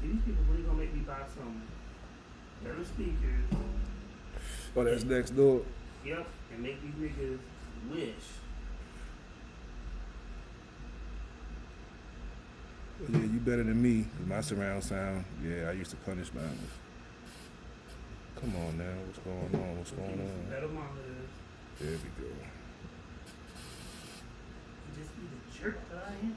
See, these people really gonna make me buy some better speakers. Oh, that's next door. Yep, and make these niggas wish. Well, yeah, you better than me. 'Cause my surround sound, yeah, I used to punish mine. Come on now, what's going on? What's going on? Better monitors. There we go. Just be the jerk that I am.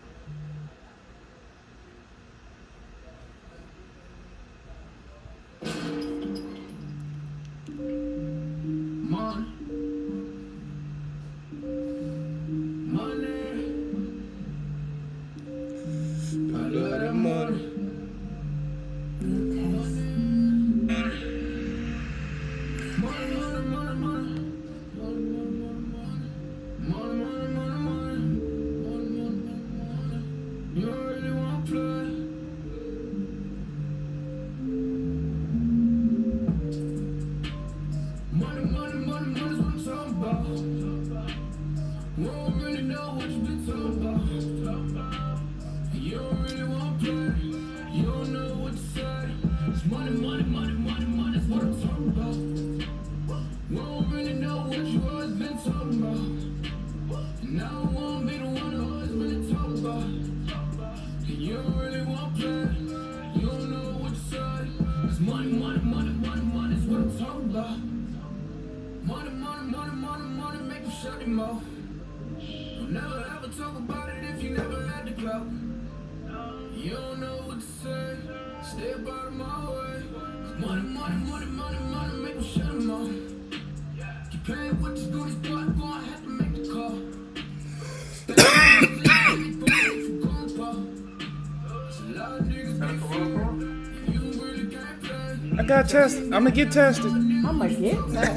I got tested. I'm gonna get tested. I'm going to get that.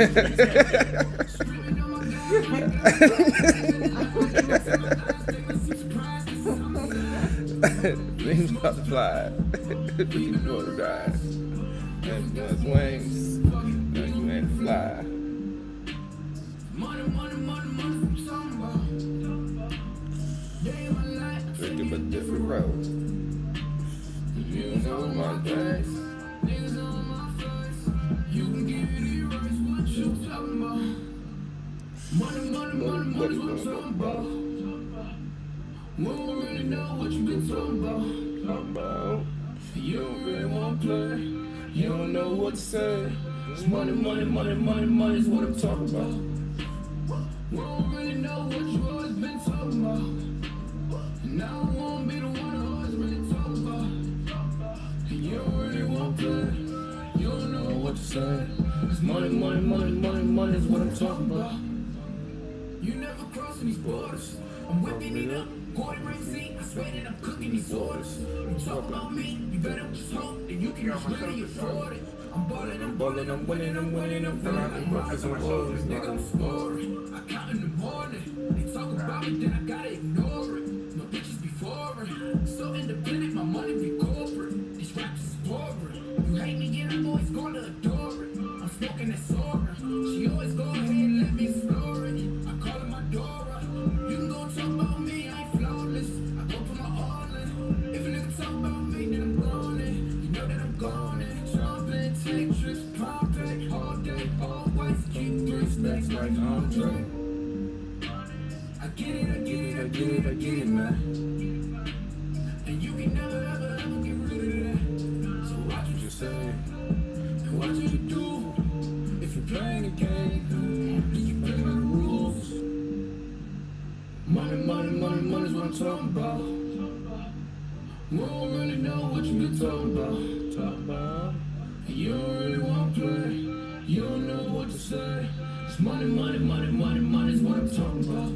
Things about to fly. People going to die. And guns wings. Now you ain't fly. Taking a different road. You know my days. Money, what I'm talking about. Won't really know what you been talking about. You don't really want to play. You don't know what to say. It's money is what I'm talking about. Won't really know what you always been talking about. And I won't be the one who always really talk about. You don't really want to play. You don't know what to say. It's money is what I'm talking about. You never crossing these borders. I'm whipping it up. Quarter receipt, I swear that I'm cooking these orders. You talk about me, you better just hope that you can just really afford it. I'm balling, I'm winning, I'm feeling like rise and walls. Nigga, I'm scoring. I count in the morning. They talk about me, then I gotta ignore it. My bitches be foreign. So independent, my money be corporate. These rappers is boring. You hate me, and I'm always gonna adore it. I'm smoking that Sora. She always go ahead and let me explore it. I call her my Dora. You can go talk about me, I ain't flawless. I go put my all in. If a nigga talk about me, then I'm gone in. You know that I'm gone in. Jumping, take trips, Pompeii, all day, always keep 3 stacks like Andre. I get it, man. And you can never, ever get rid of that. So watch what you say, and watch what you do. If you're playing a game, then you play by the rules. Money is what I'm talking about. Won't really know what you been talking about. You don't really want to play. You don't know what to say. It's money is what I'm talking about.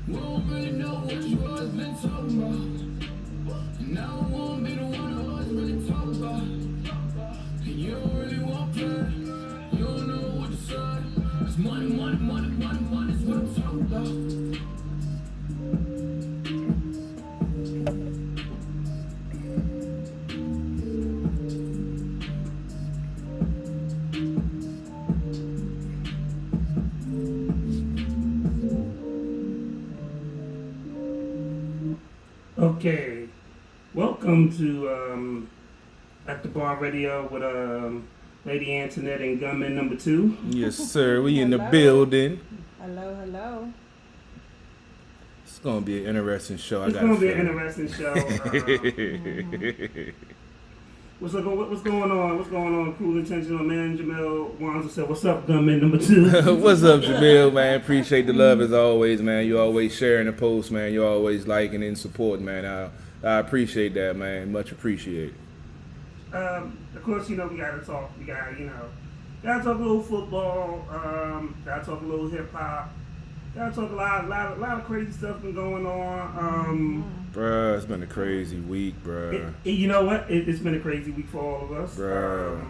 Won't really know what you always been talking about. And I won't be the one who always really talk about. And you don't really want to play. You don't know what to say. It's money is what I'm talking about. Okay, welcome Welcome to At the Bar Radio with Lady Antoinette and Gunman number 2. Yes, sir. We in the Hello. building. Hello, hello. It's gonna be an interesting show. It's going to be an interesting show. What's going on? What's going on? Cool Intentional Man Jamel Wanza said, "What's up, Gunman number 2?" What's up, Jamil, man? Appreciate the love as always, man. You always sharing the post, man. You always liking and supporting, man. I appreciate that, man. Much appreciated. Of course, we gotta talk. We gotta talk a little football. Gotta talk a little hip hop. Gotta talk a lot of crazy stuff been going on. Bruh, it's been a crazy week, bruh. You know what? It's been a crazy week for all of us. Bruh.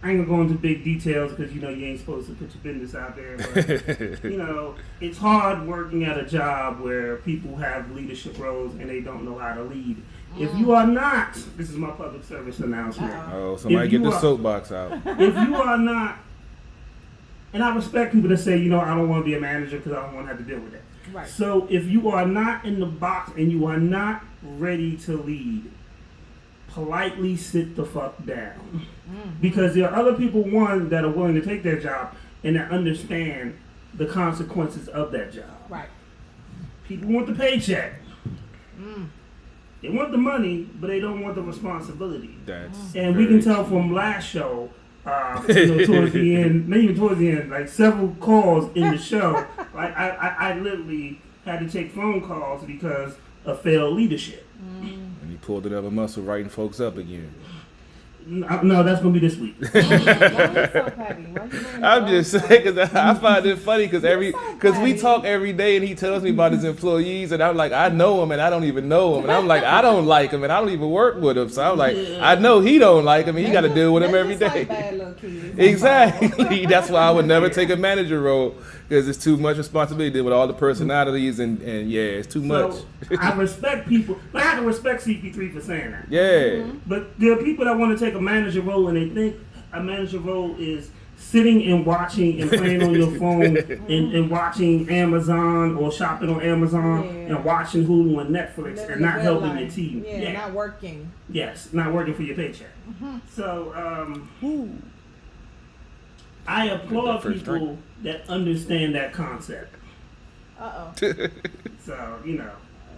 I ain't gonna go into big details because you ain't supposed to put your business out there. But it's hard working at a job where people have leadership roles and they don't know how to lead. If you are not, this is my public service announcement. Oh, somebody get the soapbox out. If you are not, and I respect people that say, I don't want to be a manager because I don't want to have to deal with that. Right. So if you are not in the box and you are not ready to lead, politely sit the fuck down. Because there are other people, one, that are willing to take their job and that understand the consequences of that job. Right. People want the paycheck. They want the money, but they don't want the responsibility. And we can tell from last show, towards the end, maybe even towards the end, like several calls in the show, like I literally had to take phone calls because of failed leadership. And he pulled another muscle writing folks up again. No, that's gonna be this week. Why you so petty? Why you doing I'm that? just saying because I find it funny because we talk every day and he tells me about his employees and I'm like, I know him and I don't even know him and I'm like, I don't like him and I don't even work with him, so I'm like, I know he don't like him and he got to deal with him They're every just day. like bad little kids. Exactly. That's why I would never take a manager role because it's too much responsibility with all the personalities and yeah, it's too much. So I respect people, but I have to respect CP3 for saying that. Yeah. But there are people that want to take a manager role and they think a manager role is sitting and watching and playing on your phone and watching Amazon or shopping on Amazon and watching Hulu and Netflix Living and not the helping life. your team. Yeah, not working. Yes, not working for your paycheck. So I applaud first people that understand that concept. Uh-oh. So,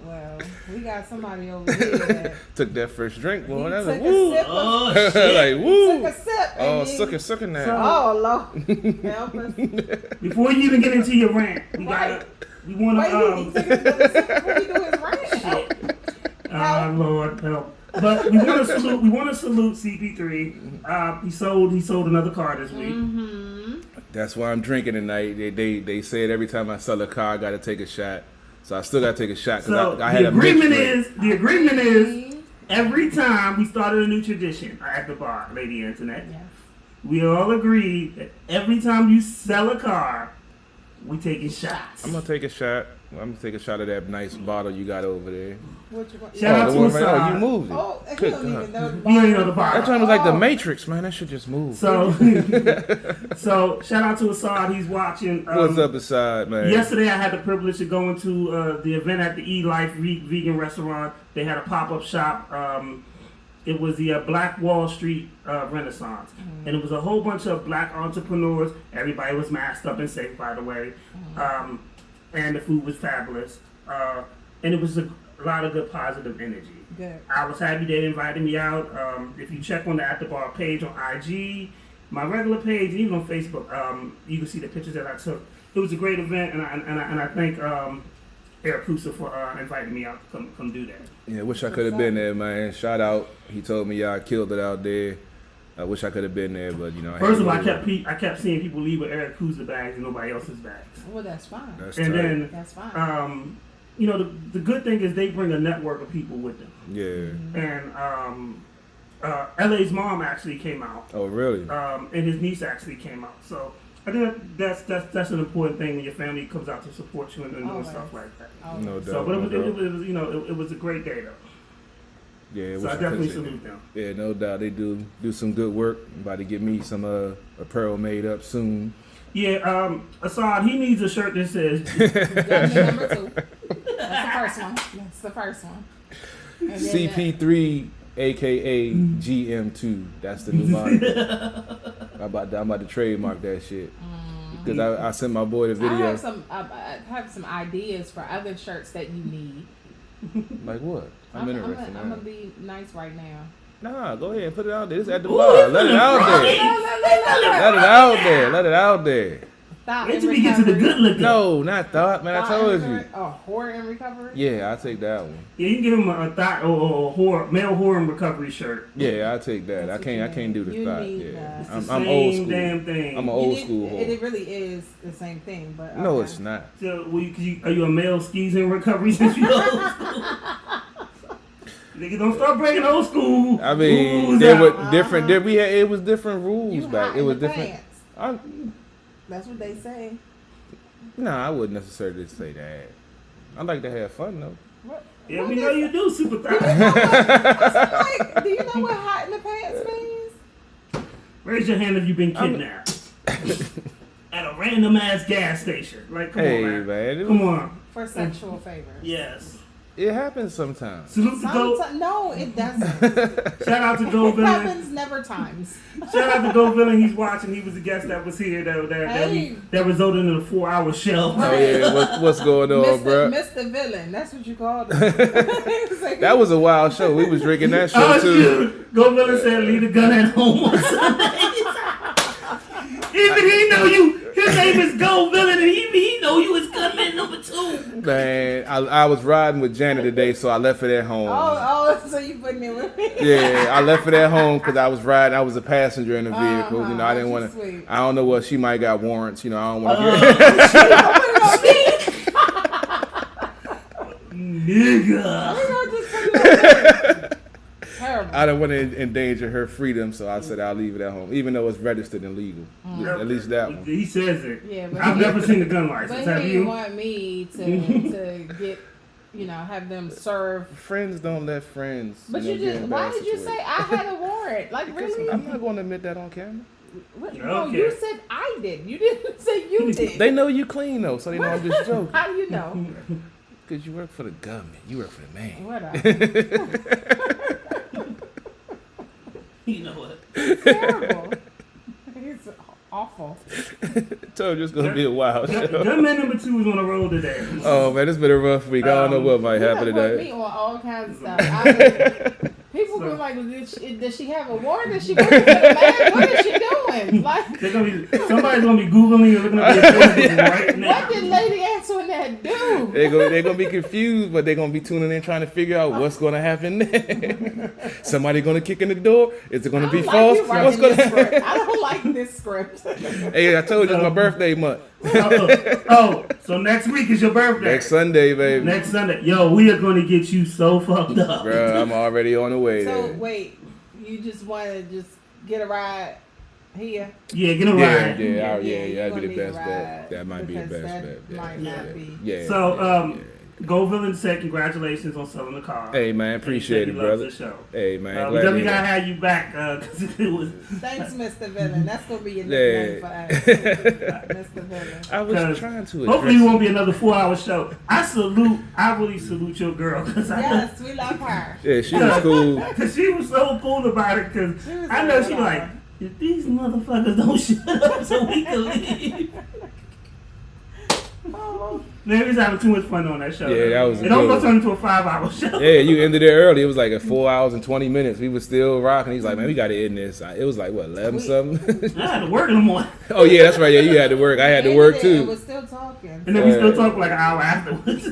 Well, we got somebody over here that Took that first drink, boy. he That's took like, a woo. sip of, Like, woo. took a sip. Oh, and he- sucking that. Oh, Lord. Help us. before you even get into your rant, we Right. want Wait, he to, took another sip before he do his rant. Lord help. But we want to salute CP3. He sold another car this week. That's why I'm drinking tonight. They said every time I sell a car, I got to take a shot. So I still got to take a shot So because I had the a mixed agreement drink. is every time we started a new tradition at the bar, Lady Antoinette, Yeah. we all agreed that every time you sell a car, we taking shots. I'm going to take a shot. I'm going to take a shot of that nice bottle you got over there. What you want? Shout out the to one right Assad. you moved it. Oh, he Good don't God. even know the You ain't know the bar. bar. That time was like the Oh. Matrix, man. That should just move. So, so shout out to Assad. He's watching. What's up aside, man? Yesterday, I had the privilege of going to the event at the E-Life Vegan Restaurant. They had a pop-up shop. It was the Black Wall Street Renaissance. And it was a whole bunch of black entrepreneurs. Everybody was masked up and safe, by the way. And the food was fabulous. And it was a lot of good positive energy. Good. I was happy they invited me out. If you check on the At The Bar page on IG, my regular page, even on Facebook, you can see the pictures that I took. It was a great event, and I thank Eric Kusa for inviting me out to come do that. Yeah, wish I could have been there, man. Shout out. He told me y'all killed it out there. I wish I could have been there, but I First of all, had to go. I kept seeing people leave with Eric Kusa bags and nobody else's bags. Well, that's fine. That's And tight. then, That's fine. the good thing is they bring a network of people with them. Yeah. And LA's mom actually came out. Oh, really? And his niece actually came out. So I think that's an important thing when your family comes out to support you and doing Always. stuff like that. Oh, No doubt. So, but no doubt. it was a great day though. Yeah, So wish I could definitely have seen salute them. it. Yeah, no doubt. They do some good work. About to get me some apparel made up soon. Yeah, Assad, he needs a shirt that says Gunman number 2. That's the first one. That's the first one. And then CP3, aka GM2. That's the new moniker. I'm about to trademark that shit. Because I sent my boy the video. I have some ideas for other shirts that you need. Like what? I'm interested. I'm gonna be nice right now. Nah, go ahead and put it out there. It's at the bar. Let it out there. Let it out there. Let it out there. Wait till we get to the good looking. No, not thought, man. I told you. Oh, horror and recovery? Yeah, I'll take that one. Yeah, you can give him a thought or male horror and recovery shirt. Yeah, I'll take that. I can't do the You thought. need Yeah, that. It's I'm the old same school. damn thing. I'm an old school whore. It really is the same thing, but No, okay. it's not. So, are you a male skis and recovery since you old school? Nigga, don't start breaking old school. I mean, rules there out. were different. It was different rules You back. hot It in was the different. pants. That's what they say. Nah, I wouldn't necessarily say that. I like to have fun though. What? Yeah, what we is- know you do, super thought. Like, do you know what hot in the pants means? Raise your hand if you've been kidnapped. At a random ass gas station. Like, come Hey, on, man. man. Come on. For sexual favors. Yes. It happens sometimes. Salute to Go. No, it doesn't. Shout out to Go It Villain. happens never times. Shout out to Go Villain. He's watching. He was a guest that was here that resulted in a 4-hour show. Oh yeah, what's going on, bro? Mr. Villain, that's what you called him. Like, That was a wild show. We was drinking that show Oh, too. shoot. Go Villain said, leave the gun at home on Sundays. Even he know you. His name is Go Villain, and he know you as gunman number 2. Man, I was riding with Janet today, so I left it at home. so you putting it with me? Yeah, I left it at home because I was riding. I was a passenger in the vehicle. You know, I didn't that's want to. sweet. I don't know what she might got warrants. You know, I don't want to Nigga. Terrible. I don't want to endanger her freedom, so I said I'll leave it at home, even though it's registered and legal. At least that one. He says it. Yeah, but I've never seen the gun license. But Have he you? want me to get, have them serve. Friends don't let friends. But get in why bad did you say situations. I had a warrant? Like, really? I'm not going to admit that on camera. What? No, Okay. you said I did. You didn't say you did. They know you clean though, so they know I'm just joking. How do you know? Because you work for the government. You work for the man. Whatever. You know what? It's terrible. It's awful. Told you it's going to be a wild show. Gunman number 2 is on the road today. Oh man, it's been a rough week. I don't know what might You happen have put today. me on all kinds of stuff. People be like, does she have a warrant? Is she working for the man? What is she doing? Like, Somebody's gonna be googling and looking up your Facebook right now. what did Lady Answering that do? They're gonna be confused, but they're gonna be tuning in trying to figure out what's gonna happen next. Somebody gonna kick in the door? Is it gonna be false? What's gonna happen? I don't like this script. Hey, I told you it's my birthday month. So next week is your birthday. Next Sunday, baby. Next Sunday. Yo, we are gonna get you so fucked up. Bruh, I'm already on the way So there. wait, you just want to just get a ride here? Yeah, get a Yeah, ride. yeah, you're that'd be the gonna need best a bet. ride That might be the because best that bet. Yeah, might not be. yeah. So, yeah. Go Villain said congratulations on selling the car. Hey man, appreciate He it, said he loves brother. the show. Hey man, We glad to definitely hear gotta that. have you back because it was. Thanks, Mr. Villain. That's gonna be your Yeah. nickname for us, Mr. Villain. I was 'Cause trying to Hopefully, it address won't be another 4-hour show. I really salute your girl because Yes, we love her. Yeah, she was cool. Cause she was so cool about it. Cause She was I know so she cool. like, if these motherfuckers don't shut up so we can leave. Oh, Man, we was having too much fun on that show. Yeah, that was a It good almost one. turned into a 5-hour show. Yeah, you ended it early. It was like at 4 hours and 20 minutes. We was still rocking. He's like, man, we got to end this. It was like, what, 11 something? I had to work in the morning. Oh, yeah, that's right. Yeah, you had to work. I had to work We're too. still talking. And then we still talk for like an hour afterwards.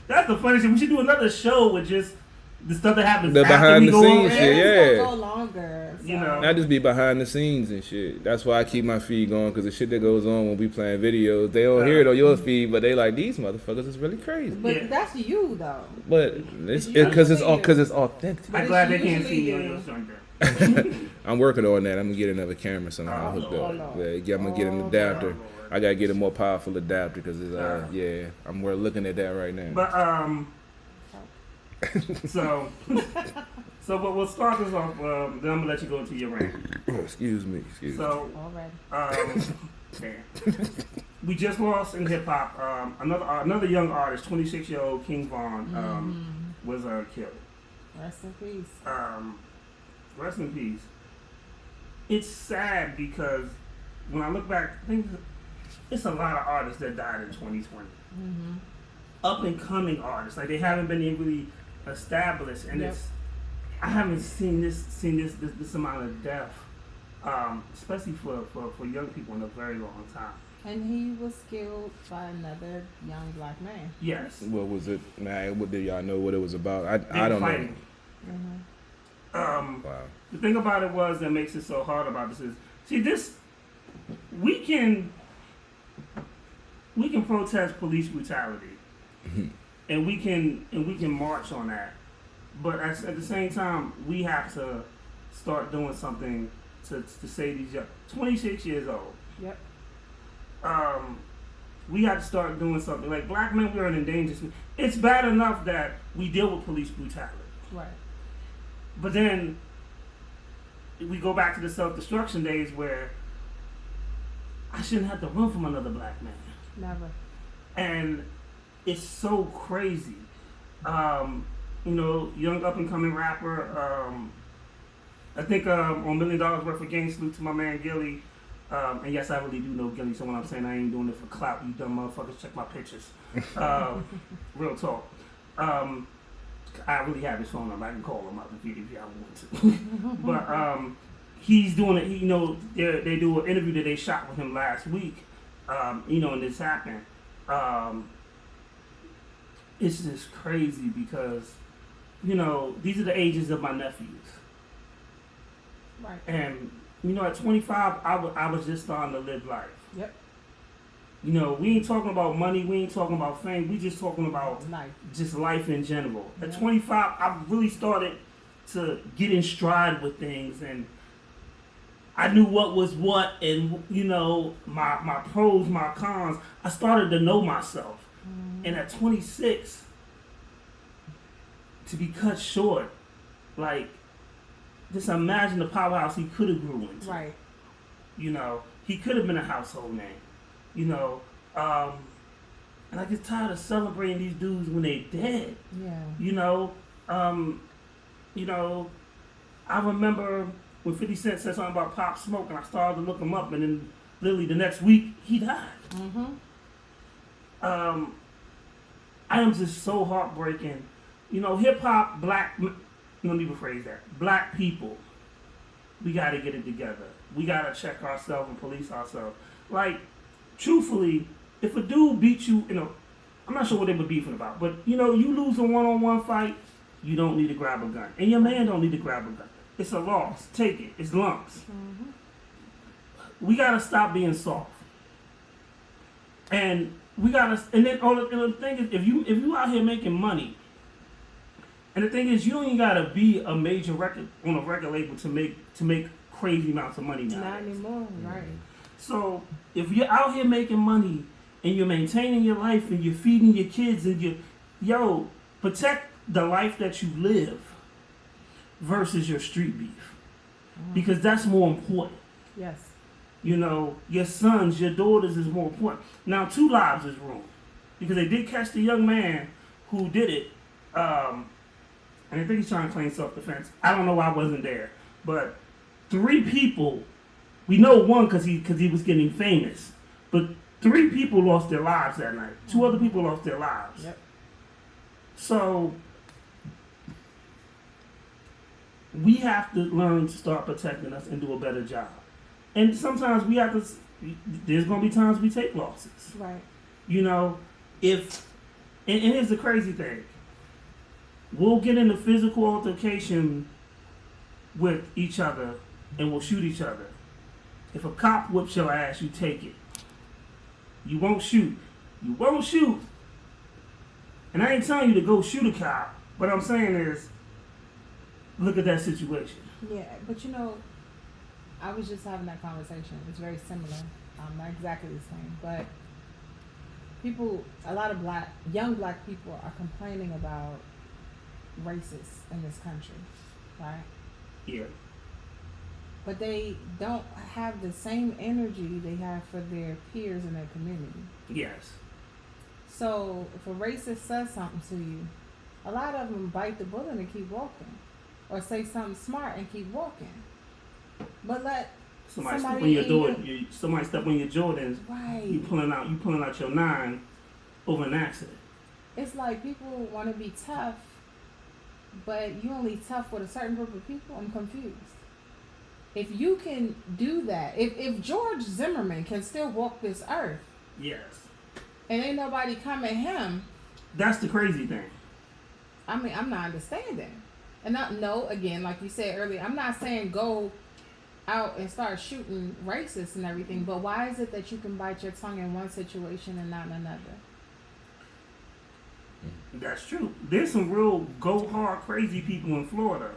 That's the funny shit. We should do another show with just the stuff that happens The after behind we the go scenes on shit, air. yeah. It's gonna go longer. So. You know. I just be behind the scenes and shit. That's why I keep my feed going, because the shit that goes on when we playing videos, they don't hear it on your feed, but they like, these motherfuckers is really crazy. But Yeah. that's you though. But it's because it's authentic. I'm But glad they it's can't see me on usually your Sunday. I'm working on that. I'm gonna get another camera somehow hooked Oh, up. Lord. Yeah, I'm gonna get an Oh, adapter. Lord. I gotta get a more powerful adapter because it's we're looking at that right now. But but we'll start this off. Then I'm gonna let you go into your rant. Excuse me. So, Already. damn. we just lost in hip hop another young artist, 26-year-old King Von, was killed. Rest in peace. Rest in peace. It's sad because when I look back, I think it's a lot of artists that died in 2020. Mm-hmm. Up and coming artists, like they haven't been really established, and I haven't seen this amount of death, especially for young people in a very long time. And he was killed by another young black man. Yes. What was it? Nah, what did y'all know what it was about? They I don't fighting. Mm-hmm. Wow. The thing about it was that makes it so hard about this is, see, this we can protest police brutality, and we can march on that, but at the same time we have to start doing something to save these young 26 years old. Yep. We have to start doing something. Like black men, we are an endangered. It's bad enough that we deal with police brutality. Right. But then we go back to the self-destruction days where I shouldn't have to run from another black man. Never. And it's so crazy. Young up-and-coming rapper, I think on $1 Million Worth of Game, salute to my man Gilly. And yes, I really do know Gilly, so when I'm saying I ain't doing it for clout, you dumb motherfuckers, check my pictures. Real talk. I really have his phone number. I can call him up if I want to. But he's doing it. They do an interview that they shot with him last week. And this happened. It's just crazy because, these are the ages of my nephews. Right. And at 25, I was just starting to live life. Yep. We ain't talking about money. We ain't talking about fame. We just talking about life. Just life in general. Yep. At 25, I really started to get in stride with things, and I knew what was what, and my pros, my cons. I started to know myself, and at 26, to be cut short, like, just imagine the powerhouse he could have grew into. Right. He could have been a household name. And I get tired of celebrating these dudes when they dead. Yeah. I remember when 50 Cent said something about Pop Smoke, and I started to look him up, and then literally the next week he died. Mm-hmm. I am just so heartbreaking. Hip hop, black. Let me rephrase that. Black people, we got to get it together. We got to check ourselves and police ourselves. Like, truthfully, if a dude beats you I'm not sure what they were beefing about, but you lose a one-on-one fight, you don't need to grab a gun. And your man don't need to grab a gun. It's a loss. Take it. It's lumps. Mm-hmm. We got to stop being soft. And we got to, and then the thing is, if you out here making money, and the thing is, you don't even gotta be a major record on a record label to make crazy amounts of money now. Not anymore, right? So if you're out here making money and you're maintaining your life and you're feeding your kids and protect the life that you live versus your street beef, because that's more important. Yes. Your sons, your daughters is more important. Now 2 lives is ruined because they did catch the young man who did it. And I think he's trying to claim self-defense. I don't know why I wasn't there. But 3 people, we know one because he was getting famous. But 3 people lost their lives that night. 2 other people lost their lives. Yep. So we have to learn to start protecting us and do a better job. And sometimes we have to, there's going to be times we take losses. Right. And here's the crazy thing. We'll get in a physical altercation with each other and we'll shoot each other. If a cop whips your ass, you take it. You won't shoot. You won't shoot. And I ain't telling you to go shoot a cop. What I'm saying is, look at that situation. Yeah, but I was just having that conversation. It's very similar. Not exactly the same, but a lot of young black people are complaining about racists in this country, right? Yeah. but they don't have the same energy they have for their peers in their community. Yes. So if a racist says something to you, a lot of them bite the bullet and keep walking, or say something smart and keep walking. But let Somebody step somebody on your in door. your- Somebody step on your Jordans. right. You pulling out your 9 over an accident. It's like people want to be tough, but you only tough with a certain group of people. I'm confused. If you can do that, if George Zimmerman can still walk this earth Yes. and ain't nobody come at him, That's the crazy thing. I mean, I'm not understanding. And again, like you said earlier, I'm not saying go out and start shooting racists and everything, but why is it that you can bite your tongue in one situation and not in another? That's true. There's some real go hard crazy people in Florida.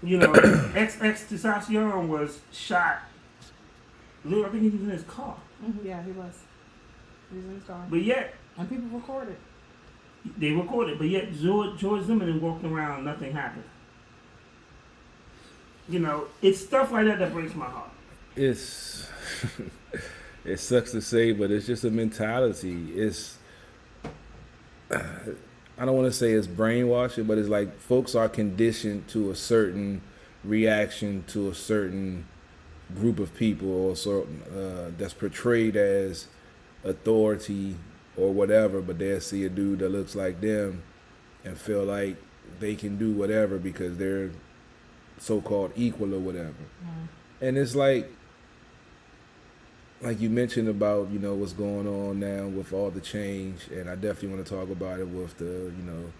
You know, Tentacion was shot. I think he was in his car. Yeah, he was. He was in his car. But yet, And people recorded. they recorded. But yet, George Zimmerman walking around, nothing happened. You know, it's stuff like that breaks my heart. It's it sucks to say, but it's just a mentality. It's I don't want to say it's brainwashing, but it's like folks are conditioned to a certain reaction to a certain group of people, or that's portrayed as authority or whatever, but they'll see a dude that looks like them and feel like they can do whatever because they're so-called equal or whatever. And it's like you mentioned about, you know, what's going on now with all the change, and I definitely want to talk about it with the, you know,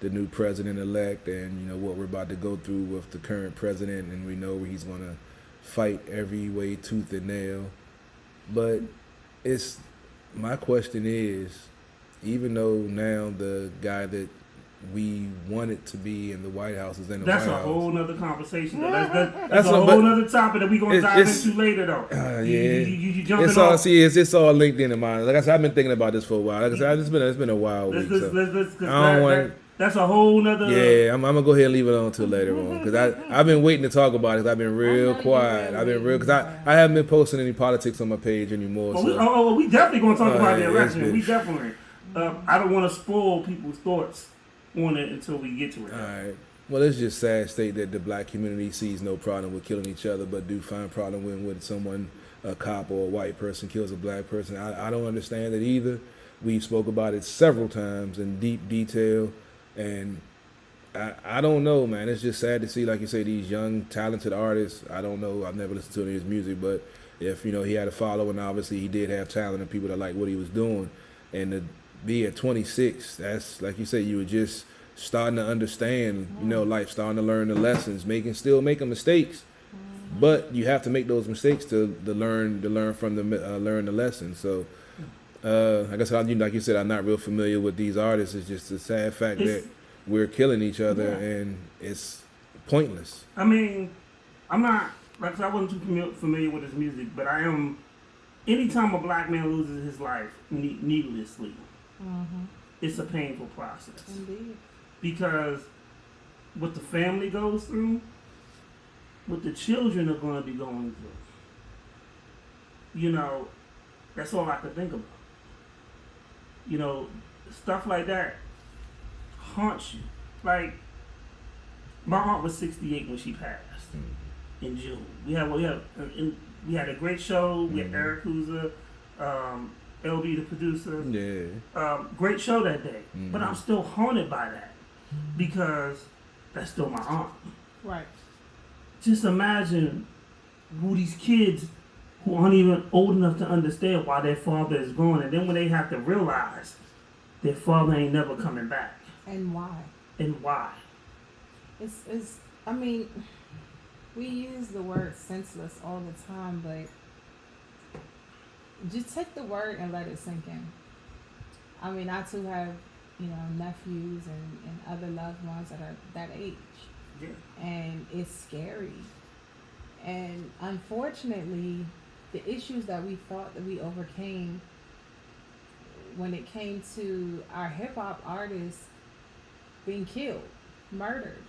the new president-elect, and, you know, what we're about to go through with the current president, and we know he's going to fight every way tooth and nail. But my question is, even though now the guy that we wanted to be in the White House is in the White House. That's a whole nother conversation. Though. That's a whole nother topic that we're going to dive into later, though. Yeah. You jumping it's all, off. see, it's all linked in mine. Like I said, I've been thinking about this for a while. Like I said, it's been a while week. That's a whole nother. Yeah, I'm gonna go ahead and leave it on till later on, because I've been waiting to talk about it. I've been real quiet. I've been real, because I haven't been posting any politics on my page anymore. We definitely going to talk about the yeah, election. We definitely. I don't want to spoil people's thoughts on it until we get to it. All right. Well, it's just sad state that the black community sees no problem with killing each other, but do find problem when someone, a cop or a white person, kills a black person. I don't understand it either. We spoke about it several times in deep detail, and I don't know, man. It's just sad to see, like you say, these young, talented artists. I don't know. I've never listened to any of his music, but if, you know, he had a following, obviously he did have talent and people that like what he was doing. And to be at 26, that's, like you say, you were just starting to understand, you know, life, starting to learn the lessons, still making mistakes. But you have to make those mistakes to learn from them, learn the lessons. So, like I said, like you said, I'm not real familiar with these artists. It's just a sad fact that we're killing each other, and it's pointless. I mean, I'm not, like I said, I wasn't too familiar with his music, but I am. Anytime a black man loses his life needlessly, it's a painful process. Indeed. Because what the family goes through, what the children are going to be going through, you know, that's all I could think about. You know, stuff like that haunts you. Like, my aunt was 68 when she passed in June. We had a great show. We had Eric Huza, LB the producer. Yeah. Great show that day. But I'm still haunted by that because that's still my aunt. Right. Just imagine who these kids who aren't even old enough to understand why their father is gone, and then when they have to realize their father ain't never coming back. And why? And why? It's I mean, we use the word senseless all the time, but just take the word and let it sink in. I mean, I too have, you know, nephews and other loved ones that are that age. Yeah. And it's scary. And unfortunately, the issues that we thought that we overcame when it came to our hip hop artists being killed, murdered,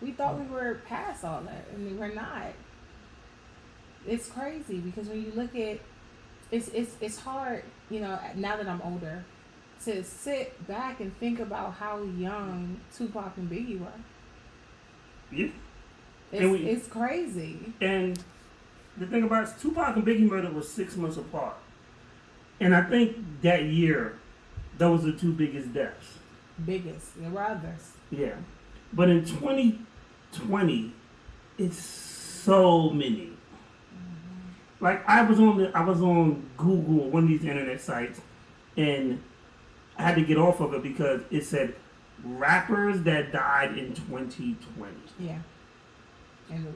We thought we were past all that, and we're not. It's crazy because when you look at, it's hard, you know, now that I'm older, to sit back and think about how young Tupac and Biggie were. Yeah. It's crazy. And the thing about it is Tupac and Biggie murder was 6 months apart. And I think that year, those were the two biggest deaths. There were others. Yeah. But in 2020, it's so many. Like I was on Google, one of these internet sites, and I had to get off of it because it said rappers that died in 2020. Yeah. And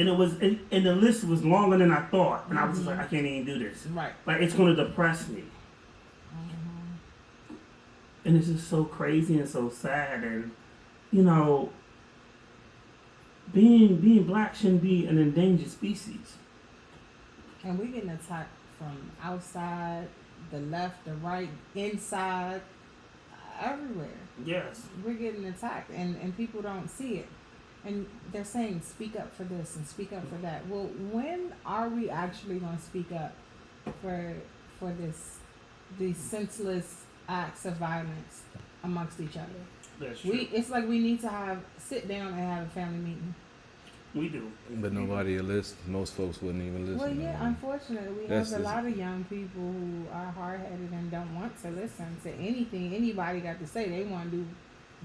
the list was longer than I thought, and I was just like, I can't even do this. Right. Like it's going to depress me. And it's just so crazy and so sad, and you know, being black shouldn't be an endangered species. And we're getting attacked from outside, the left, the right, inside, everywhere. Yes. We're getting attacked, and people don't see it. And they're saying, speak up for this and speak up for that. Well, when are we actually going to speak up for these senseless acts of violence amongst each other? That's true. It's like we need to sit down and have a family meeting. We do. But nobody will listen. Most folks wouldn't even listen. Well, yeah, unfortunately, we That's have a just- lot of young people who are hard-headed and don't want to listen to anything anybody got to say. They want to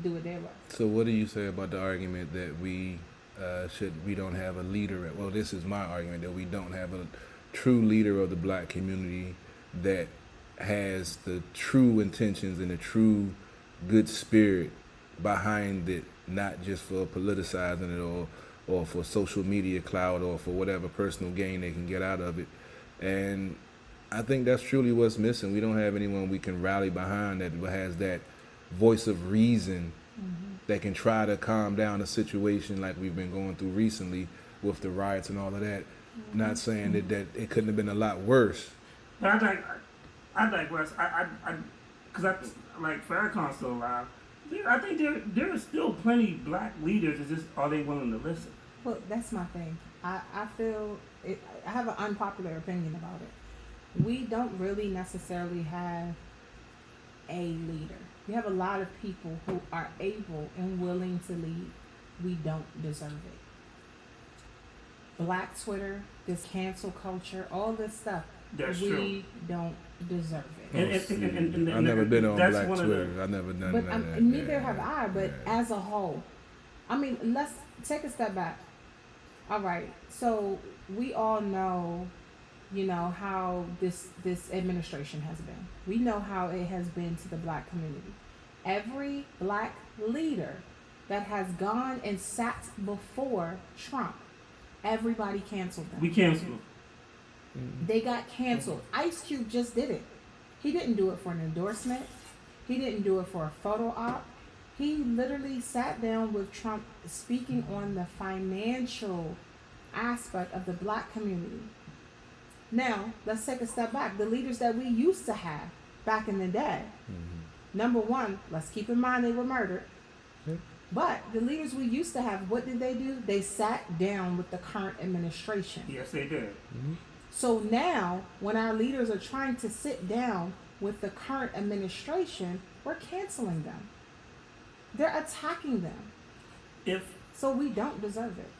do it their way. So what do you say about the argument that we don't have a leader? Well, this is my argument, that we don't have a true leader of the black community that has the true intentions and the true good spirit behind it, not just for politicizing it or for social media clout or for whatever personal gain they can get out of it. And I think that's truly what's missing. We don't have anyone we can rally behind that has that voice of reason that can try to calm down a situation like we've been going through recently with the riots and all of that. Not saying that it couldn't have been a lot worse. But I digress. Because like Farrakhan's still alive. I think there are still plenty black leaders. It's just, are they willing to listen? Well, that's my thing. I feel it. I have an unpopular opinion about it. We don't really necessarily have a leader. We have a lot of people who are able and willing to lead. We don't deserve it. Black Twitter, this cancel culture, all this stuff. That's we true. don't deserve it. And I've never been on that's Black one of Twitter. the- I've never done But that. neither have I. But as a whole, I mean, let's take a step back. All right, so we all know, you know, how this administration has been. We know how it has been to the black community. Every black leader that has gone and sat before Trump, everybody canceled them. We canceled. They got canceled. Ice Cube just did it. He didn't do it for an endorsement. He didn't do it for a photo op. He literally sat down with Trump speaking on the financial aspect of the black community. Now, let's take a step back. The leaders that we used to have back in the day, number one, let's keep in mind they were murdered. But the leaders we used to have, what did they do? They sat down with the current administration. Yes, they did. So now, when our leaders are trying to sit down with the current administration, we're canceling them. They're attacking them. So we don't deserve it.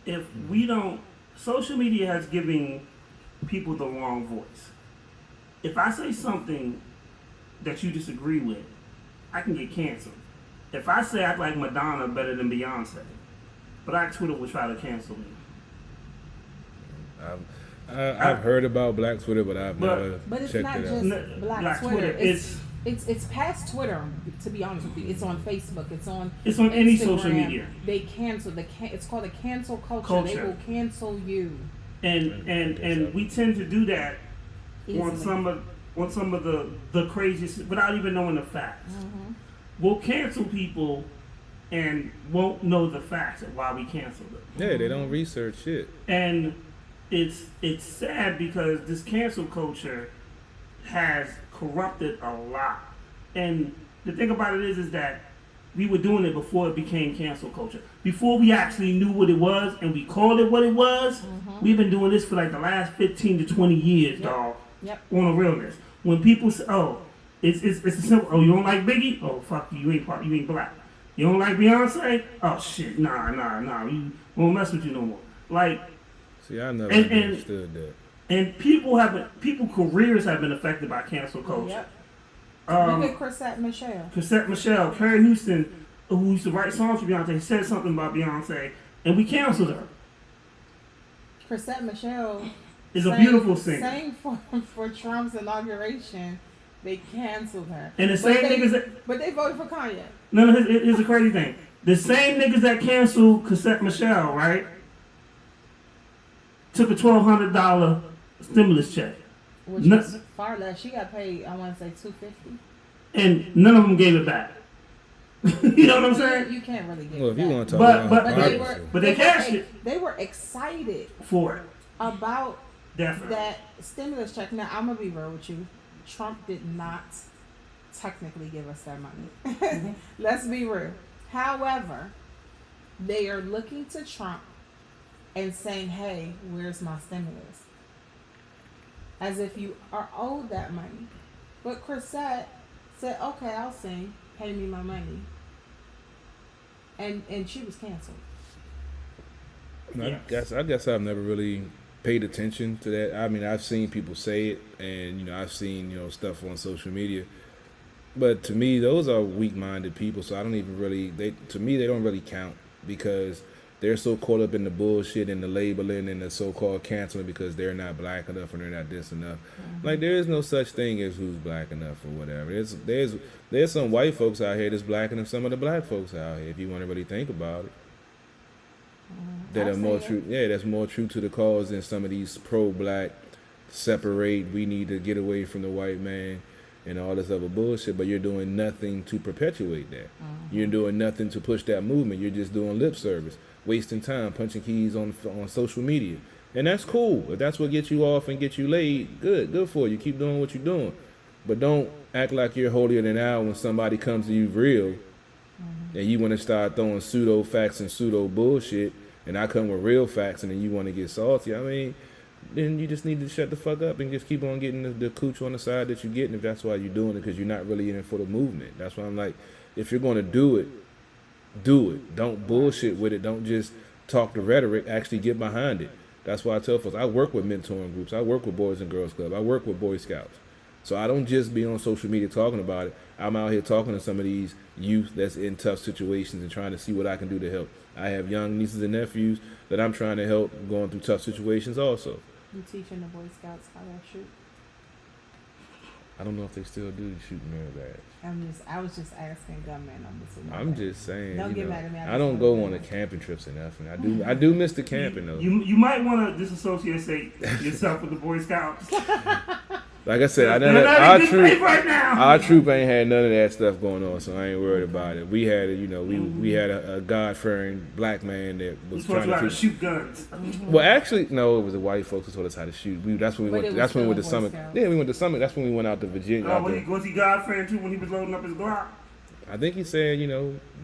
If we don't, social media has given people the wrong voice. If I say something that you disagree with, I can get canceled. If I say I like Madonna better than Beyonce, Black Twitter will try to cancel me. I've heard about Black Twitter, but I've never But it's checked not it just out. Black Twitter. It's past Twitter. To be honest with you, it's on Facebook. It's on any Instagram. social media. They cancel it's called a cancel culture. They Culture. will cancel you. And we tend to do that on Easily. some of the craziest without even knowing the facts. We'll cancel people and won't know the facts of why we canceled them. Yeah, they don't research shit. And it's sad because this cancel culture has corrupted a lot. And the thing about it is that we were doing it before it became cancel culture. Before we actually knew what it was and we called it what it was, we've been doing this for like the last 15 to 20 years, dog. Yep. On a realness. When people say, oh, it's a simple, oh, you don't like Biggie? Oh, fuck you, you ain't black. You don't like Beyonce? Oh, shit, nah, we won't mess with you no more. Like, see, I never understood that. And people careers have been affected by cancel culture. Yep. Look at Chrisette Michele, Carrie Houston, who used to write songs for Beyonce, said something about Beyonce, and we canceled her. Chrisette Michele is a beautiful singer. Sang for Trump's inauguration, they canceled her. And the same niggas but they voted for Kanye. No, here's the crazy thing. The same niggas that canceled Chrisette Michele, right, took a $1,200 stimulus check. Which was far less. She got paid, I want to say $250. And none of them gave it back. You know what I'm saying? You can't really give well, it if back. You want to talk but they cashed it. They were excited for it. About Definitely. That stimulus check. Now, I'm going to be real with you. Trump did not technically give us that money. Let's be real. However, they are looking to Trump and saying, hey, where's my stimulus? As if you are owed that money. But Chrisette said, okay, I'll sing. Pay me my money. And she was canceled. I guess I've never really paid attention to that. I mean, I've seen people say it, and I've seen stuff on social media. But to me, those are weak-minded people. So I don't even really. To me, they don't really count because they're so caught up in the bullshit and the labeling and the so-called canceling because they're not black enough or they're not this enough. Mm-hmm. Like there is no such thing as who's black enough or whatever. There's some white folks out here that's blacker than some of the black folks out here. If you want to really think about it. That are more true. Yeah, that's more true to the cause than some of these pro-black separate. We need to get away from the white man and all this other bullshit. But you're doing nothing to perpetuate that. Mm-hmm. You're doing nothing to push that movement. You're just doing lip service, wasting time, punching keys on social media, and that's cool. If that's what gets you off and get you laid, good for you. Keep doing what you're doing, but don't act like you're holier than thou when somebody comes to you real. And you want to start throwing pseudo facts and pseudo bullshit, and I come with real facts, and then you want to get salty. I mean, then you just need to shut the fuck up and just keep on getting the cooch on the side that you're getting if that's why you're doing it, because you're not really in it for the movement. That's why I'm like, if you're going to do it, do it. Don't bullshit with it. Don't just talk the rhetoric. Actually get behind it. That's why I tell folks, I work with mentoring groups. I work with Boys and Girls Club. I work with Boy Scouts. So I don't just be on social media talking about it. I'm out here talking to some of these youth that's in tough situations and trying to see what I can do to help. I have young nieces and nephews that I'm trying to help going through tough situations also. You teaching the Boy Scouts how to shoot? I don't know if they still do shoot merit badge. I was just asking gunman numbers. I'm just saying. Don't get mad at me. I don't go on the camping trips or nothing. I do miss the camping though. You might want to disassociate yourself with the Boy Scouts. Like I said, our troop ain't had none of that stuff going on, so I ain't worried about it. We had we had a God-fearing black man that was trying to shoot guns. Well, actually, no, it was the white folks who taught us how to shoot. That's when we went. That's when we went to Summit. Yeah, we went to Summit. That's when we went out to Virginia. Was he God-fearing too when he was loading up his Glock? I think he said,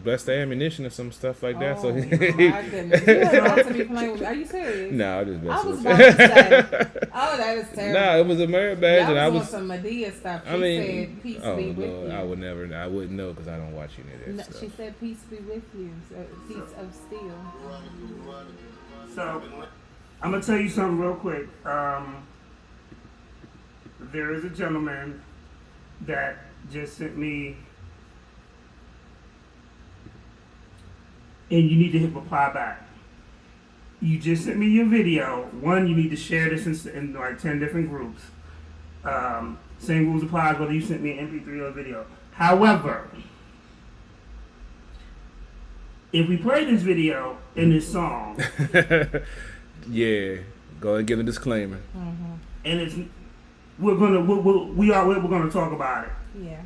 bless the ammunition or some stuff like that. So my goodness. You about to be playing with me. Are you serious? No, I just messing with you. I was about to say, that is terrible. Nah, it was a merit badge. And I was on some Medea stuff. She said, peace be with you. I wouldn't know because I don't watch any of that stuff. She said, peace be with you. So, peace of steel. So, I'm going to tell you something real quick. There is a gentleman that just sent me, and you need to hit reply back. You just sent me your video. One, you need to share this in like 10 different groups. Same rules applies whether you sent me an MP3 or a video. However, if we play this video in this song, yeah, go and give a disclaimer. Mm-hmm. And we're gonna talk about it. Yeah.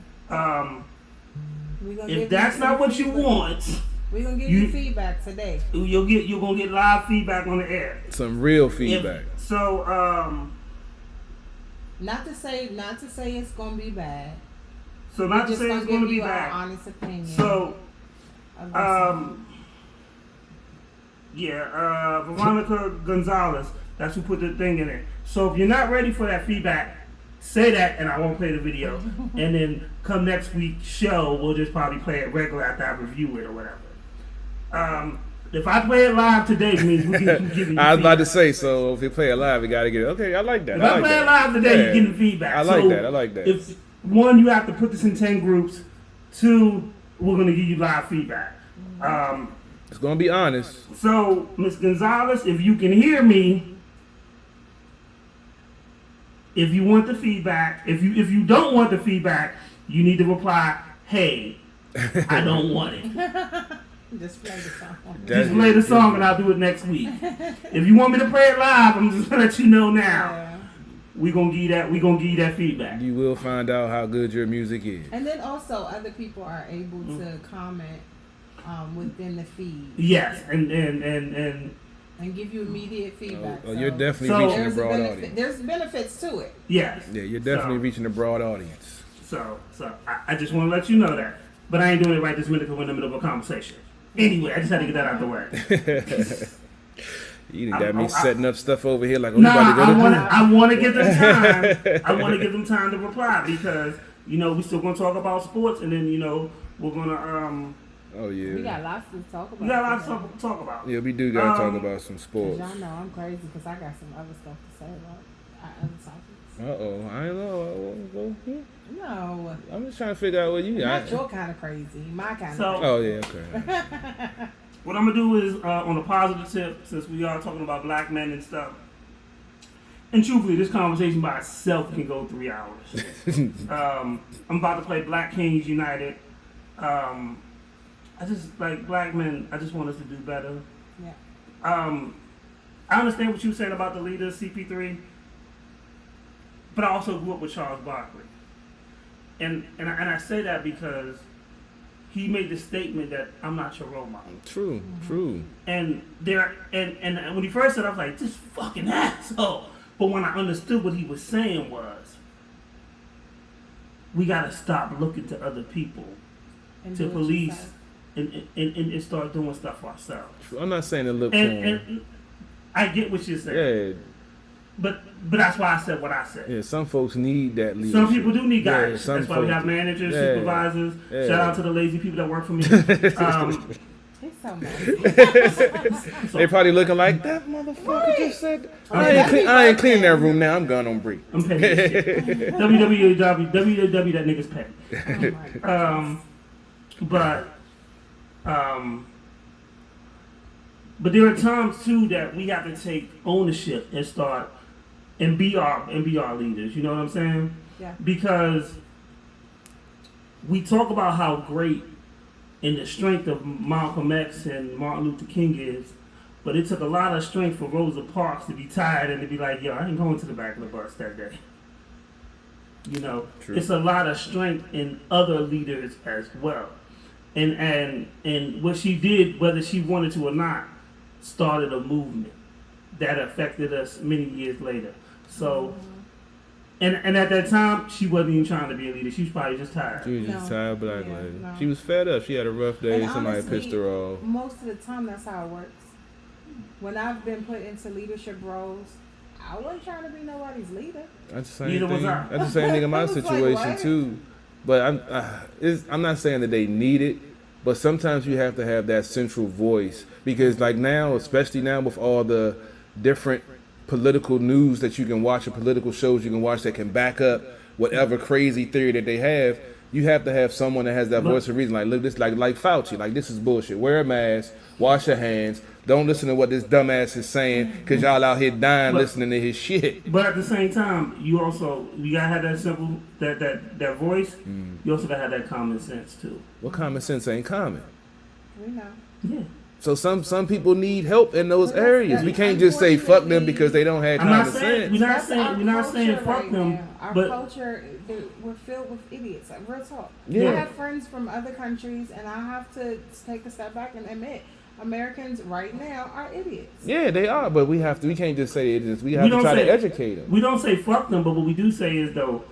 If that's not what you want, we're gonna give you feedback today. You're gonna get live feedback on the air. Some real feedback. Not to say it's gonna be bad. So not to say it's gonna be bad. Our honest opinion. So Veronica Gonzalez. That's who put the thing in it. So if you're not ready for that feedback, say that, and I won't play the video. And then come next week's show, we'll just probably play it regular after I review it or whatever. If I play it live today, it means we can give you I was about to feedback. say, so if you play it live, you got to get it. Okay, I like that. If I play it live today, you're getting feedback. I like So that. I like that. If one, you have to put this in 10 groups. 2, we're gonna give you live feedback. It's gonna be honest. So, Ms. Gonzalez, if you can hear me, if you want the feedback, if you don't want the feedback, you need to reply, "Hey, I don't want it." Just play the song. Just play the song and I'll do it next week. If you want me to play it live, I'm just gonna let you know now. Yeah. We gonna give you that feedback. You will find out how good your music is. And then also other people are able to comment within the feed. Yes, and give you immediate feedback. Oh, So you're definitely So- reaching a there's broad benefit. audience. There's benefits to it. yes. Yeah, you're definitely So- reaching a broad audience. So I just want to let you know that. But I ain't doing it right this minute because we're in the middle of a conversation. Anyway, I just had to get that out the way. You done got me setting up stuff over here like, oh, Nah, you about to go to I want to give them time. I want to give them time to reply because, we still going to talk about sports and then, we're going to, Oh, yeah. We got lots to talk about. we got a lot today. to talk about. Yeah, we do got to talk about some 'Cause sports. y'all know I'm crazy because I got some other stuff to say about other topics. Uh-oh. I don't know. No, I'm just trying to figure out what you not got. your kind of crazy. My kind So- of Oh, yeah, okay. What I'm going to do is, on a positive tip, since we are talking about black men and stuff, and truthfully, this conversation by itself can go 3 hours. I'm about to play Black Kings United. I just, like, black men, I just want us to do better. Yeah. I understand what you said about the leader, CP3, but I also grew up with Charles Barkley. And I say that because he made the statement that I'm not your role model. True, true. And when he first said it, I was like, this fucking asshole. But when I understood what he was saying was, we gotta stop looking to other people And to do it police yourself. and start doing stuff for ourselves. I'm not saying to look for him. And I get what you're saying. Yeah, But that's why I said what I said. yeah. Some folks need that leadership. Some people do need Yeah, guidance. some That's why we folks have do. managers, Yeah. supervisors. Yeah. Shout out to the lazy people that work for me. He's so mad. They probably looking like that motherfucker just said. Okay. I ain't cleaning that room now. I'm gone on break. I'm petty as shit. www that nigga's petty. Oh my God. But there are times too that we have to take ownership and start and be our leaders. You know what I'm saying? Yeah. Because we talk about how great and the strength of Malcolm X and Martin Luther King is, but it took a lot of strength for Rosa Parks to be tired and to be like, yo, I ain't going to the back of the bus that day. True. It's a lot of strength in other leaders as well. And what she did, whether she wanted to or not, started a movement that affected us many years later. So, and at that time, she wasn't even trying to be a leader. She was probably just tired. She was just No. tired black Yeah, lady. no. She was fed up. She had a rough day. And Somebody honestly, pissed her off. Most of the time, that's how it works. When I've been put into leadership roles, I wasn't trying to be nobody's leader. That's the same Neither was thing. I. That's the same thing in my I was like, situation what? too. But I'm not saying that they need it, but sometimes you have to have that central voice because, like now, especially now with all the different political news that you can watch or political shows you can watch that can back up whatever crazy theory that they have. You have to have someone that has that voice of reason. Like, look, this like Fauci. Like, this is bullshit. Wear a mask. Wash your hands. Don't listen to what this dumbass is saying because y'all out here dying But- listening to his shit. But at the same time, you gotta have that simple that voice. You also gotta have that common sense too. What common sense ain't common? We know. Yeah. So some people need help in those But that's- areas. We can't just say fuck them unfortunately, because they don't have I'm not common saying sense. we're not That's saying our we're not saying culture fuck right them, now. Our but culture, we're filled with idiots. Like, real talk. Yeah. I have friends from other countries, and I have to take a step back and admit, Americans right now are idiots. Yeah, they are, but we can't just say it. We have We to don't try say- to educate them. we don't say fuck them. But what we do say is though,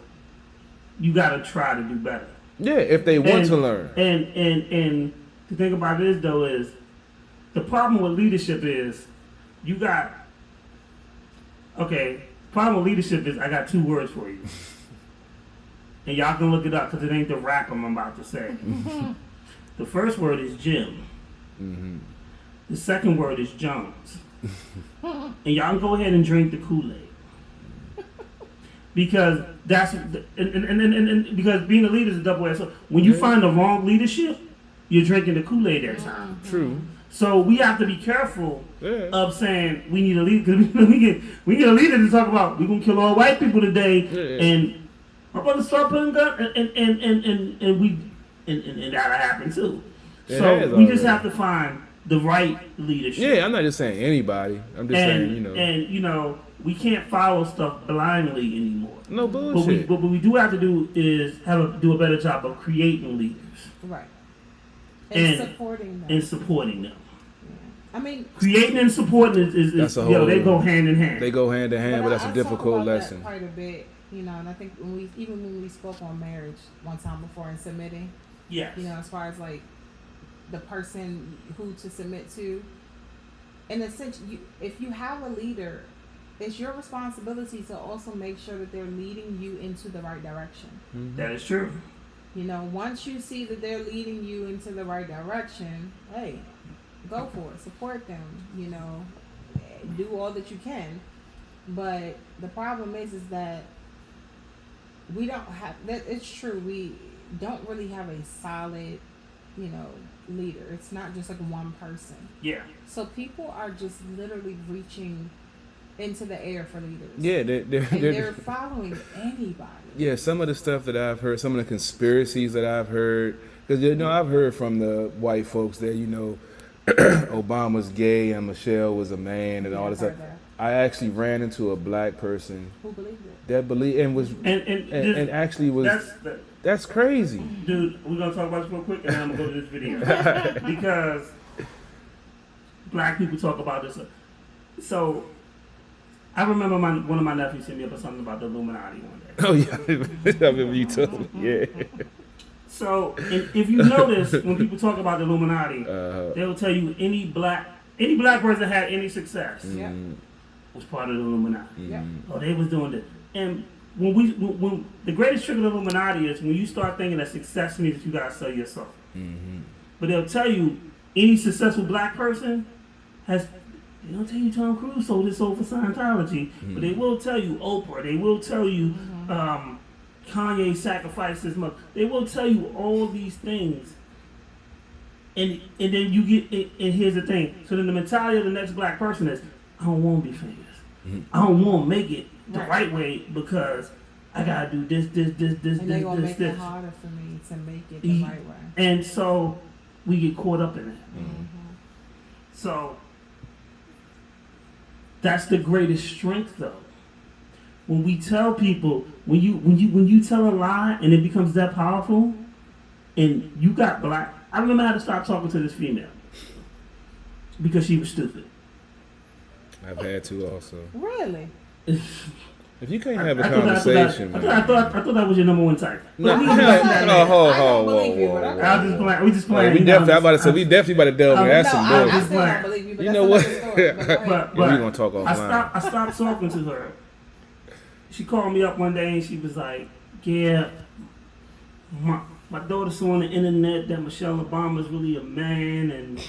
you gotta try to do better. Yeah, if they want And- to learn. And the thing about it is though is the problem with leadership is you got okay. Problem with leadership is I got 2 words for you, and y'all can look it up because it ain't the rap I'm about to say. The first word is Jim. The second word is Jones. And y'all can go ahead and drink the Kool-Aid. Because that's and because being a leader is a double edged sword. When you find the wrong leadership, you're drinking the Kool-Aid that time. True. So we have to be careful of saying we need a leader because we get a leader to talk about we're gonna kill all white people today, and my brother start putting guns and that'll happen too. So we just have to find the right leadership. Yeah, I'm not just saying anybody. I'm just saying, you know. And, you know, we can't follow stuff blindly anymore. No bullshit. But what we do have to do is do a better job of creating leaders. Right. And supporting them. And supporting them. Yeah. I mean, creating and supporting is they go hand in hand. They go hand in hand, but that's a difficult lesson. That quite a bit, you know, and I think when we spoke on marriage one time before and submitting. Yes. You know, as far as like the person who to submit to. In a sense, if you have a leader, it's your responsibility to also make sure that they're leading you into the right direction. Mm-hmm. That is true. You know, once you see that they're leading you into the right direction, hey, go for it. Support them. You know, do all that you can. But the problem is that we don't have that. It's true. We don't really have a solid, you know, leader. It's not just like one person. Yeah. So people are just literally reaching into the air for leaders. Yeah, they're following anybody. Yeah, some of the stuff that I've heard, some of the conspiracies that I've heard, because you know I've heard from the white folks that you know Obama's gay and Michelle was a man and all this stuff. I actually ran into a black person who believed it. That believed and was and actually was. That's crazy. Dude, we're going to talk about this real quick and then I'm going to go to this video. Because black people talk about this. So, I remember one of my nephews sent me up with something about the Illuminati one day. Oh, yeah. I remember you told me. Yeah. So, if you notice, when people talk about the Illuminati, they'll tell you any black person that had any success was part of the Illuminati. Yeah. Oh, they was doing this. And when the greatest trick of the Illuminati is when you start thinking that success means that you gotta sell yourself. Mm-hmm. But they'll tell you any successful black person they don't tell you Tom Cruise sold his soul for Scientology, but they will tell you Oprah. They will tell you Kanye sacrificed his mother. They will tell you all these things. And then you get and here's the thing. So then the mentality of the next black person is, I don't want to be famous. Mm-hmm. I don't want to make it the right way because I gotta do this, and they're gonna make it harder for me to make it the right way. And so we get caught up in that. Mm-hmm. So that's the greatest strength, though. When we tell people, when you tell a lie and it becomes that powerful, and you got black. I remember I had to stop talking to this female because she was stupid. I've had to also. Really? If you can't have a conversation, I thought that was your number one type. No, I don't believe you. We just playing. We definitely about to delve in. That's some bullshit. I still don't believe you. But you know what? But we're gonna talk offline. I stopped talking to her. She called me up one day and she was like, "Yeah, my daughter saw on the internet that Michelle Obama is really a man and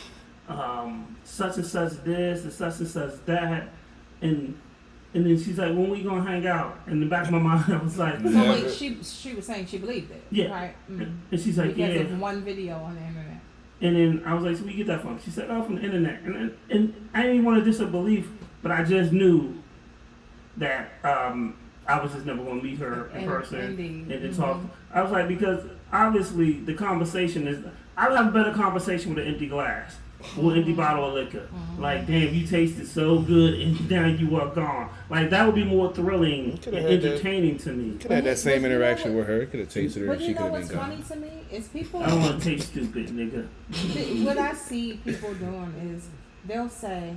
such and such this and such that," and then she's like, "When we gonna hang out?" In the back of my mind, I was like, "So wait, she was saying she believed it, yeah, right?" Mm. And she's like, because "Yeah." of one video on the internet. And then I was like, "So where you get that from?" She said, "Oh, from the internet." And I didn't even want to disbelieve, but I just knew that I was just never going to meet her in person and to talk. I was like, because obviously the conversation is, I would have a better conversation with an empty glass or an empty bottle of liquor. Like, damn, you tasted so good and now you are gone. Like, that would be more thrilling and entertaining to me. Could have had that same interaction with her. Could have tasted her and she could have been gone. But you know what's funny to me? Is people... I don't want to taste stupid, nigga. What I see people doing is they'll say,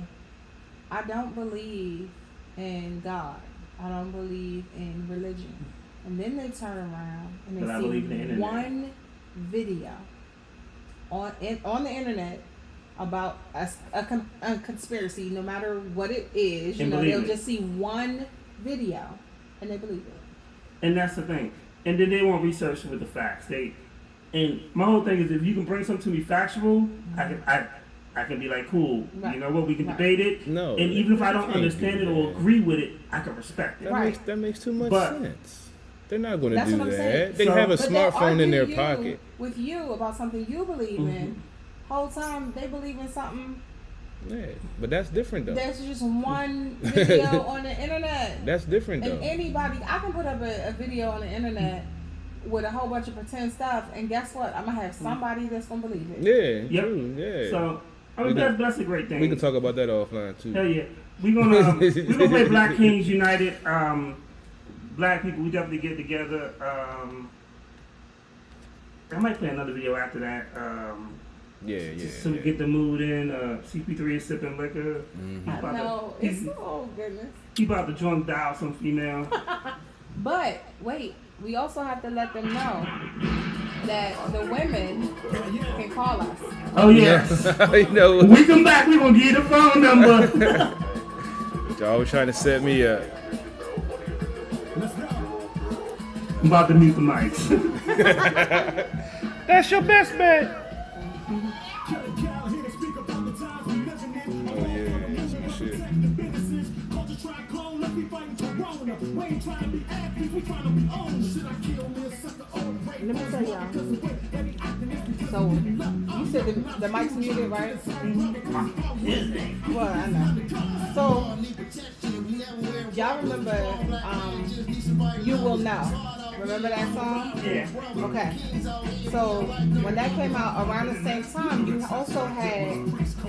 I don't believe in God. I don't believe in religion. And then they turn around and they see one video on the internet about a conspiracy, no matter what it is, you And know, believe they'll it. just see one video and they believe it. And that's the thing. And then they won't research with the facts. And my whole thing is, if you can bring something to me factual, I can be like, cool. Right. You know what? We can Right. debate it. No, And even if I don't can't understand do it or that. agree with it, I can respect it. Right. That makes too much But- sense. They're not going to That's do what I'm that. saying. They So- have a But they'll smartphone in their argue pocket. with you about something you believe in. Whole time they believe in something. Yeah, but that's different though. There's just one video on the internet. That's different And though. anybody, I can put up a video on the internet with a whole bunch of pretend stuff, and guess what? I'm gonna have somebody that's gonna believe it. Yeah, Yep. true. Yeah. So, I mean, We can- that's a great thing. we can talk about that offline too. Hell yeah. We're gonna play Black Kings United. Black people, we definitely get together. I might play another video after that. Yeah. Just so we get the mood in. CP3 is sipping liquor. Mm-hmm. I know it's oh goodness. He about to join dial some female. But wait, we also have to let them know that the women can call us. Oh yes. You know, When we come back, we gonna give you the phone number. y'all always trying to set me up. I'm about to mute the mics. That's your best bet. Oh yeah, that's my shit. Let me tell y'all. So you said the mic's muted, right? Well, I know. So y'all remember "You Will Know"? Remember that song? Yeah. Okay. So when that came out around the same time, you also had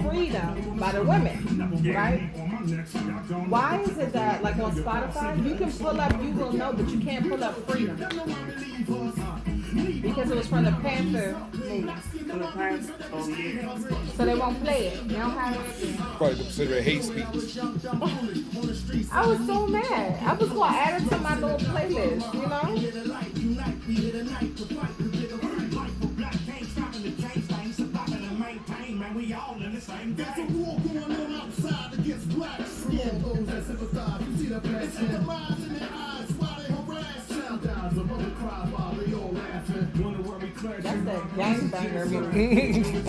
"Freedom" by the Women, right? Why is it that, like on Spotify, you can pull up "You Will Know," but you can't pull up "Freedom"? Because it was from the Panther movie. Oh yeah. So they won't play it. They don't have it. Probably consider it hate speech. I was so mad. I was gonna add it to my little playlist, you know? There's a war going on outside against blacks. Yeah, those that sympathize. You see the past. It's in the minds in their eyes while they harass. Sometimes a mother cries while they all laughing. Wonder where we clash. That's that gangbanger music.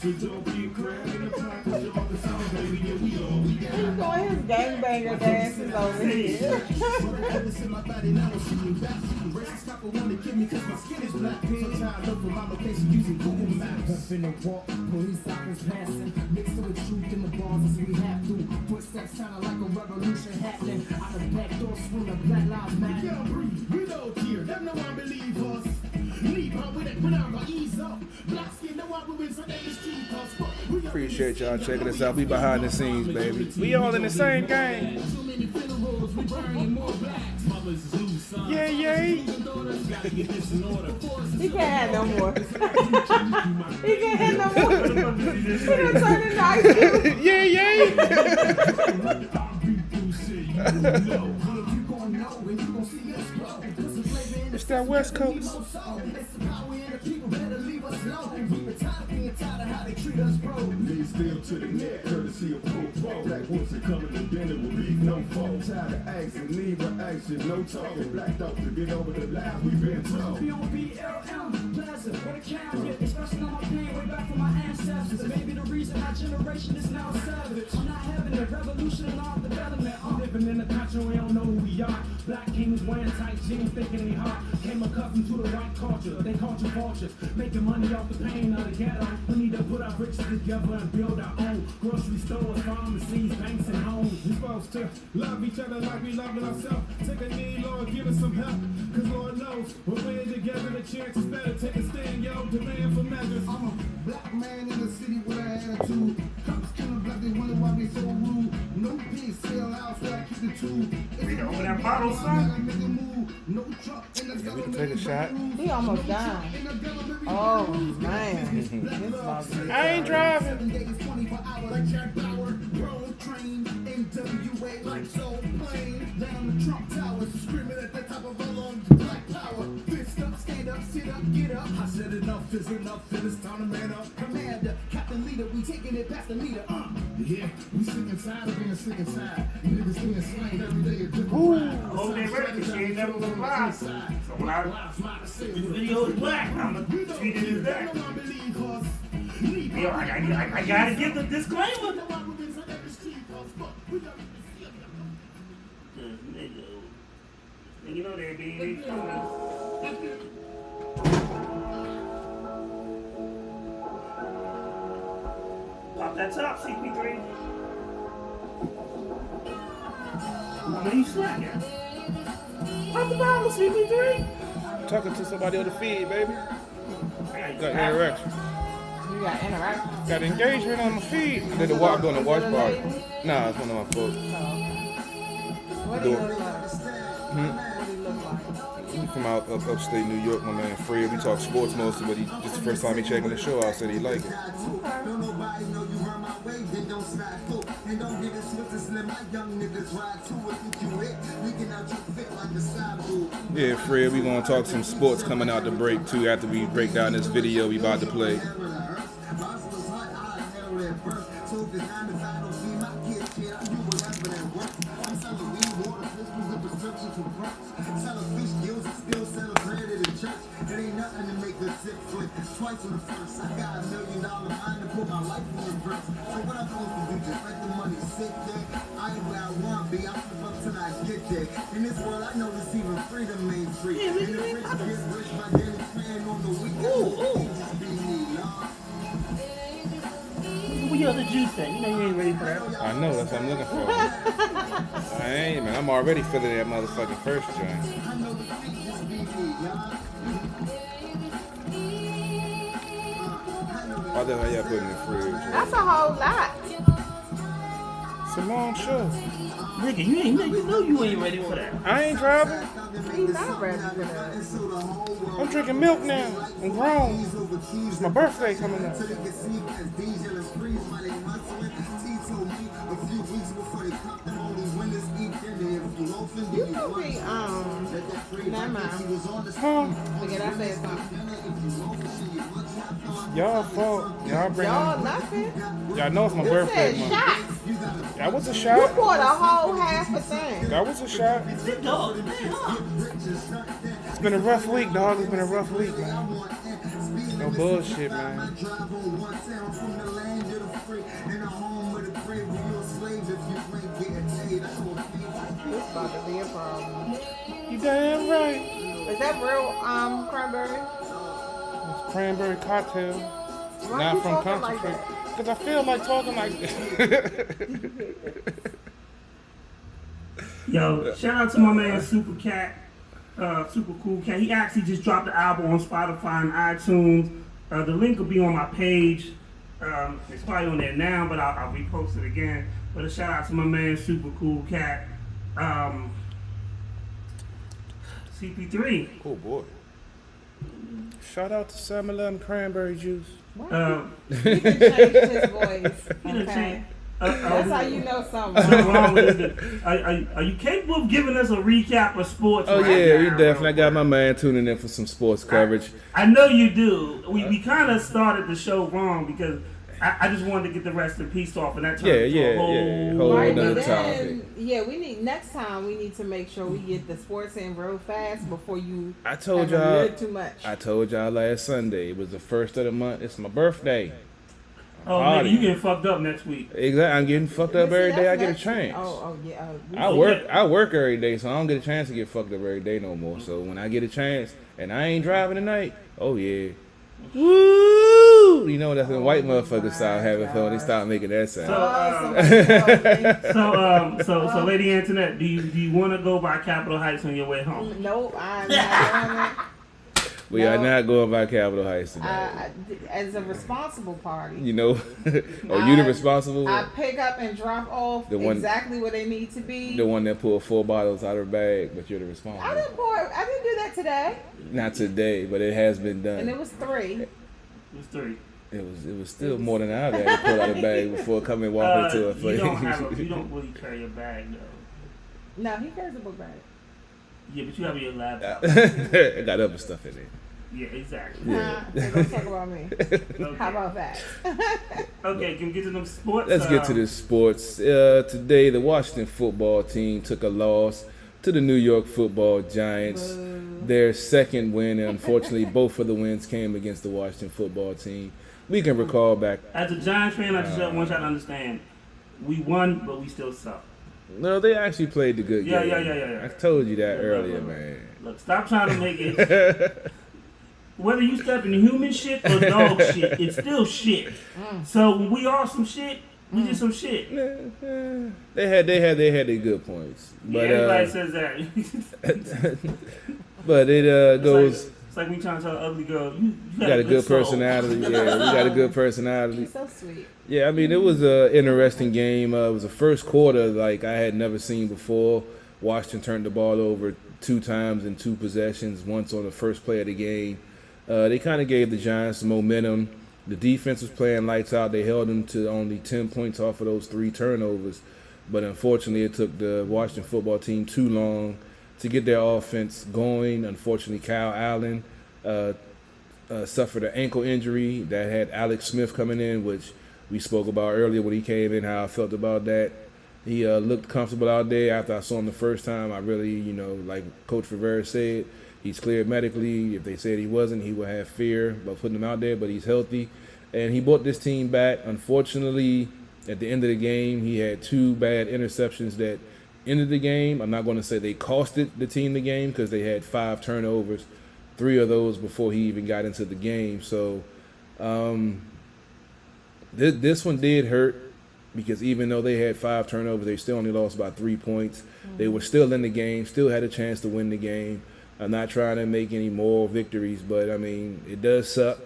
So don't be crying in the back of your other side, baby. Yeah, we all we got. He's doing his gangbanger dances over here. This in my body now is shooting back. Racist copper wanna kill me 'cause my skin is black. Sometimes I look for my location using Google Maps. Up in the walk, police sirens passing. Mixed with truth in the bars as we have to. Footsteps sounding like a revolution happening. Out the back door, swing the Black Lives Matter. Yeah, breathe. We don't care. Them know I believe us. Leave her with it when I'm gonna ease up. Black skin, know I ruin some in the street. Cause fuck, we are Appreciate y'all checking us out. We behind the scenes, baby. We all in the same gang. too many funerals. We burning more blacks. Mothers lose sons. Yeah, yeah. Gotta get this in order. He can't have no more. He can't have no more. He done turned into Ice Cube. Yeah, yeah. It's that West Coast. Lead still to the neck, courtesy of full pro. Black wolves are coming to dinner with beef, no foe. Tired of action, leave with action, no talking. Black dogs to get over the lies we've been told. BOBLM, Plaza, what a candidate, expressing all my pain way back from my ancestors. Maybe the reason my generation is now savage. I'm not having a revolution in all development. I'm living in the country, we don't know who we are. Black kings wearing tight jeans, thinking they hot. Came accustomed to the white culture, they culture vultures. Making money off the pain of the ghetto. We need to put our riches together and build our own grocery stores, pharmacies, banks, and homes. We're supposed to love each other like we loving ourselves. Take a knee, Lord, give us some help. Cause Lord knows, when we're together, the chance is better. Take a stand, yo, demand for measures. I'm a black man in the city with an attitude. Cops killing black, they wonder why we so rude. No peace, sell house where I keep the two. Nigga, open that bottle, son. No truck in the we can take a shot. He almost died. Oh, man. This about to be I ain't driving. 7 days, 24 hours, like Jack Bauer. Road train, NWA, like so plain. Down the Trump Towers, screaming at the top of our lungs. Black power, fist up, stand up, sit up, get up. I said enough is enough, then it's time to man up. Commander, captain leader, we taking it past the meter. Yeah, we sick and tired of being sick and tired. Niggas being slain every day at different ride. I hope they ready, 'cause she ain't never gonna lie. So when I this video is black, I'm gonna treat it as that. Yo, I gotta give the disclaimer. You know they're being pop that top, CP3. I know you slacking. Pop the bottle, CP3. Talking to somebody on the feed, baby. Got interaction. You got interaction. Got engagement on my feed. Did the walk doing the watch party? Nah, it's one of my folks. What do you look like? Hmm? What do you look like? He from out upstate New York, my man Fred. We talk sports mostly, but this is the first time he checking the show out. Said he liked it. Don't nobody know you heard my way, then don't slide through. And don't get it twisted, slim. My young niggas ride too. If you hit, we can out you fit like the side boo. Yeah, Fred, we gonna talk some sports coming out the break too. After we break down this video we about to play. Twice on the first, I got $1 million mind to put my life in reverse. So what I'm supposed to do, just let the money sit there? I ain't where I want to be, I'll flip up till I get there. In this world, I know it's even freedom ain't free. And the rich get rich by getting fan on the weekend. Just be me, y'all. Where your other juice at? You know you ain't ready for that. I know, that's what I'm looking for. I ain't, man. I'm already feeling that motherfucking first joint. I know the feet just be me, y'all. Why the hell y'all putting in the fridge? That's a whole lot. It's a long show. Nigga, you know you ain't ready for that. I ain't driving. He's not ready for that. I'm drinking milk now. I'm grown. It's my birthday coming up. You could be, never mind. Huh? Forget I said something. Y'all fault. Y'all bring Y'all nothing. Y'all know it's my You birthday said month. shots. That was a You shot. poured a whole half a thing. That was a shot. Big dog, man, huh? It's been a rough week, dog. It's been a rough week, man. No bullshit, man. This about to be a problem. You damn right. Is that real cranberry? It's cranberry cocktail. Why Not you from talking like concentrate. that? Because I feel like talking like Yo, shout out to my man Super Cat, Super Cool Cat. He actually just dropped the album on Spotify and iTunes. The link will be on my page. It's probably on there now, but I'll repost it again. But a shout out to my man Super Cool Cat. CP3. Oh boy. Shout out to 7-Eleven cranberry juice. He can change his voice. Okay. That's how you know something. What's wrong with this? Are you capable of giving us a recap of sports? Oh right yeah, we now, definitely real got quick? my man tuning in for some sports coverage. I know you do. We kind of started the show wrong because I just wanted to get the rest in peace off, and that turned into a whole. Whole Right, nother but topic. then, yeah, we need next time we need to make sure we get the sports in real fast before you I told have a y'all. little too much. I told y'all last Sunday. It was the first of the month. It's my birthday. Oh man, you getting fucked up next week. Exactly. I'm getting fucked up every day. I get a chance. Oh yeah. I work every day, so I don't get a chance to get fucked up every day no more. So when I get a chance and I ain't driving tonight, oh yeah. Woo! You know that's when white motherfuckers start having fun. They start making that sound. So Lady Antoinette, do you want to go by Capitol Heights on your way home? Nope, I'm not doing it. We are not going by Capitol Heights tonight. As a responsible party, You know? Are you the responsible I one? pick up and drop off The one- exactly where they need to be. The one that pulled 4 bottles out of her bag, but you're the responsible I didn't do that today, Not today, but it has been and it done. was 3. It was 3. It was still more than I had to pull out of the bag before coming walking into a You place. you don't really carry a bag though. No, he carries a book bag. Yeah, but you have your laptop. I got other stuff in there. Yeah, exactly. So don't talk about me. Okay. How about that? Okay, can we get to them sports? Let's get to the sports. Today, the Washington football team took a loss to the New York Football Giants. Their second win, and unfortunately, both of the wins came against the Washington football team. We can recall back. As a Giants fan, I just want y'all to understand, we won, but we still suck. No, they actually played the good game. Yeah. I told you that earlier, Look. man. Look, stop trying to make it. Whether you step in human shit or dog shit, it's still shit. So when we are some shit, we just some shit. They had their good points, but Everybody says that. but it goes. It's like me trying to tell an ugly girl, you Got a good soul. personality. Yeah, we got a good personality. He's so sweet. Yeah, I mean, it was an interesting game. It was a first quarter like I had never seen before. Washington turned the ball over 2 times in 2 possessions, once on the first play of the game. They kind of gave the Giants some momentum. The defense was playing lights out. They held them to only 10 points off of those 3 turnovers. But unfortunately, it took the Washington football team too long to get their offense going. Unfortunately, Kyle Allen suffered an ankle injury that had Alex Smith coming in, which we spoke about earlier when he came in, how I felt about that. He looked comfortable out there. After I saw him the first time, I really, like Coach Rivera said, he's cleared medically. If they said he wasn't, he would have fear about putting him out there, but he's healthy. And he brought this team back. Unfortunately, at the end of the game, he had 2 bad interceptions that ended the game. I'm not going to say they costed the team the game because they had 5 turnovers, 3 of those before he even got into the game. So this one did hurt because even though they had 5 turnovers, they still only lost by 3 points. They were still in the game, still had a chance to win the game. I'm not trying to make any moral victories, but I mean, it does suck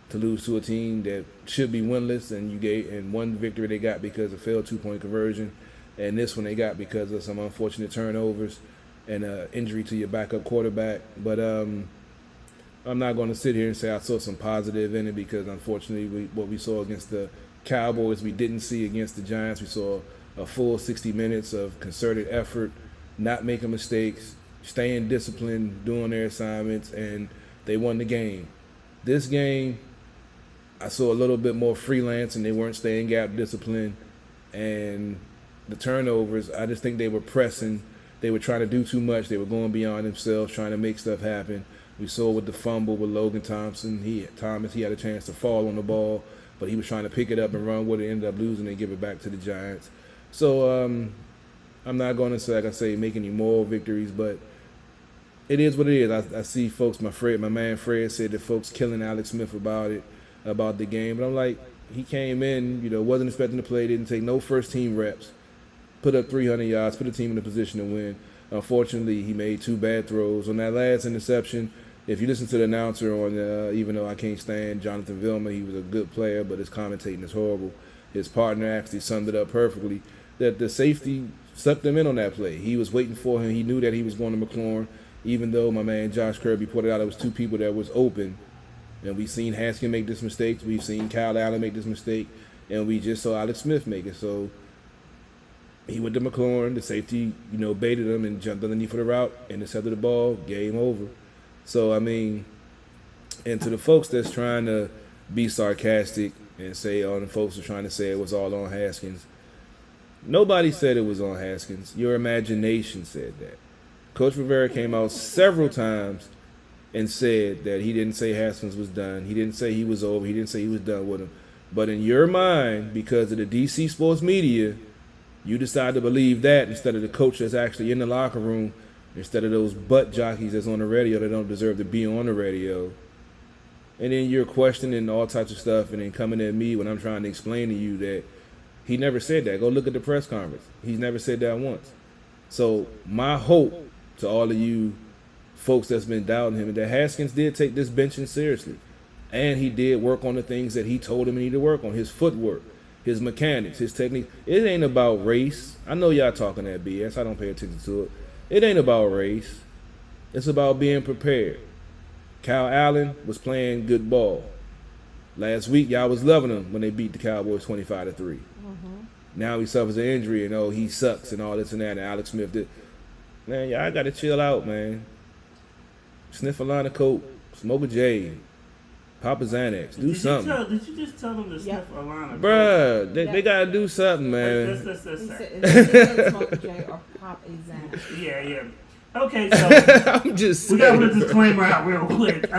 to lose to a team that should be winless, and one victory they got because of failed 2-point conversion, and this one they got because of some unfortunate turnovers and injury to your backup quarterback. But I'm not going to sit here and say I saw some positive in it because unfortunately what we saw against the Cowboys we didn't see against the Giants. We saw a full 60 minutes of concerted effort, not making mistakes, staying disciplined, doing their assignments, and they won the game. This game, I saw a little bit more freelance, and they weren't staying gap disciplined. And the turnovers, I just think they were pressing. They were trying to do too much. They were going beyond themselves, trying to make stuff happen. We saw with the fumble with Logan Thompson. He had a chance to fall on the ball, but he was trying to pick it up and run with it, ended up losing and give it back to the Giants. So I'm not going to say, like I say, make any moral victories, but it is what it is. I see folks, my man Fred said that folks killing Alex Smith about the game. But I'm like, he came in, wasn't expecting to play, didn't take no first-team reps, put up 300 yards, put the team in a position to win. Unfortunately, he made 2 bad throws. On that last interception, if you listen to the announcer on, even though I can't stand Jonathan Vilma, he was a good player, but his commentating is horrible. His partner actually summed it up perfectly, that the safety sucked him in on that play. He was waiting for him. He knew that he was going to McLaurin, even though my man Josh Kirby pointed out it was 2 people that was open. And we've seen Haskins make this mistake. We've seen Kyle Allen make this mistake. And we just saw Alex Smith make it. So he went to McLaurin. The safety, baited him and jumped underneath for the route, intercepted the ball, game over. So, I mean, and to the folks that's trying to be sarcastic and say, the folks are trying to say it was all on Haskins, nobody said it was on Haskins. Your imagination said that. Coach Rivera came out several times and said that he didn't say Haskins was done. He didn't say he was over. He didn't say he was done with him. But in your mind, because of the DC sports media, you decide to believe that instead of the coach that's actually in the locker room, instead of those butt jockeys that's on the radio that don't deserve to be on the radio. And then you're questioning all types of stuff and then coming at me when I'm trying to explain to you that he never said that. Go look at the press conference. He's never said that once. So my hope to all of you folks that's been doubting him is that Haskins did take this benching seriously. And he did work on the things that he told him he needed to work on, his footwork, his mechanics, his technique. It ain't about race. I know y'all talking that BS. I don't pay attention to it. It ain't about race. It's about being prepared. Kyle Allen was playing good ball. Last week, y'all was loving him when they beat the Cowboys 25-3. Mm-hmm. Now he suffers an injury and, he sucks and all this and that, and Alex Smith did. Man, y'all got to chill out, man. Sniff a line of coke, Smoke a J. Pop a Xanax. Do something. Did you just tell them to sniff Alana? Bruh, they gotta do something, man. Let's He say. said, if you smoke a J or pop a Xanax. Yeah. Okay, so I'm just we got to saying. put a disclaimer out real quick.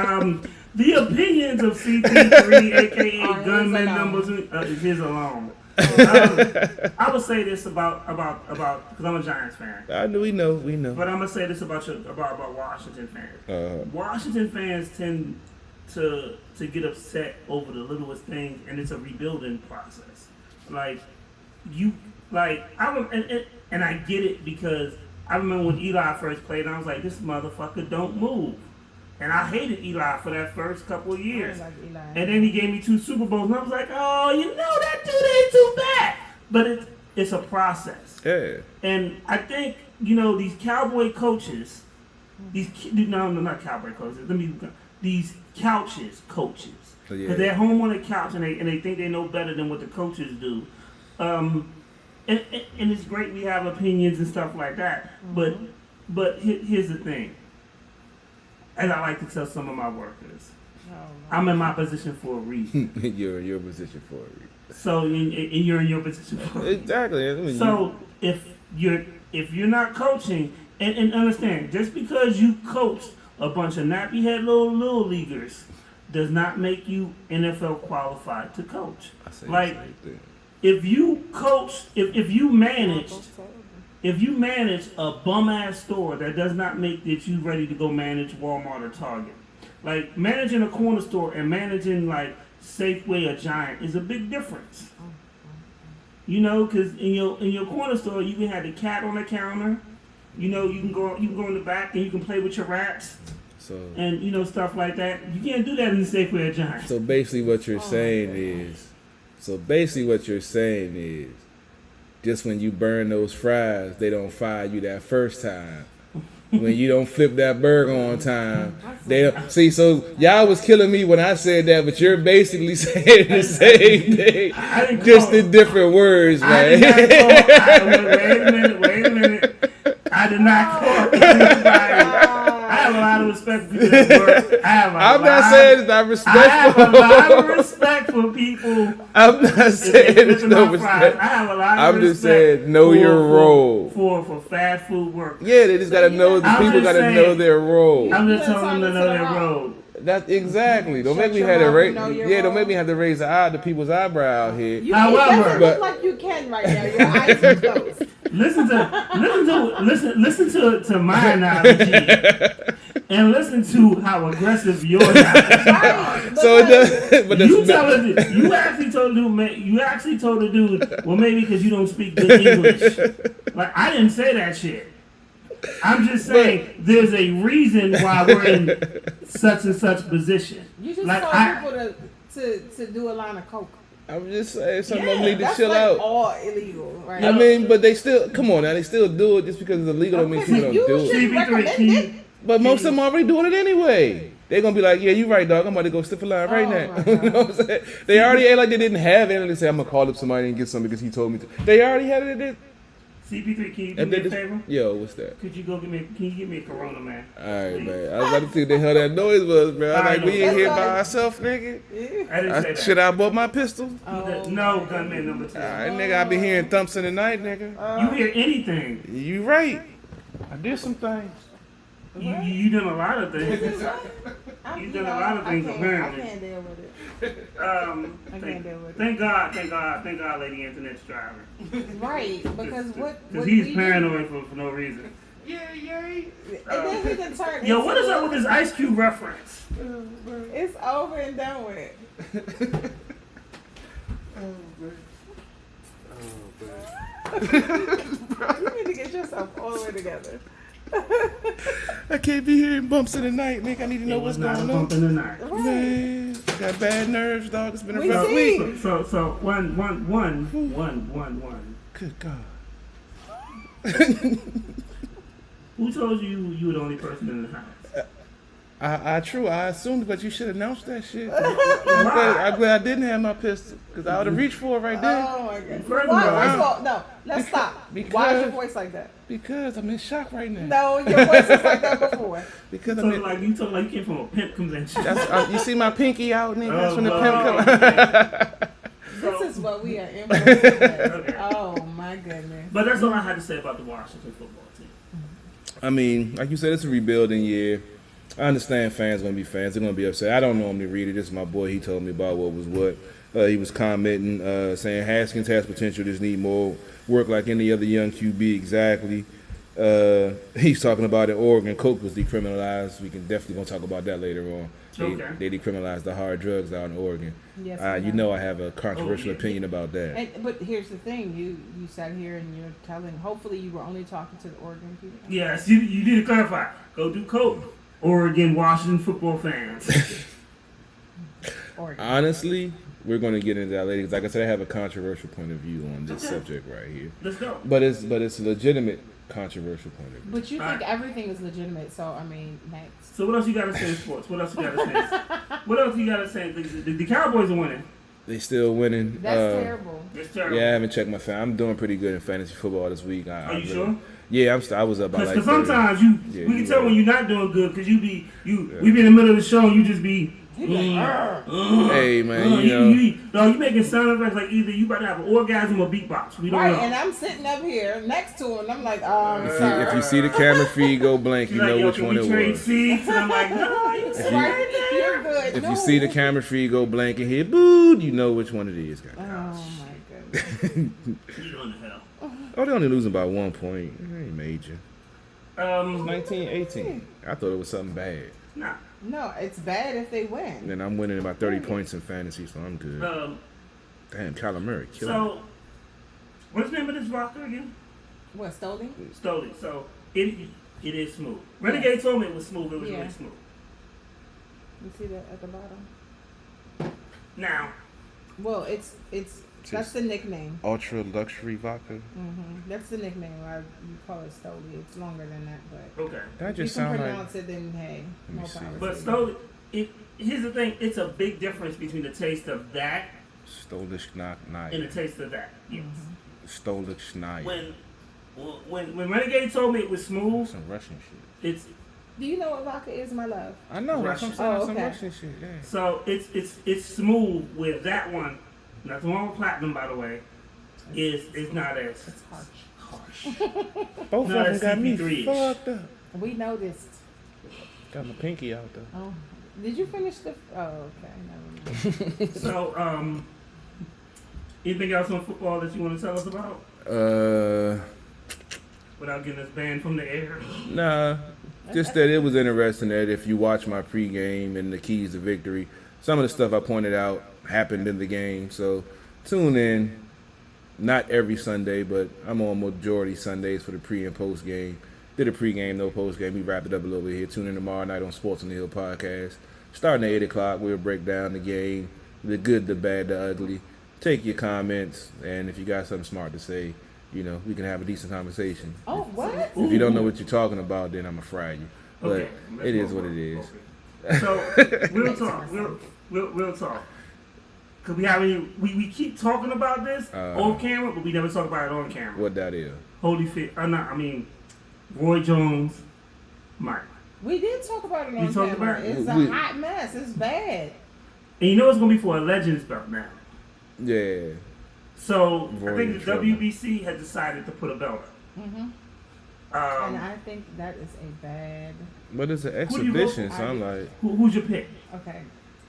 The opinions of CP3, aka Are his Gunman alone. Numbers, is his alone. I would say this about because I'm a Giants fan, We know. but I'm gonna say this about Washington fans. Washington fans tend to get upset over the littlest things, and it's a rebuilding process. I get it because I remember when Eli first played, and I was like, this motherfucker don't move. And I hated Eli for that first couple of years. I like Eli. And then he gave me 2 Super Bowls, and I was like, oh, that dude ain't too bad. But it's a process. Yeah. And I think, these cowboy coaches, not cowboy coaches, these coaches. Yeah. Because they're home on the couch, and they think they know better than what the coaches do. And it's great we have opinions and stuff like that. But here's the thing. And I like to tell some of my workers, I'm in my position for a reason. You're in your position for it. So and you're in your position for a reason. Exactly. I mean, So if you're not coaching, and understand, just because you coach a bunch of nappy head little leaguers does not make you NFL qualified to coach. I say Like, the same thing. if you coach, if you manage a bum ass store, that does not make that you ready to go manage Walmart or Target. Like, managing a corner store and managing like Safeway or Giant is a big difference. Because in your corner store you can have the cat on the counter. You can go in the back and you can play with your rats So and stuff like that. You can't do that in the Safeway or Giant. So basically what you're saying is, just when you burn those fries, they don't fire you that first time. When you don't flip that burger on time, they don't see. So y'all was killing me when I said that, but you're basically saying the same thing, I didn't just call- in different words, I man. did not call. Wait a minute. I did not call anybody. I have a lot of respect for people that work. I'm not saying it's not I have a respectful. lot of respect for people. I'm not saying it's no respect. I have a lot of I'm respect. just saying, know your role. For fast food work. Yeah, they just gotta know. The I'm people just gotta saying- know their role. I'm just You telling them to gotta know talk their to the role. That's exactly. Don't make me Shut have to your raise. mouth, know your Yeah, don't role. make me have to raise the eye to people's eyebrow out here. It However- doesn't But- look like you can right now. Your eyes are closed. Listen to my analogy, and listen to how aggressive your analogy. Right. So it does. But You that's actually told the dude, well, maybe because you don't speak good English. Like, I didn't say that shit. I'm just saying there's a reason why we're in such and such position. You just Like, told people to do a line of coke. I'm just saying some of them Yeah, need to That's chill like out. all illegal, right? I mean, but they still come on now. They still do it just because it's illegal. Don't mean Okay, people don't you do it. should CP3, recommend can you- it. But most of them already doing it anyway. They're gonna be like, yeah, you right, dog. I'm about to go sniff a line right Oh, now. my You know what I'm saying? They already act like they didn't have it, and they say, I'm gonna call up somebody and get some because he told me to. They already had it. CP3, can you do And me they a just, favor? yo, what's that? Can you give me a Corona, man? All right, man. I was about to see what the hell that noise was, bro. I was like, we ain't here by ourselves, nigga. I didn't say that. Should I bought my pistol? No, gunman number 2. All right, nigga, I be hearing thumps in the night, nigga. You hear anything? You right. I did some things. You done a lot of things. You done a lot of things, I apparently. can't deal with it. I can't deal with it. Thank God, Lady Internet's driving. Right, because what Because we he's do- paranoid for no reason. And then he can turn Yo, into what is up with this Ice Cube reference? It's over and done with. You need to get yourself all the way together. I can't be hearing bumps in the night, nigga. I need to know It was what's not a going bump on. in the night. Man, got bad nerves, dog. It's been a We rough see. week. So one. Good God. Who told you you were the only person in the house? True. I assumed, but you should announce that shit. I'm glad I didn't have my pistol, because I would have reached for it right there. Oh my god. First of Why? all, First of all, no. Let's stop. Why is your voice like that? Because I'm in shock right now. No, your voice was like that before. Because You talking like you came from a pimp convention. that's you see my pinky out, nigga. That's Oh, when the Lord. pimp come. This is what we are influencing. Okay. Oh my goodness. But that's all I had to say about the Washington football team. I mean, like you said, it's a rebuilding year. I understand fans going to be fans. They're going to be upset. I don't normally read it. This is my boy. He told me about what was what. He was commenting, saying Haskins has potential. Just need more work like any other young QB. Exactly. He's talking about in Oregon, coke was decriminalized. We can definitely going to talk about that later on. They decriminalized the hard drugs out in Oregon. Yes, You know I have a controversial opinion about that. But here's the thing: you sat here and you're telling. Hopefully, you were only talking to the Oregon people. Yes, you need to clarify. Go do coke. Oregon, Washington football fans. Oregon. Honestly, we're going to get into that later. 'Cause like I said, I have a controversial point of view on this subject right here. Let's go. But it's a legitimate controversial point of view. But you think everything is legitimate, so I mean, next. So what else you got to say in sports? What else you got to say? What else you got to say? The Cowboys are winning. They still winning. That's terrible. It's terrible. Yeah, I haven't checked my fan. I'm doing pretty good in fantasy football this week. Are you sure? Yeah, I was up by like. Because 30. sometimes we can tell right. when you're not doing good because we be in the middle of the show and you just be. Hey man, you making sound effects like either you about to have an orgasm or beatbox. We don't Right, know. and I'm sitting up here next to him, and I'm like, sir. If you see the camera feed go blank, you She's know like, which can one we it trade was. seats? And I'm like, no, you sit right there. You're good. If No. you see the camera feed go blank and hit booed, you know which one it is, guys. Oh my goodness. You going to hell. Oh, they're only losing by 1 point. It ain't major. 19-18. I thought it was something bad. Nah. No, it's bad if they win. And I'm winning about 30 points in fantasy, so I'm good. Damn, Kyler Murray killed me. So, what's the name of this roster again? What, Stoley? Stoley. So, it is smooth. Renegade told me it was smooth. It was really smooth. You see that at the bottom? Now. Well, it's that's the nickname. Ultra luxury vodka. That's the nickname. You call it Stoley. It's longer than that, but Okay. That if you just can sounds like. pronounce it, then hey, Let me no see. power. But to you. Stoley, here's the thing. It's a big difference between the taste of that Stolish and the taste of that. Yes. Stolish Schneider. When Renegade told me it was smooth, Some Russian shit. it's Do you know what vodka is, my love? I know. That's what I'm saying. Oh, Some okay. Russian shit. Yeah. so it's smooth with that one. Nothing wrong with platinum, by the way. Is not as It's harsh. Both No, of them that's got me CP3-ish. fucked up. We noticed. Got my pinky out though. Oh, did you finish the? Oh, okay. Never mind. So anything else on football that you want to tell us about without getting us banned from the air? Nah. Just that it was interesting that if you watch my pregame and the keys to victory, some of the stuff I pointed out happened in the game. So tune in. Not every Sunday, but I'm on majority Sundays for the pre and post game. Did a pregame, no post game. We wrapped it up a little bit here. Tune in tomorrow night on Sports on the Hill podcast. Starting at 8 o'clock, we'll break down the game, the good, the bad, the ugly. Take your comments, and if you got something smart to say, we can have a decent conversation. Oh, what? If you don't know what you're talking about, then I'm going to fry you. But Okay, it is what it is. Okay. So we'll talk. We'll talk. Cause we keep talking about this off camera, but we never talk about it on camera. What that is. Roy Jones, Mike. We did talk about it You on talked camera. about it? It's a hot mess. It's bad. And you know it's gonna be for a Legends belt now. Yeah. So Roy I think in the trouble. WBC had decided to put a belt up. And I think that is a bad. But it's an Who do you vote exhibition, for? so I'm like, Who's your pick? Okay,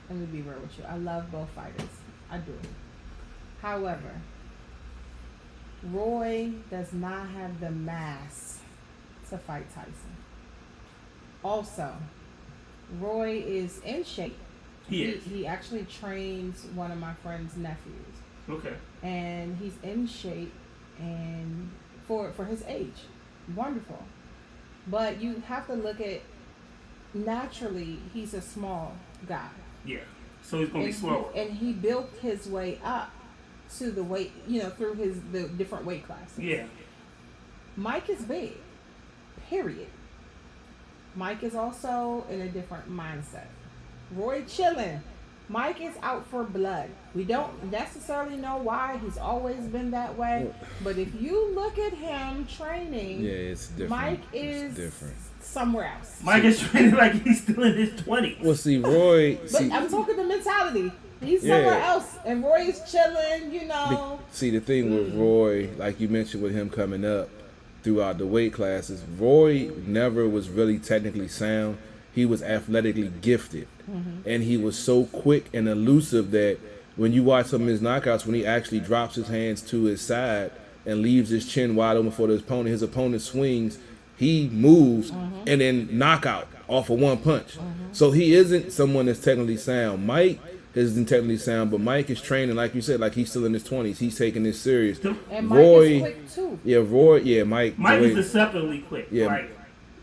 let me be real with you. I love both fighters. I do. However, Roy does not have the mass to fight Tyson. Also, Roy is in shape. He is. He actually trains one of my friend's nephews, Okay. and he's in shape and for his age, wonderful. But you have to look at naturally. He's a small guy. Yeah. So he's gonna be slower. And he built his way up to the weight, through the different weight classes. Yeah. Mike is big, period. Mike is also in a different mindset. Roy chilling. Mike is out for blood. We don't necessarily know why. He's always been that way. But if you look at him training, Yeah, it's different. Mike It's is different. somewhere else. Mike is training like he's still in his 20s. Well, see, Roy. But See, I'm talking the mentality. He's Yeah. somewhere else, and Roy is chilling. You know. see, the thing with Roy, like you mentioned with him coming up throughout the weight classes, Roy never was really technically sound. He was athletically gifted. And he was so quick and elusive that when you watch some of his knockouts, when he actually drops his hands to his side and leaves his chin wide open for his opponent swings, he moves and then knockout off of one punch. So he isn't someone that's technically sound. Mike isn't technically sound, but Mike is training, like you said, like he's still in his 20s. He's taking this serious. And Mike Roy, is quick too. Mike. Mike the is way- deceptively quick. Yeah. Like,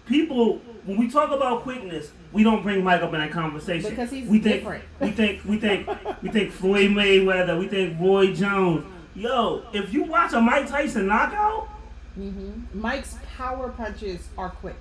people, when we talk about quickness, we don't bring Mike up in that conversation. Because he's we think, different. We think Floyd Mayweather. We think Roy Jones. Yo, if you watch a Mike Tyson knockout, Mike's power punches are quick.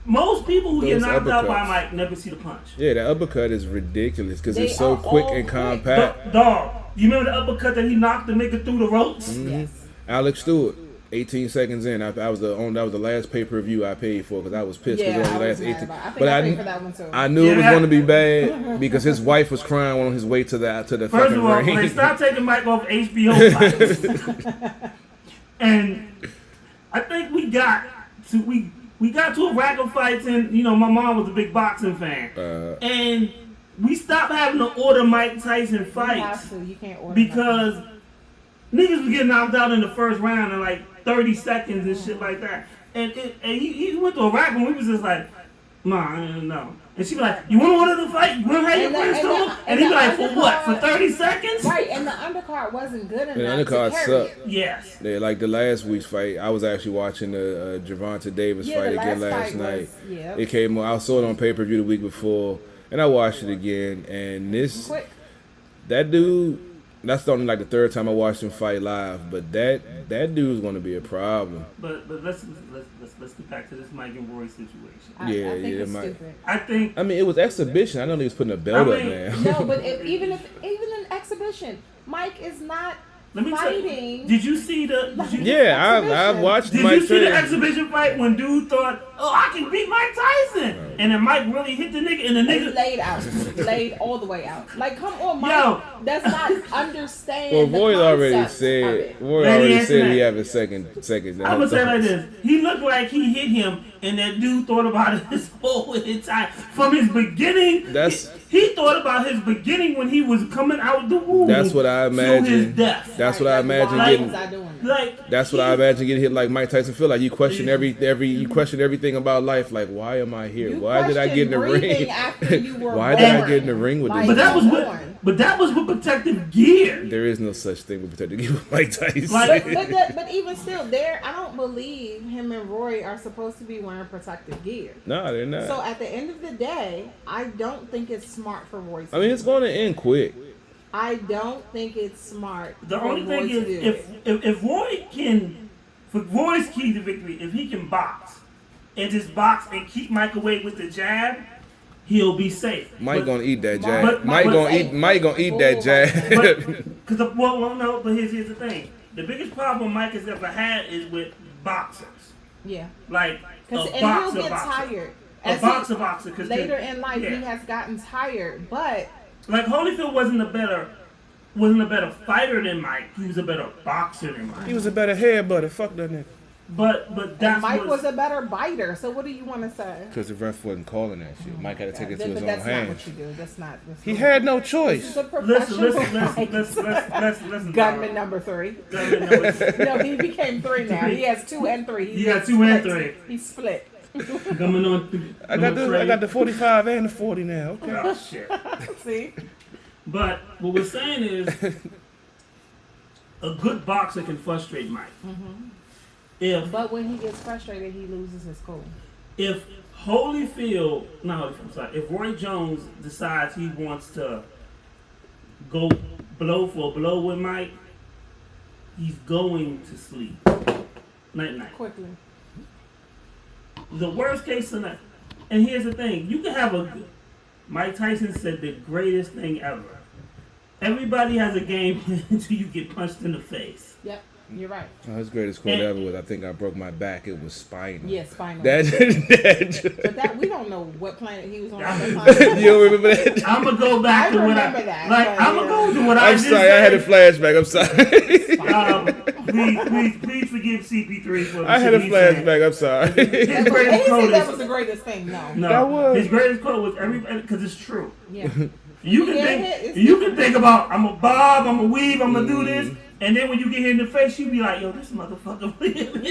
most people who get Those knocked out by uppercuts. Mike never see the punch. Yeah, the uppercut is ridiculous because They it's so are quick all and quick. compact. Dog, you remember the uppercut that he knocked the nigga through the ropes? Yes. Alex Stewart, 18 seconds in, that was the last pay-per-view I paid for because I was pissed. 'cause Yeah, it was I the was last mad 18. about it. I think But I paid for that one too. I knew it was Yeah. going to be bad because his wife was crying on his way to the First fucking of all, ring. they stopped taking Mike off HBO fights. And I think we got to a rack of fights, and my mom was a big boxing fan. And we stopped having to order Mike Tyson You have fights to. You can't order because niggas was getting knocked out in the first round in like 30 seconds and shit like that. And he went to a rack and we was just like, "Ma, I don't know." And she be like, "You want to order the fight? You want to have your And the- friends and come?" the- And he be and like, the "For what? For undercard- 30 seconds?" Right, and the undercard wasn't good enough. undercard to carry sucked. it. Yes. Yeah, like the last week's fight, I was actually watching the Gervonta Davis Yeah, fight the again last last fight night. was- yeah. It came on. I saw it on pay-per-view the week before, and I watched it again. And Quick. that dude, that's only like the third time I watched him fight live. But that dude's going to be a problem. But let's get back to this Mike and Roy situation. I Yeah, think yeah, it's Mike. stupid. I think I mean, it was exhibition. I know he was putting a belt I up, mean, man. No, but even in exhibition, Mike is not let me tell you. fighting. Did you see the? Did you, Yeah, I've Exhibition. watched Did Mike you see the train. exhibition fight when dude thought, "Oh, I can beat Mike Tyson," and then Mike really hit the nigga, and the He nigga. laid out, laid all the way out. Like, come on, Mike. Yo. Does not understand. Well, the Roy already concept of said. it. Roy Lady already Antoinette. said he have a second. I'm gonna say like this: he looked like he hit him, and that dude thought about it his whole entire from his beginning. That's- he thought about his beginning when he was coming out the womb. That's what I To his imagine. death. That's what I Like, imagine why getting. was I doing that? Like That's what I imagine getting hit like Mike Tyson feel like. You question you question everything about life. Like, why am I here? You Why did I get in the questioned breathing ring? after you were Why did I born. get in the ring with Like, But this? that was with, Born. but that was with protective gear. There is no such thing with protected gear with Mike Tyson. Like- But even still, I don't believe him and Roy are supposed to be wearing protective gear. No, they're not. So at the end of the day, I don't think it's smart for Roy to I mean, it's going to end quick. I don't think it's smart. The for only Roy thing to is, do it. if Roy can, for Roy's key to victory, if he can box and just box and keep Mike away with the jab, he'll be safe. Mike gonna eat that Mike- jab. but- Mike but- gonna eat. Mike gonna eat that jab. Because well, no, but here's the thing: the biggest problem Mike has ever had is with boxers, Yeah, like a and boxer, he'll get boxer. tired. A As he- boxer. Cause later in life, yeah. he has gotten tired, but Like Holyfield wasn't a better fighter than Mike. He was a better boxer than Mike. He was a better headbutter. Fuck that nigga. But and that's Mike was a better biter. So what do you want to say? Because the ref wasn't calling that shit. Mike had to take it to But his own that's not hands. what you do. That's not. He had no This choice. is a listen, professional fight. listen. Gunman number 3. Gunman number No, he became 3 now. He has 2 and 3. He got 2 and 3. He split. Coming on. I got the 45 and the 40 now. Okay. Oh shit. See? But what we're saying is, a good boxer can frustrate Mike. But when he gets frustrated, he loses his cool. If Roy Jones decides he wants to go blow for blow with Mike, he's going to sleep. Night. Quickly. The worst case scenario, And here's the thing: you can have Mike Tyson said the greatest thing ever. Everybody has a game plan until you get punched in the face. Yep, you're right. Oh, his greatest quote ever was, "I think I broke my back. It was spinal." Yeah, spinal. That But that we don't know what planet he was on at the time. you don't remember that? I'm gonna go back to what remember that, like. but I'm gonna yeah. go to what I I'm just sorry, said. I had a flashback. I'm sorry. Please forgive CP3 for the I had a shit he said. flashback. I'm sorry. His And greatest he quote said that is was the greatest thing. No. no. That was. His greatest quote was everybody because it's true. Yeah. You can Yeah, think it's you can think about I'm a bob, I'm a weave, I'm gonna do this, and then when you get hit in the face, you be like, yo, this motherfucker.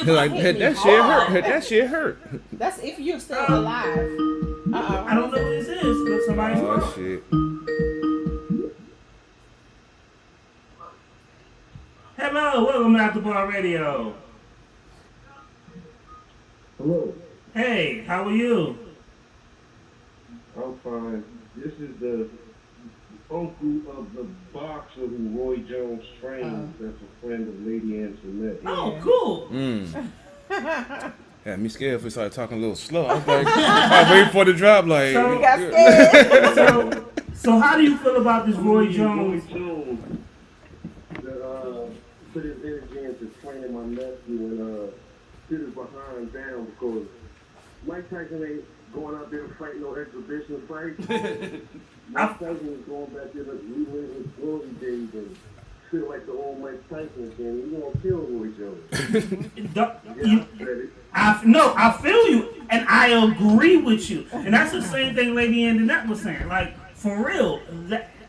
Like hit me that shit hard. hurt. That shit hurt. That's if you're still alive. I don't know what this is, but somebody's Oh wrong. shit. Hello, welcome to After Bar Radio. Hello, Hey, how are you? I'm fine. This is the uncle of the boxer who Roy Jones trained. That's a friend of Lady Antoinette. Oh, cool. Yeah, me scared if we started talking a little slow. I was like, I was waiting for the drop. Like, So- Got scared. So how do you feel about this Roy Jones? Roy Jones that put his energy into training my nephew and sit his behind down because Mike Tyson ain't going out there fighting no exhibition fight. Mike Tyson is going back there to relive his glory days and feel like the old Mike Tyson again. He's gonna kill Roy Jones. You, I said it. I feel you, and I agree with you. And that's the same thing Lady Antoinette was saying. Like, for real,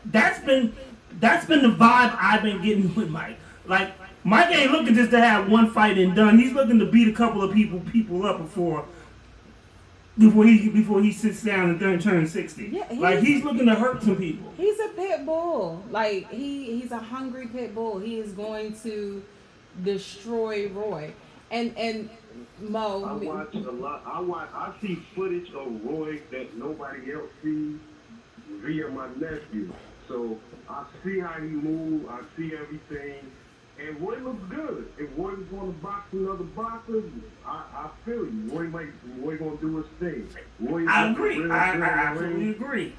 that's been the vibe I've been getting with Mike. Like, Mike ain't looking just to have one fight and done. He's looking to beat a couple of people up before he sits down and turns 60. Yeah, like, he's looking to hurt some people. He's a pit bull. Like he's a hungry pit bull. He is going to destroy Roy. And Mo. I watch a lot. I see footage of Roy that nobody else sees via my nephew. So I see how he moves. I see everything. And Roy looks good. If Roy was going to box another boxer, I feel you. Roy going to do his thing. Roy I looks agree. real I good in the absolutely ring. agree.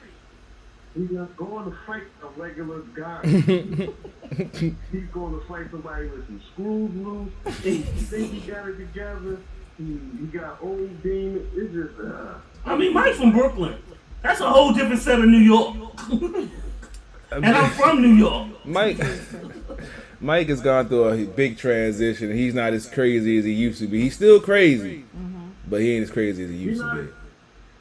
He's not going to fight a regular guy. He's going to fight somebody with some screws loose. He think he got it together. He got old demons. It's just, I mean, Mike's from Brooklyn. That's a whole different set of New York. And I'm from New York. Mike has gone through a big transition. He's not as crazy as he used to be. He's still crazy, but he ain't as crazy as he used to be.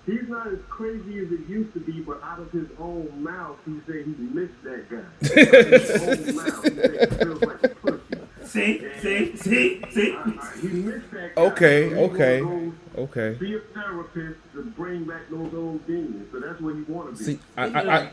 He's not as crazy as it used to be, but out of his own mouth, he said he missed that guy. Out of his own mouth, he said he feels like a pussy. See? He missed that guy. Okay, So he's okay, gonna go okay. be a therapist to bring back those old demons. So that's what he want to be.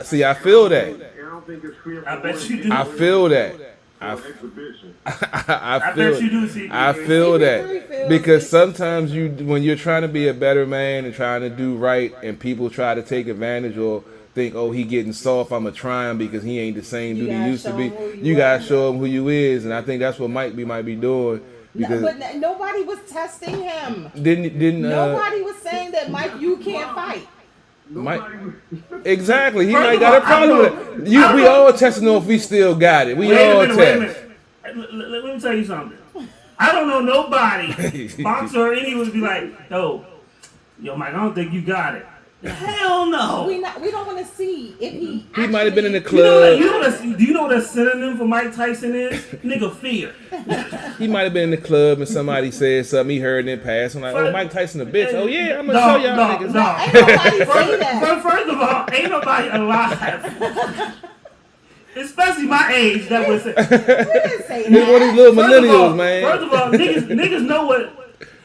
See, I feel that. And I don't think it's fair for I bet Roy you to do. get I feel that. for an exhibition. I bet you do, CP3. I feel CP3 that feels because it. sometimes when you're trying to be a better man and trying to do right, and people try to take advantage or think, oh, he getting soft, I'ma try him because he ain't the same You dude he gotta used to show be. him who you You gotta are. show him who you is, and I think that's what Mike might be doing. Because But nobody was testing him. didn't Nobody was saying that, Mike, you can't fight. Mike Nobody exactly he First might of got a all, I problem don't with know. it. We I don't all testing on if we still got it. We Wait a all minute, wait a test. minute. Let me tell you something. I don't know nobody, boxer or anyone, would be like, yo, Mike, I don't think you got it. Hell no. We don't want to see if he. He might have been in the You know what, club. do you know what a synonym for Mike Tyson is? Nigga, fear. He might have been in the club and somebody said something he heard and then passed. I'm like, oh, Mike Tyson a bitch. Oh yeah, I'm gonna show y'all niggas. No. Ain't nobody say that. First of all, ain't nobody alive. Especially my age that was. We didn't say He's one of these that. little First of all, millennials, man. First of all, niggas know what.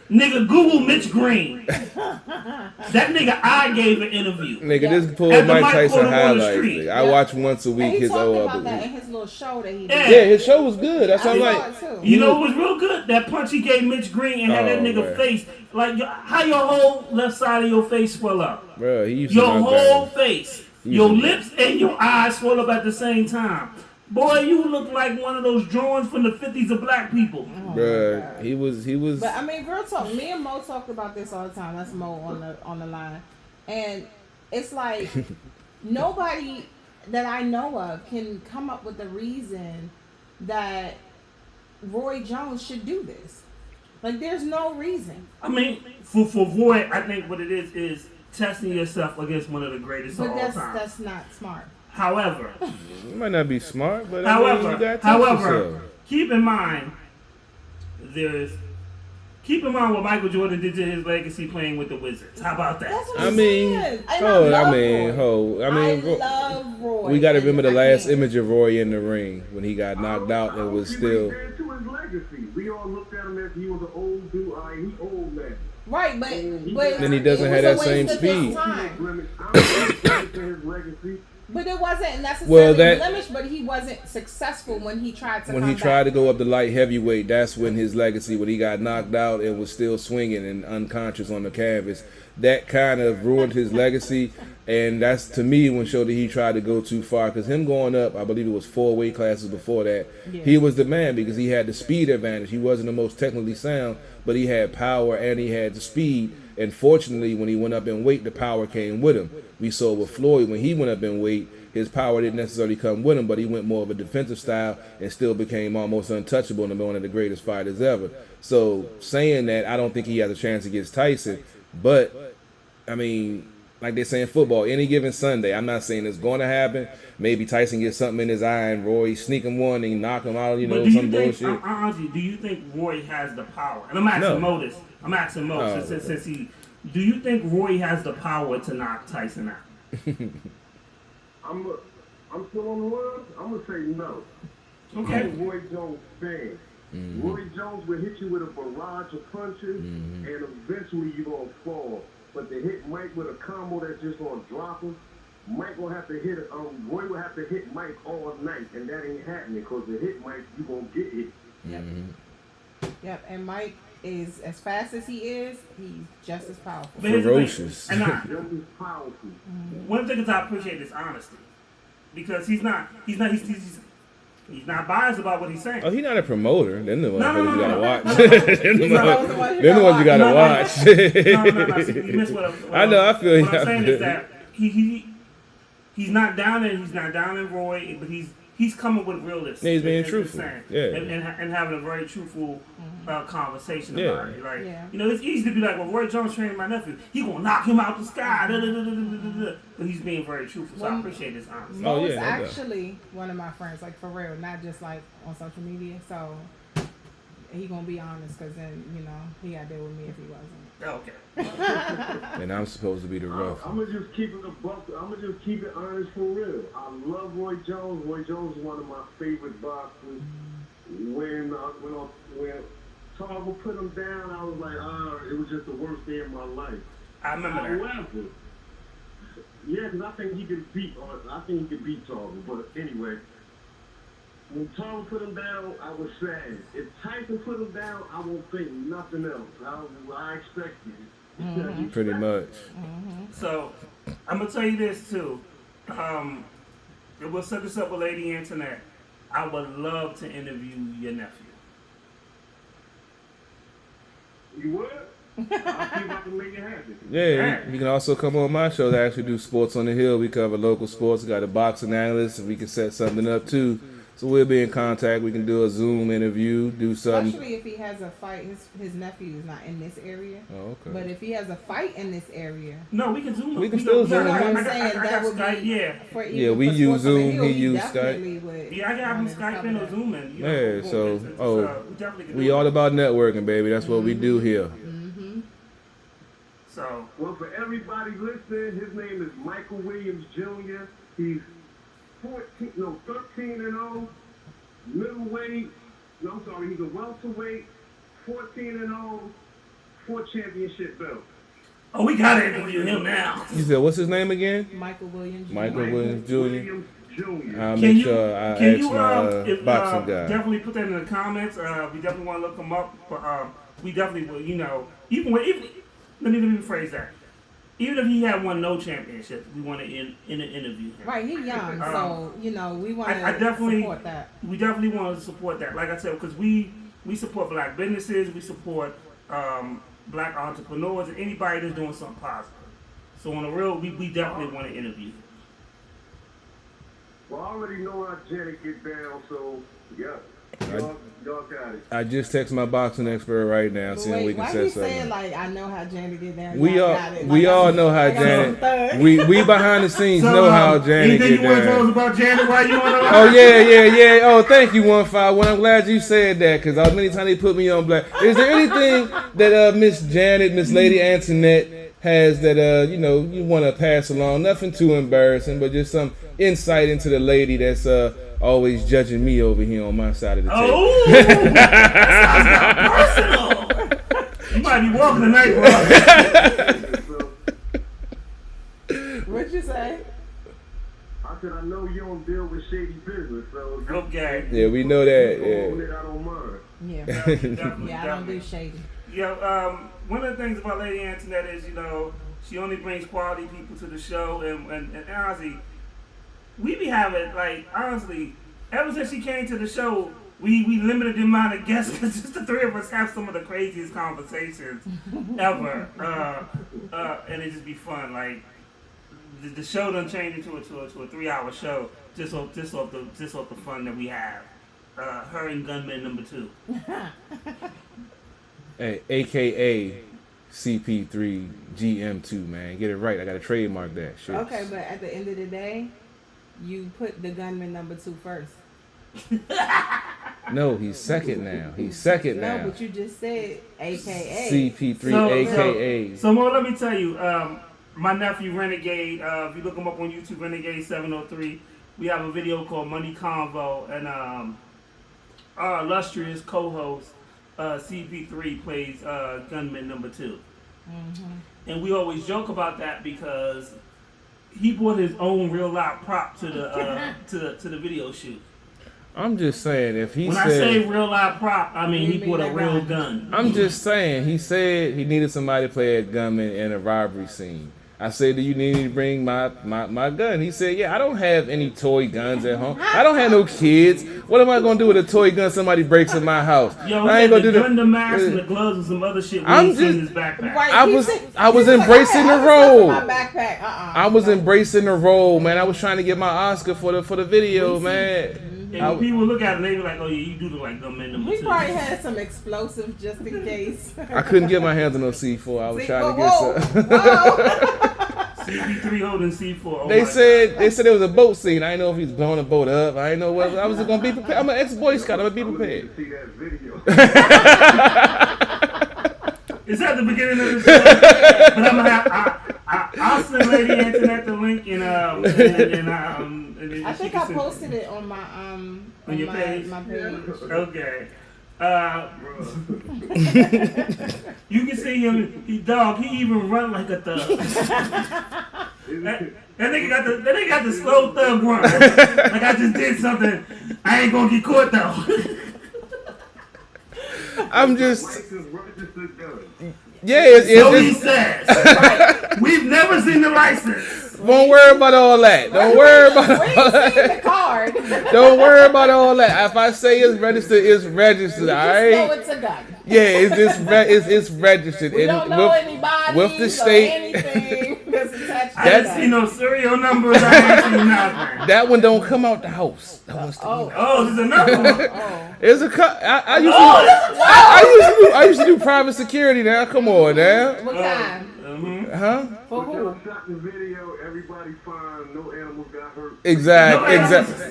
Nigga, Google Mitch Green. That nigga, I gave an interview. Nigga, Yeah. this pulled At the Mike Mike Tyson Porter on the highlights. street. Nigga. I Yeah. watch once a And week he his talked old. about that in his little show that he did. Yeah. Yeah, his show was good. That's I what I'm saw like. it too. You know what was real good? That punch he gave Mitch Green and had that Oh, nigga man. face. Like, how your whole left side of your face swell up. Bro, he used to Your knock whole down. face. He used Your to- lips and your eyes swell up at the same time. Boy, you look like one of those drawings from the 50s of black people. Bro, he was. But I mean, real talk. Me and Mo talked about this all the time. That's Mo on the line. And it's like nobody that I know of can come up with a reason that Roy Jones should do this. Like, there's no reason. I mean, for Roy, I think what it is testing yourself against one of the greatest of But all time. that's not smart. However, You might not be smart, but I mean, you gotta test however, yourself. keep in mind what Michael Jordan did to his legacy playing with the Wizards. How about that? That's what I I'm mean, saying. And Roy. I love Roy. We got to remember the And last I can't. image of Roy in the ring when he got knocked out and was still. To his legacy. We all looked at him as he was an old dude. He old man. Right, but Then he doesn't it have was that a waste same of his speed. time. I'm to his legacy. But it wasn't necessarily Well, that- blemished, but he wasn't successful when he tried to When come he tried to back. go up to light heavyweight, that's when his legacy, when he got knocked out and was still swinging and unconscious on the canvas, that kind of ruined his legacy. And that's, to me, when showed that he tried to go too far. Because him going up, I believe it was 4 weight classes before that, Yeah. he was the man because he had the speed advantage. He wasn't the most technically sound, but he had power and he had the speed. And fortunately, when he went up in weight, the power came with him. We saw with Floyd, when he went up in weight, his power didn't necessarily come with him, but he went more of a defensive style and still became almost untouchable and one of the greatest fighters ever. So saying that, I don't think he has a chance against Tyson. But, I mean, like they say in football, any given Sunday, I'm not saying it's going to happen. Maybe Tyson gets something in his eye and Roy sneak him one and knock him out, But do you some think, bullshit. honestly, do you think Roy has the power? And I'm asking No. Mo this. I'm asking Mo No. since he. Do you think Roy has the power to knock Tyson out? I'm still on the line. I'm gonna say no. Okay. I'm a Roy Jones fan. Roy Jones will hit you with a barrage of punches, and eventually you're gonna fall. But to hit Mike with a combo that's just gonna drop him, Mike will have to hit. Roy will have to hit Mike all night, and that ain't happening. Cause to hit Mike, you gonna get hit. Yep, and Mike is, as fast as he is, he's just as powerful. But here's the thing, Ferocious. and Just as powerful. one thing is I appreciate his honesty because he's not biased about what he's saying. Oh, he's not a promoter. Then the no, motherfuckers you gotta no. watch. Then He's not the one you the ones gotta you gotta watch. No. watch. See, you missed what I know, I feel what you. I'm saying is that he's not down in Roy, but he's coming with realness. Yeah, he's being It's truthful. insane. Yeah. and having a very truthful conversation Yeah. about it. Like, Yeah. it's easy to be like, well, Roy Jones trained my nephew. He gonna knock him out the sky. But he's being very truthful, so I appreciate his honesty. Mo Oh, is yeah, no doubt. actually one of my friends, like for real, not just like on social media. So he gonna be honest, cause then he got to deal with me if he wasn't. Okay. And I'm supposed to be the rough. I'm gonna just keep it a buck. I'm gonna just keep it honest for real. I love Roy Jones. Roy Jones is one of my favorite boxers. When Tarver put him down, I was like, it was just the worst day of my life. I remember that. However, yeah, because I think he could beat Tarver. But anyway, when Tarver put him down, I was sad. If Tyson put him down, I won't think nothing else. I expected it. Pretty much. So, I'm gonna tell you this too. We'll set this up with Lady Antoinette. I would love to interview your nephew. You would? I'll see if I can make it happen. Yeah, you can also come on my show to actually do Sports on the Hill. We cover local sports. We got a boxing analyst, and we can set something up too. So we'll be in contact. We can do a Zoom interview, do something. Especially if he has a fight. His nephew is not in this area. Oh, okay. But if he has a fight in this area, No, we can Zoom. We can still Zoom. that's what I I'm saying. I That got would Skype. be Yeah. for even Yeah, we for use Sports on the Zoom, Hill, he used definitely would Yeah, I can have him wanna Skype cover in or that. Zoom in. Yeah, so, we definitely can we do all it. about networking, baby. That's what we do here. So, Well, for everybody listening, his name is Michael Williams Jr. He's 13 and 0, middleweight. No, I'm sorry, he's a welterweight, 14 and 0, 4 championship belts. we gotta interview him now. You said, what's his name again? Michael Williams. Michael Williams Jr. Williams Jr. I'll Can make you, sure I can ask you my boxing guy. definitely put that in the comments? We definitely want to look him up. But we definitely will, even let me rephrase that. Even if he had won no championship, we want to interview him. Right, he's young, so we want I definitely support that. We definitely want to support that. Like I said, because we support black businesses, we support black entrepreneurs, and anybody that's doing something positive. So on the real, we definitely want to interview. Well, I already know how Janet get down, so yeah, y'all got it. I just text my boxing expert right now, But seeing we wait, can why set you something. saying like I know how Janet get down? We Y'all all got it. we Like, all I'm- know how like I'm Janet. some thug. We behind the scenes know how Janet anything get you want to tell us down. about Janet while you on the line? Oh yeah. Oh, thank you, 151. I'm glad you said that because many times they put me on black. Is there anything that Miss Janet, Miss Lady Antoinette has that you want to pass along? Nothing too embarrassing, but just some insight into the lady that's always judging me over here on my side of the table. Oh, that sounds personal. You might be walking tonight, bro. What'd you say? I said I know you don't deal with shady business, so Okay. Yeah, we know that. I don't mind. Yeah. Definitely, Yeah, I don't do shady. One of the things about Lady Antoinette is, she only brings quality people to the show, and honestly, we be having, like, honestly, ever since she came to the show, we limited the amount of guests because just the three of us have some of the craziest conversations ever, and it just be fun. Like, the show done changed into a 3-hour show just off the fun that we have. Her and Gunman number 2. Hey, AKA CP3 GM2, man. Get it right. I got to trademark that shit. Okay, but at the end of the day, you put the gunman number 2 first. No, he's second now. He's second No, now. but you just said AKA. CP3 AKA. So Mo, let me tell you, my nephew Renegade, if you look him up on YouTube, Renegade 703, we have a video called Money Convo, and our illustrious co-host CP3 plays Gunman number 2. And we always joke about that because he brought his own real life prop to the to the video shoot. I'm just saying, if he When said, I say real life prop, I mean he You brought mean a a real gun. gun. I'm just saying, he said he needed somebody to play a gunman in a robbery scene. I said, do you need me to bring my gun? He said, yeah, I don't have any toy guns at home. I don't have no kids. What am I going to do with a toy gun somebody breaks in my house? Yo, I ain't the going to do gun, the that. mask, and the gloves, and some other shit we I'm ain't seen in just- his backpack. Right, I he was- said- I was he like, embracing I the have stuff in role. My backpack. I was embracing the role, man. I was trying to get my Oscar for the video, man. And when people look at it, they be like, "Oh yeah, you do look like Gunman number We 2." probably had some explosives just in case. I couldn't get my hands on no C4. I was See, trying to whoa, get some. whoa. CP3 holding C4. Oh They my said there was a boat scene. I didn't know if he's blowing a boat up. I didn't know what. I was just gonna be prepared. I'm an ex-Boy Scout. I'm gonna be prepared. See that video. It's at the beginning of the show, but I'm gonna have I'll send Lady Antoinette the link and then I she think can I send- posted it on my on your page? my page. Okay. You can see him. He even run like a thug. That nigga got the slow thug run. Like I just did something. I ain't gonna get caught though. I'm just License registered gun. yeah. So he It's, says. We've never seen the license. don't worry about all that. Don't worry about We all ain't seen the that. card. Don't worry about all that. If I say it's registered, it's registered. All Just know right. it's a gun. Yeah, it's registered. We And don't know anybody with the or state. anything that's attached to I didn't that. see no serial numbers. I ain't seen nothing. That one don't come out the house. That one's Oh, Oh, there's another one. oh. It's a cut. I used to. Oh, I used to do private security. Now, come on, now. What kind? Huh? For But who? y'all shot the video, everybody fine, no animals got hurt. Exactly.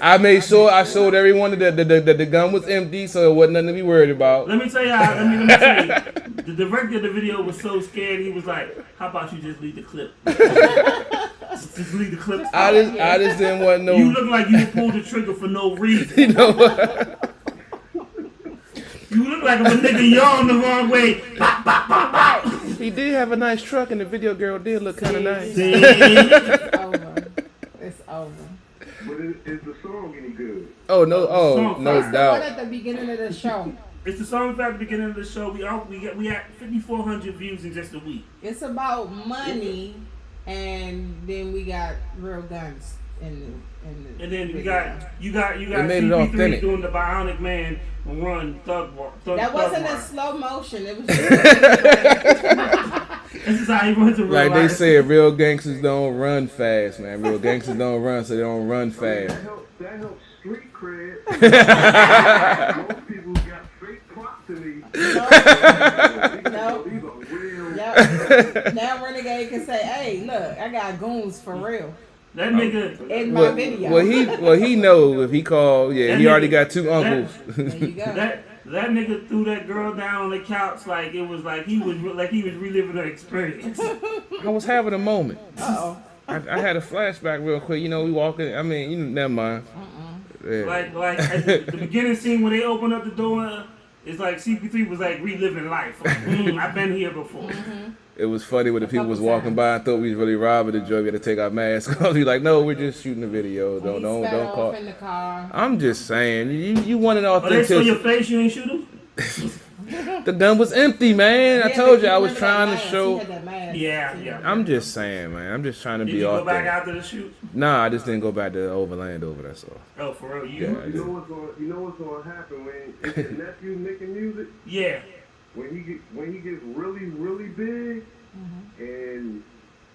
I made sure I showed everyone that the gun was empty, so it wasn't nothing to be worried about. Let me tell you. Let me tell you. The director of the video was so scared. He was like, "How about you just leave the clip? Just leave the clip. I just didn't want no. You look like you pulled the trigger for no reason. You know. You look like if a nigga yawned the wrong way. Pop, pop, pop, pop. He did have a nice truck, and the video girl did look kind of nice. See? It's over. It's over. But is the song any good? Oh no! Oh no What doubt. at the beginning of the show? It's the song at the beginning of the show. We had 5,400 views in just a week. It's about money, and then we got real guns in the. And then video. you got It made it CP3 authentic. doing the Bionic Man run thug walk. That thug wasn't walk. in slow motion. It was. Just This is how he runs a real Like they life. said, real gangsters don't run fast, man. Real gangsters don't run, so they don't run fast. That helps street cred. Most people got fake props to me. No. These are real. Yep. Now Renegade can say, "Hey, look, I got goons for real That nigga. in my video." Well, he know if he called, yeah, That he already nigga- got 2 uncles. There you go. That nigga threw that girl down on the couch like it was like he was reliving her experience. I was having a moment. Uh-oh. I had a flashback real quick. You know, we walking. I mean, never mind. Yeah. Like at the beginning scene when they open up the door, it's like CP3 was like reliving life. Like, I've been here before. It was funny when the people was walking by and thought we was really robbing the joint. We had to take our masks off. We like, no, we're just shooting a video. He Don't sped call. off in the car. I'm just saying, you want an Oh, they saw your authenticity. face, you ain't shoot him? The gun was empty, man. I Yeah, told but you I was remember trying that to mask. show. He had that mask. Yeah. I'm just saying, man. I'm just trying to Did be you go back authentic. after the shoot? Nah, I just didn't go back to Overland over. That's all. Oh, for real? Yeah. You know what's gonna happen when it's your nephew making music? Yeah. When he gets really big, and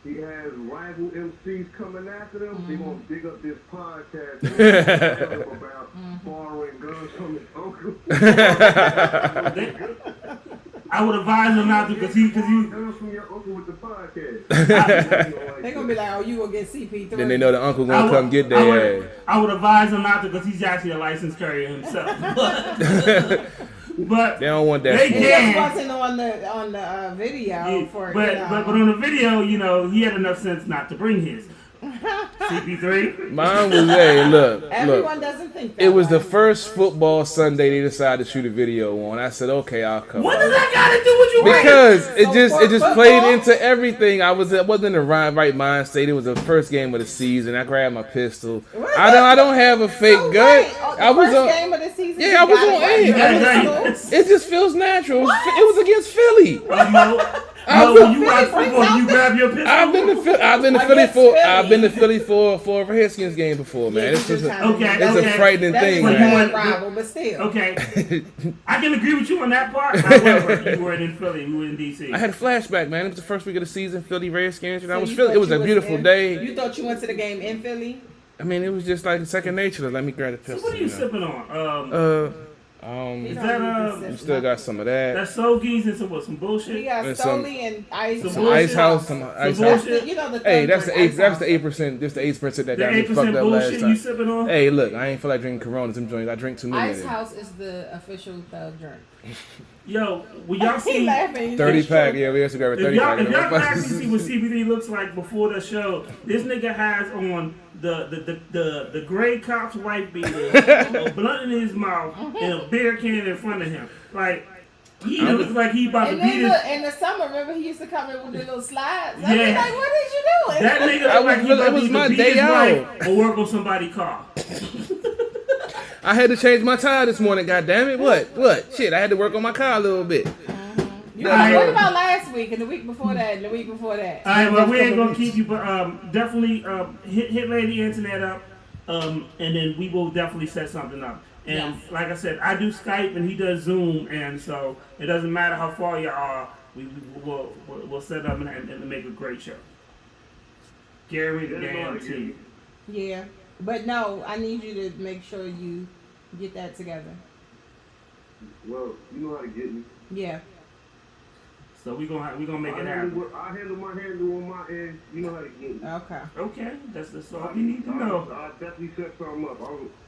he has rival MCs coming after them, they gonna dig up this podcast and tell him about borrowing guns from his uncle. I would advise him not to because he guns from your uncle with the podcast. They're gonna be like, "Oh, you gonna get CP3?" Then they know the uncle gonna come get their ass. I would advise him not to because he's actually a licensed carrier himself. But They don't want that They smoke. It can't. just wasn't on the video yeah, for but you know. but on the video, you know, he had enough sense not to bring his. CP3. Mine was, hey, look. Everyone doesn't think that It was way. the first football Sunday they decided to shoot a video on. I said, okay, I'll come. What does that got to do with you? Because So it just for played football? into everything. I wasn't in the right mind state. It was the first game of the season. I grabbed my pistol. I don't have a fake So gun. wait, oh, the I was first on. game of the season. Yeah, you I was got on it right. air. You got it Yeah, right. It just feels natural. It was against Philly. When you watch football, you grab your pistol. I've been to Against Philly Philly. I've been to Philly for a Redskins game before, man. Yeah, It's just Okay, it's a okay. frightening That's thing, a When you man. went- bad rival, but still. Okay, I can agree with you on that part. However, you weren't in Philly, you were in DC. I had a flashback, man. It was the first week of the season, Philly Redskins, and So I was you feeling. thought It was you a beautiful in- day. You thought you went to the game in Philly? I mean, it was just like second nature. Let me grab the So pistol. what are you you know. sipping on? He Is don't that, need to You sip still got some of that. That's Sogies and some He bullshit. got And some- Stoli and Ice. some Some bullshit. Ice House, some Ice That's House. bullshit. the, you know the Hey, third that's the drink, 8. That's the Ice 8%. Just the 8% that The got me 8% fucked up last bullshit you time. sipping on. Hey, look, I ain't feel like drinking Coronas. Them joints, I drink too many. Ice of them. House is the official thug drink. Yo, will y'all He see? laughing. 30 pack, yeah, we used to grab a If 30 y'all, pack. if y'all can actually see what CBD looks like before the show, this nigga has on the gray cop's white beater, a blunt in his mouth, and a beer can in front of him. Like he looks like he about to And beat then his. look, in the summer, remember he used to come in with the little slides. I Yeah. was like, what is you doing? That nigga I look like he was- about it was to my either beat day his out. wife or work on somebody's car. I had to change my tire this morning. God damn it! What? Shit! I had to work on my car a little bit. You All right. what about last week and the week before that and the week before that? All right, well, we ain't gonna keep you, but definitely hit Lady Internet up, and then we will definitely set something up. And Yes. like I said, I do Skype and he does Zoom, and so it doesn't matter how far you are, we'll set up and make a great show. Gary the damn T. Yeah, but no, I need you to make sure you get that together. Well, you know how to get me. Yeah. So we gonna make it I happen. handle my handle on my end. You know how to get me. Okay. Okay, that's all you need to know. I'll definitely set something up.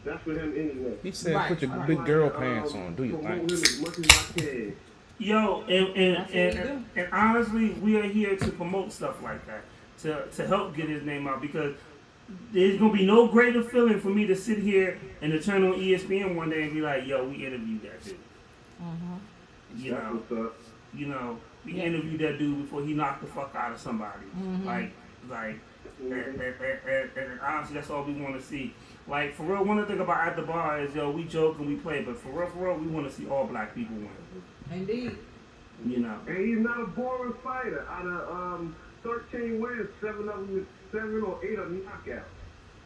That's for him anyway. He said, Right. "Put your Alright. big girl pants on. Do your Promote thing." him as much as I can. Yo, That's what and honestly, we are here to promote stuff like that, to help get his name out, because there's gonna be no greater feeling for me to sit here and to turn on ESPN one day and be like, yo, we interviewed that dude. You That's know, what's up. we interviewed that dude before he knocked the fuck out of somebody. Like, and honestly, that's all we want to see. Like, for real, one thing about At the Bar is, yo, we joke and we play, but for real, we want to see all black people win. Indeed. You know. And he's not a boring fighter. Out of 13 wins, 7 or 8 of knockouts.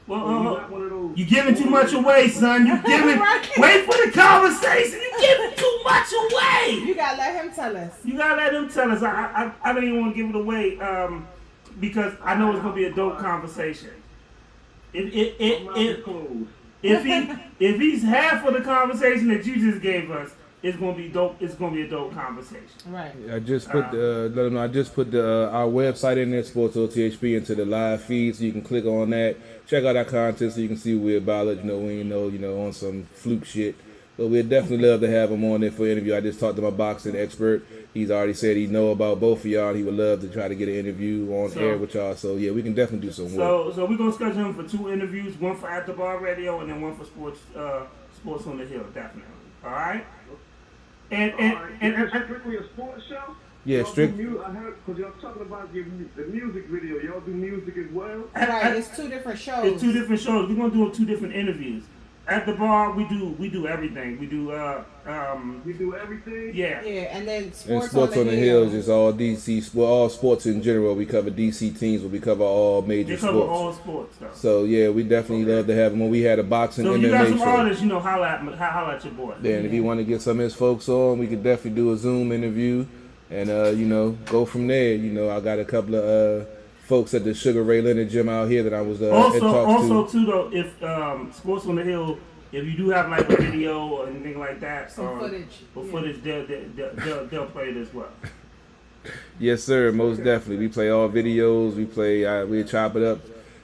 Well, He's not one of those. you giving too much away, son. You giving. Wait for the conversation. You giving too much away. away. You gotta let him tell us. You gotta let him tell us. I don't even want to give it away because I know it's gonna be a dope conversation. If he's half of the conversation that you just gave us, it's gonna be dope. It's gonna be a dope conversation. Right. I just put let them know. I just put our website in there, Sports OTHP, into the live feed, so you can click on that. Check out our content so you can see what we're about. Let you know we ain't on some fluke shit. But we'd definitely love to have him on there for an interview. I just talked to my boxing expert. He's already said he know about both of y'all. And he would love to try to get an interview on air with y'all. So yeah, we can definitely do some work. So we're gonna schedule him for 2 interviews, one for At the Bar Radio and then one for Sports on the Hill, definitely. All right. And strictly a sports show? Yeah, strict. I heard because y'all talking about the music video. Y'all do music as well? Right. It's 2 different shows. It's 2 different shows. We're gonna do 2 different interviews. At the bar, we do everything. We do You do everything? Yeah. Yeah, and then And Sports Sports on the Hill is just all DC, all sports in general. We cover DC teams, but we cover all major They cover sports. all sports though. So yeah, we definitely love to have him when we had a boxing So MMA you got some show. artists, holla at your boy. Then if you want to get some of his folks on, we could definitely do a Zoom interview and go from there. I got a couple of folks at the Sugar Ray Leonard gym out here that I was also too though, if Sports on the Hill, if you do have like a video or anything like that, some footage, they'll play it as well. Yes, sir. Most definitely. We play all videos. We chop it up.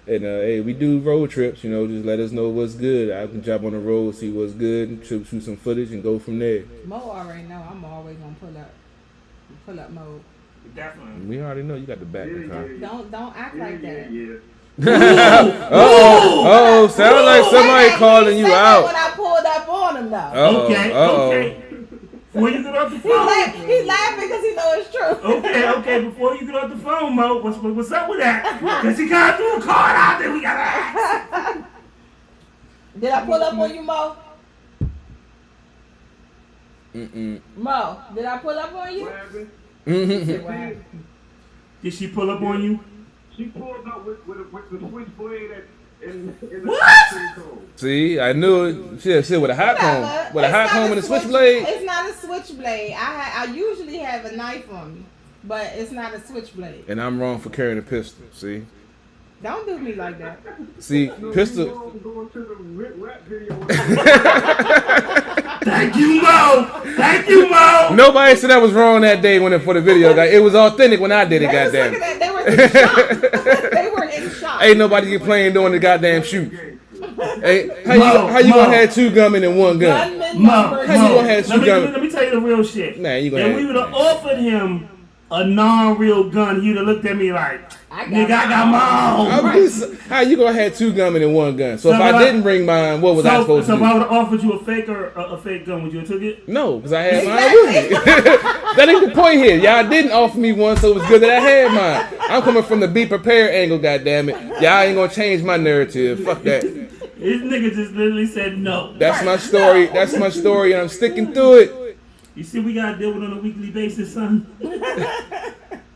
And hey, we do road trips. Just let us know what's good. I can jump on the road, see what's good, and shoot some footage, and go from there. Mo already know I'm always gonna pull up mode. Definitely. We already know you got the back of the car. Don't act like that. Yeah. Oh, sound like somebody calling you out. When I pulled up on him though. Okay. Before you get off the phone, He's laughing because he knows it's true. Okay. Before you get off the phone, Mo, what's up with that? Because he got threw a card out there. We gotta ask. Did I pull up on you, Mo? Mo, did I pull up on you? What happened? Did she pull up on you? She pulled up with the switchblade in the What? See, I knew it. Shit, with a hot comb. With a hot comb and a switchblade. It's not a switchblade. I usually have a knife on me, but it's not a switchblade. And I'm wrong for carrying a pistol. See? Don't do me like that. See, pistol. Going to the rap video. Thank you, Mo. Nobody said I was wrong that day for the video. It was authentic when I did it, goddamn. They were in shock. They were in shock. Ain't nobody get playing doing the goddamn shoot. Hey, how you gonna have 2 gunmen and 1 gun? How you gonna have 2 gunmen? Let me tell you the real shit. Nah, you gonna if have. we would have offered him a non-real gun, he'd have looked at me like, nigga, I got my own. How you gonna have 2 gunmen and 1 gun? So if I didn't bring mine, what was I supposed to do? So if I would have offered you a fake gun, would you have took it? No, because I had mine with me. That ain't the point here. Y'all didn't offer me one, so it was good that I had mine. I'm coming from the be prepared angle, goddammit. Y'all ain't gonna change my narrative. Fuck that. This nigga just literally said no. That's my story. That's my story, and I'm sticking to it. You see, we gotta deal with it on a weekly basis, son.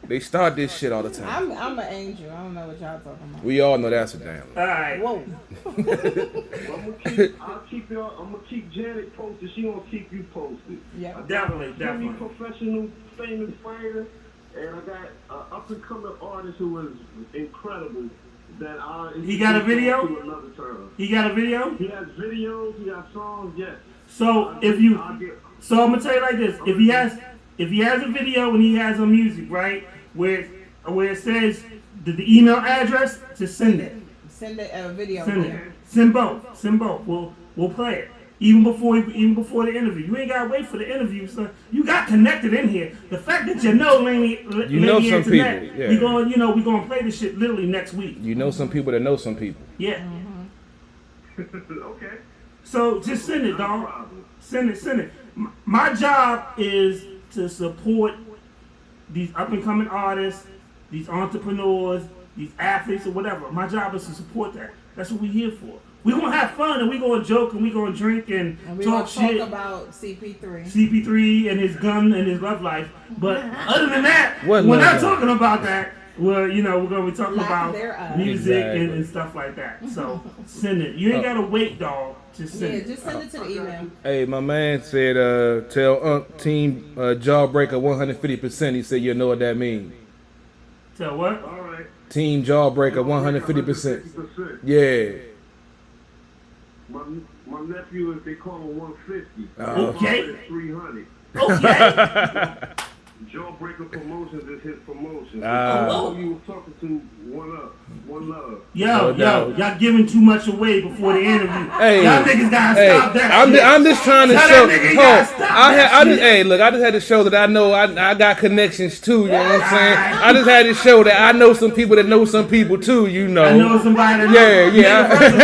They start this shit all the time. I'm an angel. I don't know what y'all talking about. We all know that's a damn. All right. Whoa. I'm gonna keep Janet posted. She gonna keep you posted. Yeah. Definitely. Professional, famous fighter, and I got an up and coming artist who is incredible. He got a video? Another term. He got a video? He has videos. He has songs. Yes. So so I'm gonna tell you like this: if he has a video and he has a music, right, where it says the email address, just send it. Send it a video. Send both. We'll play it. Even before the interview. You ain't gotta wait for the interview, son. You got connected in here. The fact that some internet, people. Yeah. we gonna play this shit literally next week. You know some people that know some people. Yeah. Okay. So just send it, dog. Send it. My job is to support these up and coming artists, these entrepreneurs, these athletes or whatever. My job is to support that. That's what we're here for. We're going to have fun and we're going to joke and we're going to drink and talk shit. Talk about CP3. CP3 and his gun and his love life. But other than that, we're not talking about that. Well, you know, we're gonna be talking Lack about thereof. music Exactly. and stuff like that. So send it. You ain't gotta wait, dog. Just send Yeah, it. just send it to the email. Hey, my man said, tell Team Jawbreaker 150%. He said, you know what that means. Tell what? All right. Team Jawbreaker 150%. 150%. Yeah. My nephew, if they call him 150. Okay. It's 300. Okay. Jawbreaker Promotions is his promotion. Ah. You were talking to one love. Yo, doubt. y'all giving too much away before the interview. Hey. Y'all niggas gotta Hey, stop that shit. I'm just trying to Tell show. that nigga he gotta Hold, stop I that just, shit. hey, look, I just had to show that I know I got connections too. You know what I'm saying? I just had to show that I know some people that know some people too. You know. I know somebody that Yeah. Nigga, first of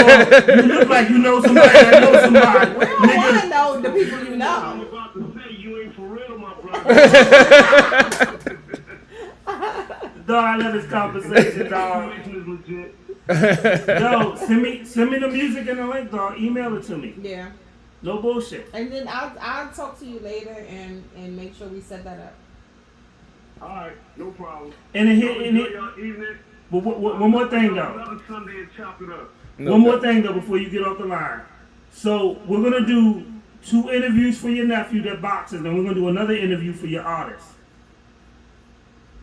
all, you look like you know somebody that knows somebody. We don't want Nigga, to know the people you I'm know. about to say, you ain't for real, my brother. dog, I love this conversation, dog. Situation is legit. Yo, send me the music and the link, dog. Email it to me. Yeah. No bullshit. And then I'll talk to you later and make sure we set that up. All right, no problem. And it hit, Enjoy and it. y'all evening. But one more thing, though. Another Sunday and chop it up. One more thing though before you get off the line. So we're gonna do 2 interviews for your nephew that boxes, and we're gonna do another interview for your artist.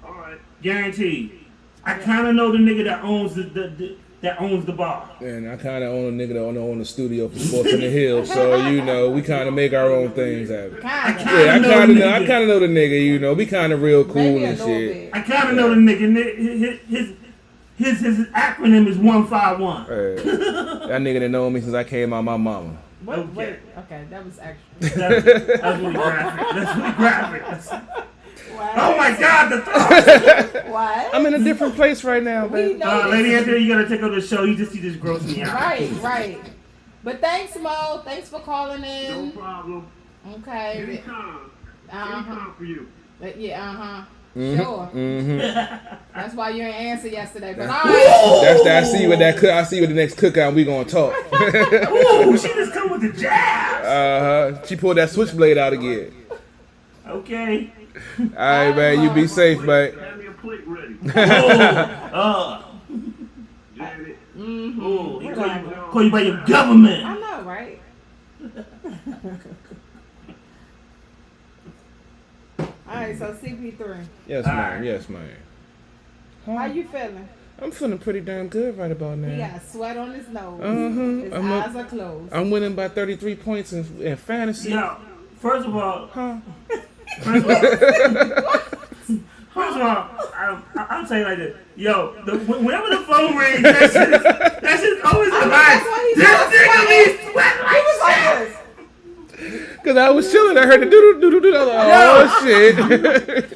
All right. Guaranteed. I kind of know the nigga that owns that owns the bar. And I kind of own a nigga that own the studio for Sports in the Hills, so you know we kind of make our own things happen. Kinda. Yeah, I know kind the of know. I nigga. kind of know the nigga. You know, we kind of real cool Maybe a and little shit. bit. I kind of know the nigga. His acronym is 151. That nigga that known me since I came out my mama. Wait. Okay, that was extra. That's really graphic. That's really graphic. What? Oh my God, the thought. What? I'm in a different place right now, We baby. know this. Lady Anthony, you gotta take over the show. You just grossed me out. Right. But thanks, Mo. Thanks for calling No in. problem. Okay. Anytime. Uh-huh. Anytime for you. Yeah, Mhm. Sure. Mhm. That's why you ain't answer yesterday. But all right. That's that. I see you at that. I see you at the next cookout. We gonna talk. Ooh, she just come with the jabs. She pulled that switchblade out again. Okay. All right, man. You be safe, man. Have me a plate ready. Janet. Ooh, he call you by your government. I know, right? All right, so CP3. Yes, man. Yes, man. How you feeling? I'm feeling pretty damn good right about He now. got sweat on his nose. His I'm eyes are closed. I'm winning by 33 points in fantasy. Yo, first of all, Huh? I'll tell you like this. Yo, whenever the phone rings, that shit's always I mean, like, that's why he this nigga started be sweating He was like like shit. this. Cause I was chilling. I heard the doo-doo-doo-doo-doo. I was like, oh shit.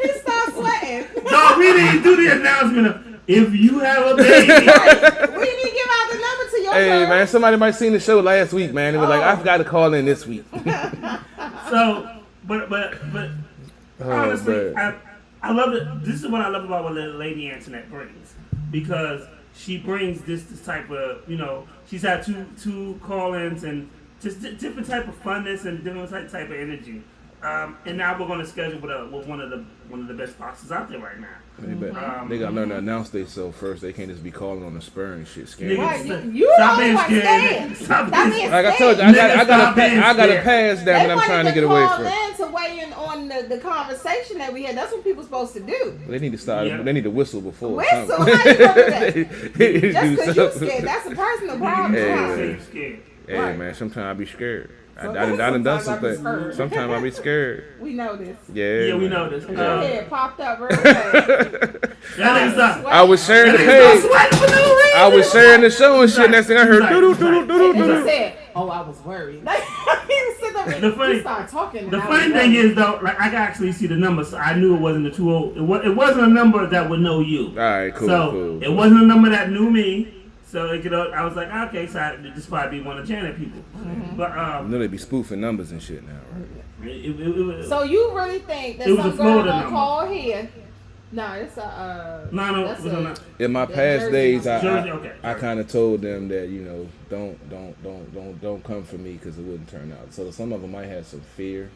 He started sweating. Dog, we didn't do the announcement of, if you have a baby. We didn't give out the number to your Hey girl. man, somebody might seen the show last week, man. It was like Oh. I forgot to call in this week. So, but honestly, man. I love it. This is what I love about what Lady Antoinette brings, because she brings this type of, you know, she's had two call-ins and just different type of funness and different type of energy. And now we're going to schedule with one of the best boxes out there right now. They gotta learn to announce themselves first. They can't just be calling on the spur and shit. Scary. Right, Niggas, you stop the being only one scared. scared. Stop Stop being being Like I scared. told you, Niggas, stop being I got a scared. pass They down and I'm wanted trying to get away call from. in to weigh in on the conversation that we had. That's what people supposed to do. They need to start. Yeah. They need to whistle before. Whistle? something. How you gonna do that? They Just do because you something. scared, that's a personal problem. Hey, huh? Say you scared. Hey Right. man, sometimes I be scared. I Sometimes done done I be something. scared. Sometimes I be scared. We know this. Yeah. Yeah, we man. know this. Your head popped up real fast. That nigga stop. I was sharing the That nigga page. stop sweating for no reason. I was sharing the show and shit. Next thing I heard, Right. doo doo doo doo And doo he doo. said, "Oh, I was worried." Like he was sitting there. The funny- He started talking. The and I funny was thing worried. is though, like I can actually see the number, so I knew it wasn't a 20. It wasn't a number that would know you. All right, cool, So cool. it wasn't a number that knew me. So it could. I was like, okay, so this probably be one of Janet people. But I know they be spoofing numbers and shit now, right? it was. So you really think that It was some a girl Florida gonna number. call here? No, it's a. no, that's it was not. In my The past Jersey days, number. Jersey, okay. I kind of told them that don't come for me because it wouldn't turn out. So some of them might have some fear.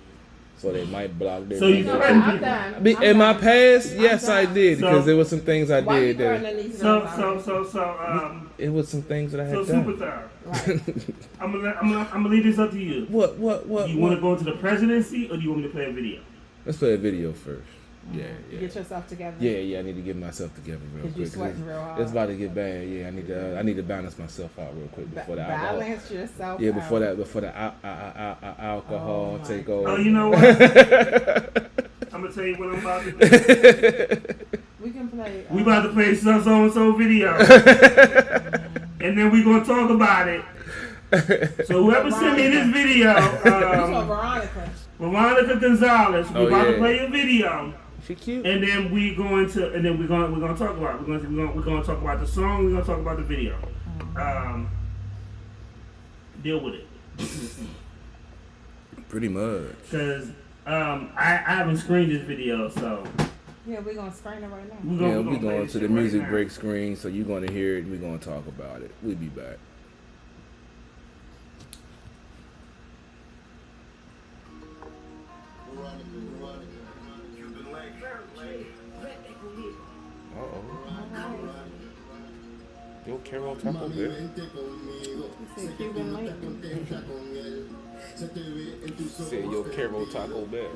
so they might block their. So you video. threaten I'm people. done. In my past, yes, I did because So- there was some things I Why you did that. threatening these So girls? It was some things that I so had done. superstar. Right. I'm gonna leave this up to you. What? You want to go into the presidency, or do you want me to play a video? Let's play a video first. Yeah. Get yourself together. Yeah, I need to get myself together real 'Cause you quick. sweating real hard. It's about to get bad. Yeah, I need to balance myself out real quick before the alcohol. Balance yourself. Yeah, before out. the alcohol Oh my take Oh, over. you know what? I'm gonna tell you what I'm about to do. We can play. We about to play so and so video, and then we gonna talk about it. So whoever sent me this video, Veronica. Veronica Gonzalez, we Oh, about to yeah. play a video, She cute. and then we're gonna talk about it. We're gonna talk about the song. We're gonna talk about the video. Deal with it, Pretty much. cause I haven't screened this video, so Yeah, we're gonna screen it right now. we're Yeah, gonna we play going this to the shit right music now. break screen, so you're gonna hear it and we're gonna talk about it. We'll be back. Yo, Carol Taco Bell. Say Cuban Link. Say yo, Carol Taco Bell.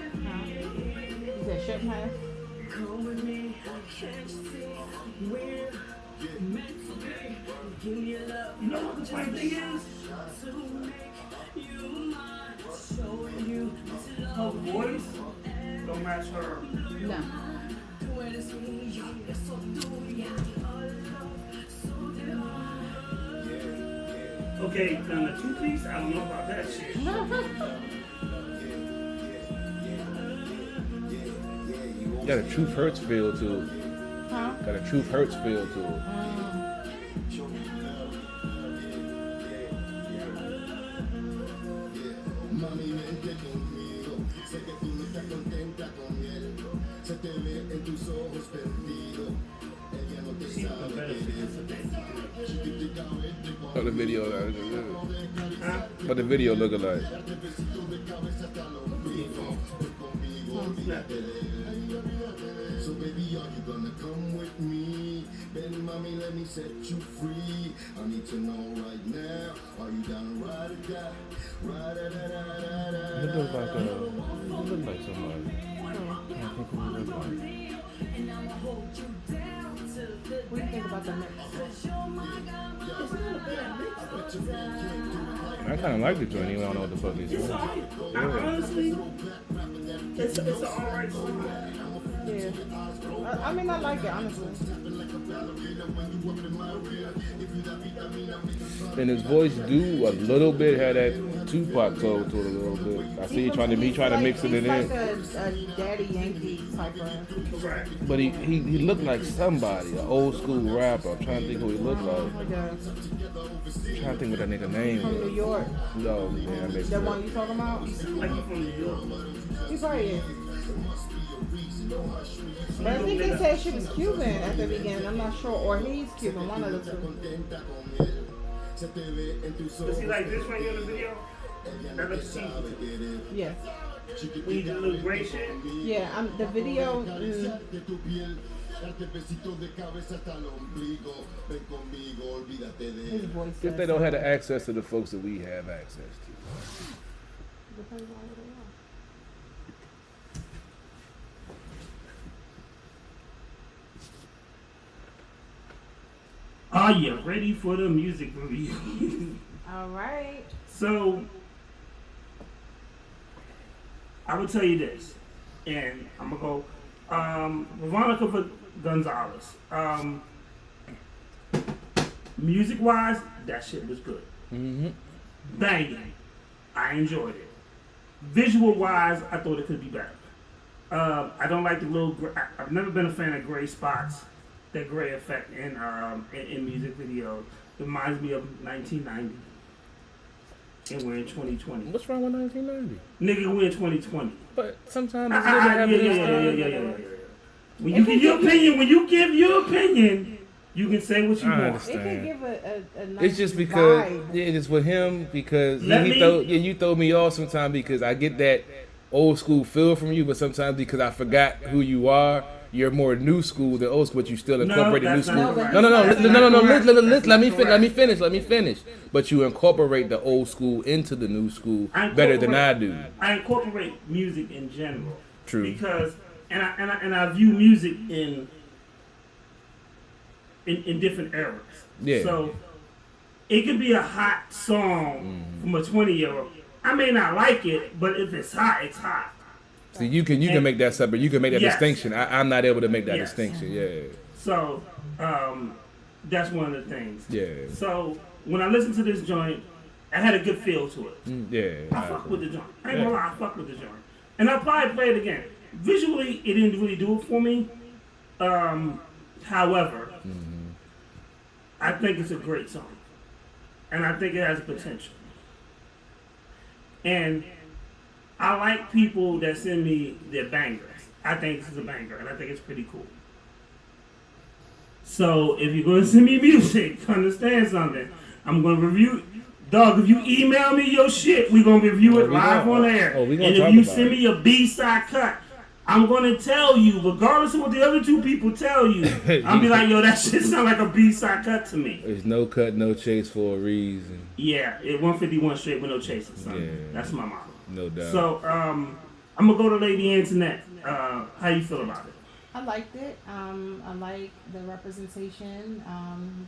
You said shit man. You know what the funny thing is? Her voice don't match her. No. Okay, now the two piece, I don't know about that shit. Got a Truth Hurts feel to it. Huh? Got a Truth Hurts feel to it. She was better participate. What the video Huh? What the video looking like? So baby, are you gonna come with me? Baby, mommy, let me set you free. I need to know right now. Are you down to ride or die? Ride or die? It look like somebody. I can't think who it look like. What do you think about the mix? I kind of like the joint, even though I don't know what the fuck it's It's doing. alright. Honestly, it's an alright song. Yeah. I mean, I like it, honestly. And his voice do a little bit have that Tupac tone to it a little bit. I see he trying to mix it He's in. like a Daddy Yankee type of. Right. But he looked like somebody, an old school rapper. I'm trying to think who he looked like. Like a, I'm trying to think what that nigga name from New was. York. No, man, I mixed The it one up. you talking about? Like you from New York. He probably is. But I think they said she was Cuban at the beginning. I'm not sure. Or he's Cuban, one of the two. Does he like this right here in the video? That looks cheesy. Yes. When you do the little gray shit. Yeah, the video. His voice. If they don't have the access to the folks that we have access to. Depends on who they are. Are you ready for the music review? All right. So, I will tell you this, and I'm gonna go. Veronica Gonzalez. Music wise, that shit was good. Mm-hmm. Banging. I enjoyed it. Visual wise, I thought it could be better. I don't like the little. I've never been a fan of gray spots, that gray effect in music videos. reminds me of 1990. And we're in 2020. What's wrong with 1990? Nigga, we're in 2020. But sometimes Yeah, it's good to have yeah, this yeah, time. yeah. When you give your opinion, you can say what you I want. understand. It could give a nice It's just because vibe. it's with him because Let me- you throw me off sometimes because I get that old school feel from you, but sometimes because I forgot who you are, you're more new school than old school, but you still incorporate the new that's school. not correct. No. That's not correct. Let me That's not finish. But you incorporate the old school into the new school I better than I incorporate- do. I incorporate music in general. True. Because I view music in different eras. Yeah. So it could be a hot song from a 20-year-old. I may not like it, but if it's hot, it's hot. See, you can make that separate. You can make that Yes. distinction. I'm not able to make that Yes. distinction. Yeah. So that's one of the things. Yeah. So when I listened to this joint, I had a good feel to it. Yeah. I fuck with the joint. I ain't gonna lie, I fuck with the joint. And I'll probably play it again. Visually, it didn't really do it for me. However, I think it's a great song. And I think it has potential. And I like people that send me their bangers. I think this is a banger, and I think it's pretty cool. So if you're going to send me music, understand something. I'm going to review. Dog, if you email me your shit, we're going to review it we live gonna- on air. we gonna And talk if you about send it. me a B-side cut, I'm going to tell you, regardless of what the other two people tell you, I'll be like, yo, that shit sound like a B-side cut to me. There's no cut, no chase for a reason. Yeah, it 151 straight with no chaser, son. Yeah. That's my motto. No doubt. So, I'm going to go to Lady Antoinette. How you feel about it? I liked it. I like the representation.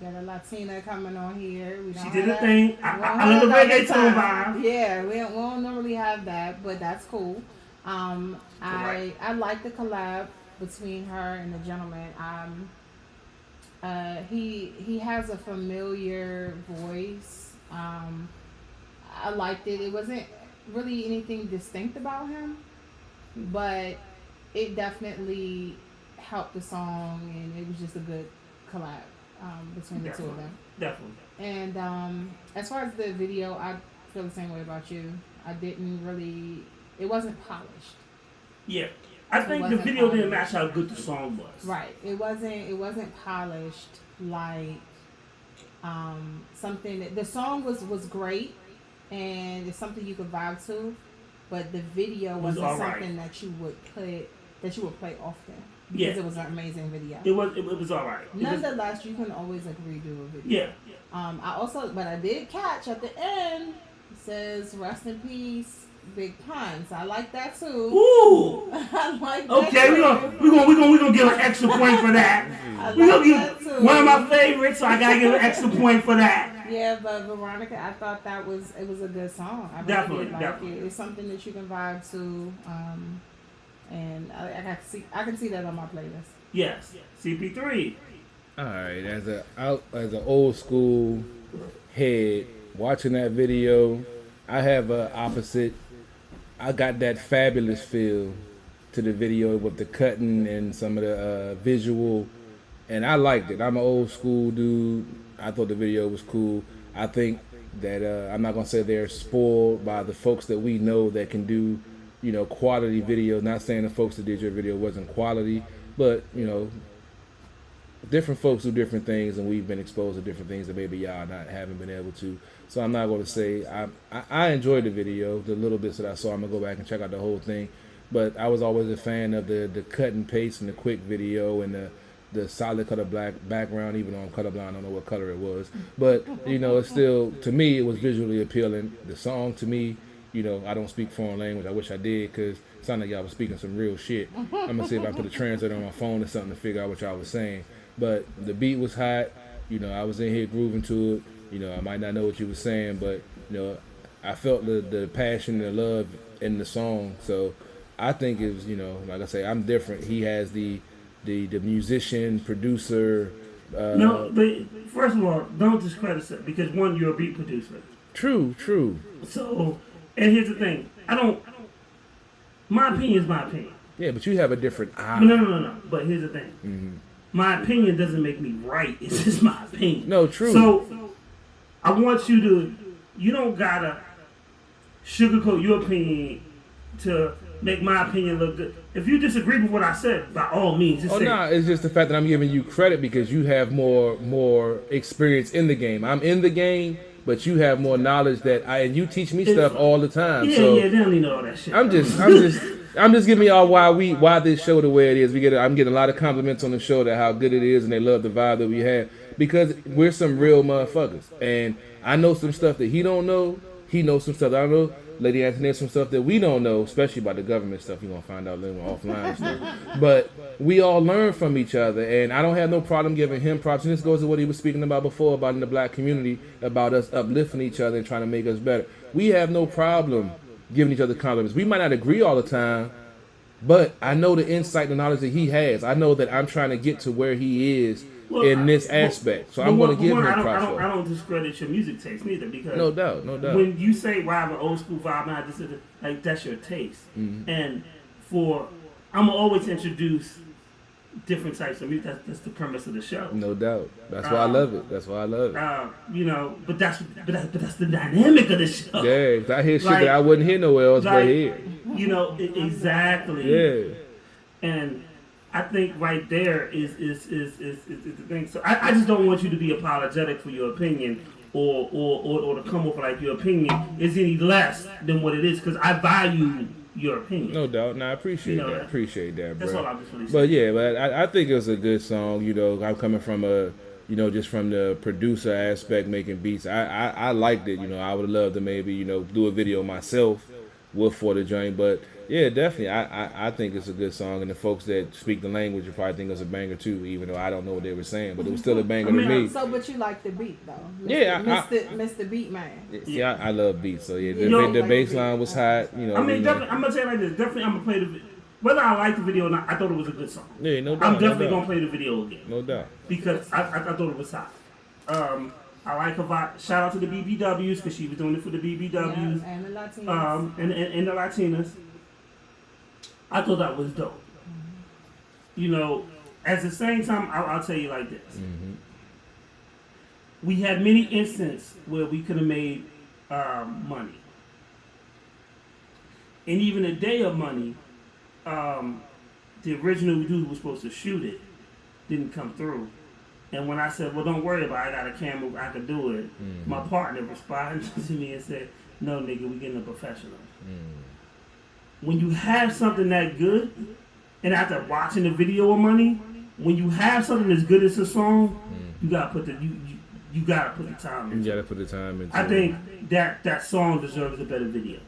We got a Latina coming on here. We don't She did have her thing. we I don't love have the that reggaeton time. vibe. Yeah, we don't normally have that, but that's cool. I like the collab between her and the gentleman. He has a familiar voice. I liked it. It wasn't really anything distinct about him, but it definitely helped the song, and it was just a good collab between the two of them. Definitely. And as far as the video, I feel the same way about you. It wasn't polished. Yeah. I think the wasn't video didn't polished. match how good the song was. Right. It wasn't polished like something that, the song was great and it's something you could vibe to, but the video was wasn't alright. something that you would play often. Because Yeah. it was an amazing video. It was all right. Nonetheless, you can always redo a video. Yeah. But I did catch at the end, it says rest in peace, Big Pun. So I like that too. Ooh. I like that Okay, too. we're gonna give an extra point for that. I We're like gonna that give too. one of my favorites, so I gotta give an extra point for that. Yeah, but Veronica, I thought it was a good song. I really Definitely, did like definitely. it. It's something that you can vibe to, and I can see that on my playlist. Yes. CP3. All right, as an old school head watching that video, I have a opposite. I got that fabulous feel to the video with the cutting and some of the visual, and I liked it. I'm an old school dude. I thought the video was cool. I think that I'm not gonna say they're spoiled by the folks that we know that can do, quality videos. Not saying the folks that did your video wasn't quality, but different folks do different things, and we've been exposed to different things that maybe y'all haven't been able to. So I'm not going to say I enjoyed the video, the little bits that I saw. I'm gonna go back and check out the whole thing, but I was always a fan of the cut and paste and the quick video and the solid color black background. Even though I'm colorblind, I don't know what color it was, but it's still, to me, it was visually appealing. The song, to me, I don't speak foreign language. I wish I did, because it sounded like y'all was speaking some real shit. I'm gonna see if I put a translator on my phone or something to figure out what y'all was saying. But the beat was hot. I was in here grooving to it. I might not know what you were saying, but I felt the passion and the love in the song. So I think it was, like I say, I'm different. He has the musician, producer. No, but first of all, don't discredit it, because one, you're a beat producer. True. So, and here's the thing, my opinion is my opinion. Yeah, but you have a different eye. But no. But here's the thing. My opinion doesn't make me right. It's just my opinion. No, true. So I want you to. You don't gotta sugarcoat your opinion to make my opinion look good. If you disagree with what I said, by all means, just Oh say no, it's just the fact that I'm giving you credit because you have more experience in the game. I'm in the game, but you have more knowledge and you teach me stuff all the time. Yeah, so yeah, they don't need all that shit. I'm just giving y'all why this show the way it is. I'm getting a lot of compliments on the show that how good it is and they love the vibe that we have because we're some real motherfuckers. And I know some stuff that he don't know. He knows some stuff that I don't know. Lady Anthony, some stuff that we don't know, especially about the government stuff. You're going to find out later offline stuff. But we all learn from each other, and I don't have no problem giving him props. And this goes to what he was speaking about before, about in the black community, about us uplifting each other and trying to make us better. We have no problem giving each other compliments. We might not agree all the time, but I know the insight and knowledge that he has. I know that I'm trying to get to where he is in this aspect. So I'm going to give him props for it. I don't discredit your music taste neither because No doubt. when you say, well, I have an old school vibe, and I just like that's your taste. Mm-hmm. And I'm gonna always introduce different types of music. That's the premise of the show. No doubt. That's why I love it. That's why I love it. You know, but that's the dynamic of the show. Yeah, I hear shit Like- that I wouldn't hear nowhere else but here. You know, exactly. Yeah. And I think right there is the thing. So I just don't want you to be apologetic for your opinion or to come off like your opinion is any less than what it is because I value your opinion. No doubt. No, I appreciate You know that. that. Appreciate that, bro. That's all I'm just really saying. But yeah, but I think it was a good song. You know, I'm coming from just from the producer aspect, making beats. I liked it. You know, I would have loved to maybe, do a video myself for the joint. But yeah, definitely. I think it's a good song. And the folks that speak the language will probably think it's a banger too, even though I don't know what they were saying. But it was still a banger to me. So, but you like the beat though? Yeah, Mr. Beat Man. Yeah, I love beats. So yeah, Yo, the bass line was hot. You know, I mean, definitely, I'm gonna tell you like this. Definitely, I'm gonna play the video. Whether I like the video or not, I thought it was a good song. Yeah, no doubt. I'm definitely no doubt. gonna play the video again. No doubt. Because I thought it was hot. I like her vibe. Shout out to the BBWs because she was doing it for the BBWs. And the Latinos. And the Latinas. I thought that was dope. You know, at the same time, I'll tell you like this. Mm-hmm. We had many instances where we could have made money. And even a day of money, the original dude who was supposed to shoot it didn't come through. And when I said, well, don't worry about it, I got a camera, I can do it, my partner responded to me and said, no, nigga, we getting a professional. When you have something that good, and after watching the video of Money, when you have something as good as a song, you gotta put the you gotta put the time into it. You gotta put the time into I it. think that song deserves a better video.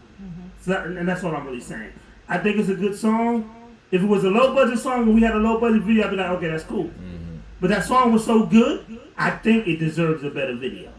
So and that's what I'm really saying. I think it's a good song. If it was a low budget song and we had a low budget video, I'd be like, okay, that's cool. But that song was so good, I think it deserves a better video.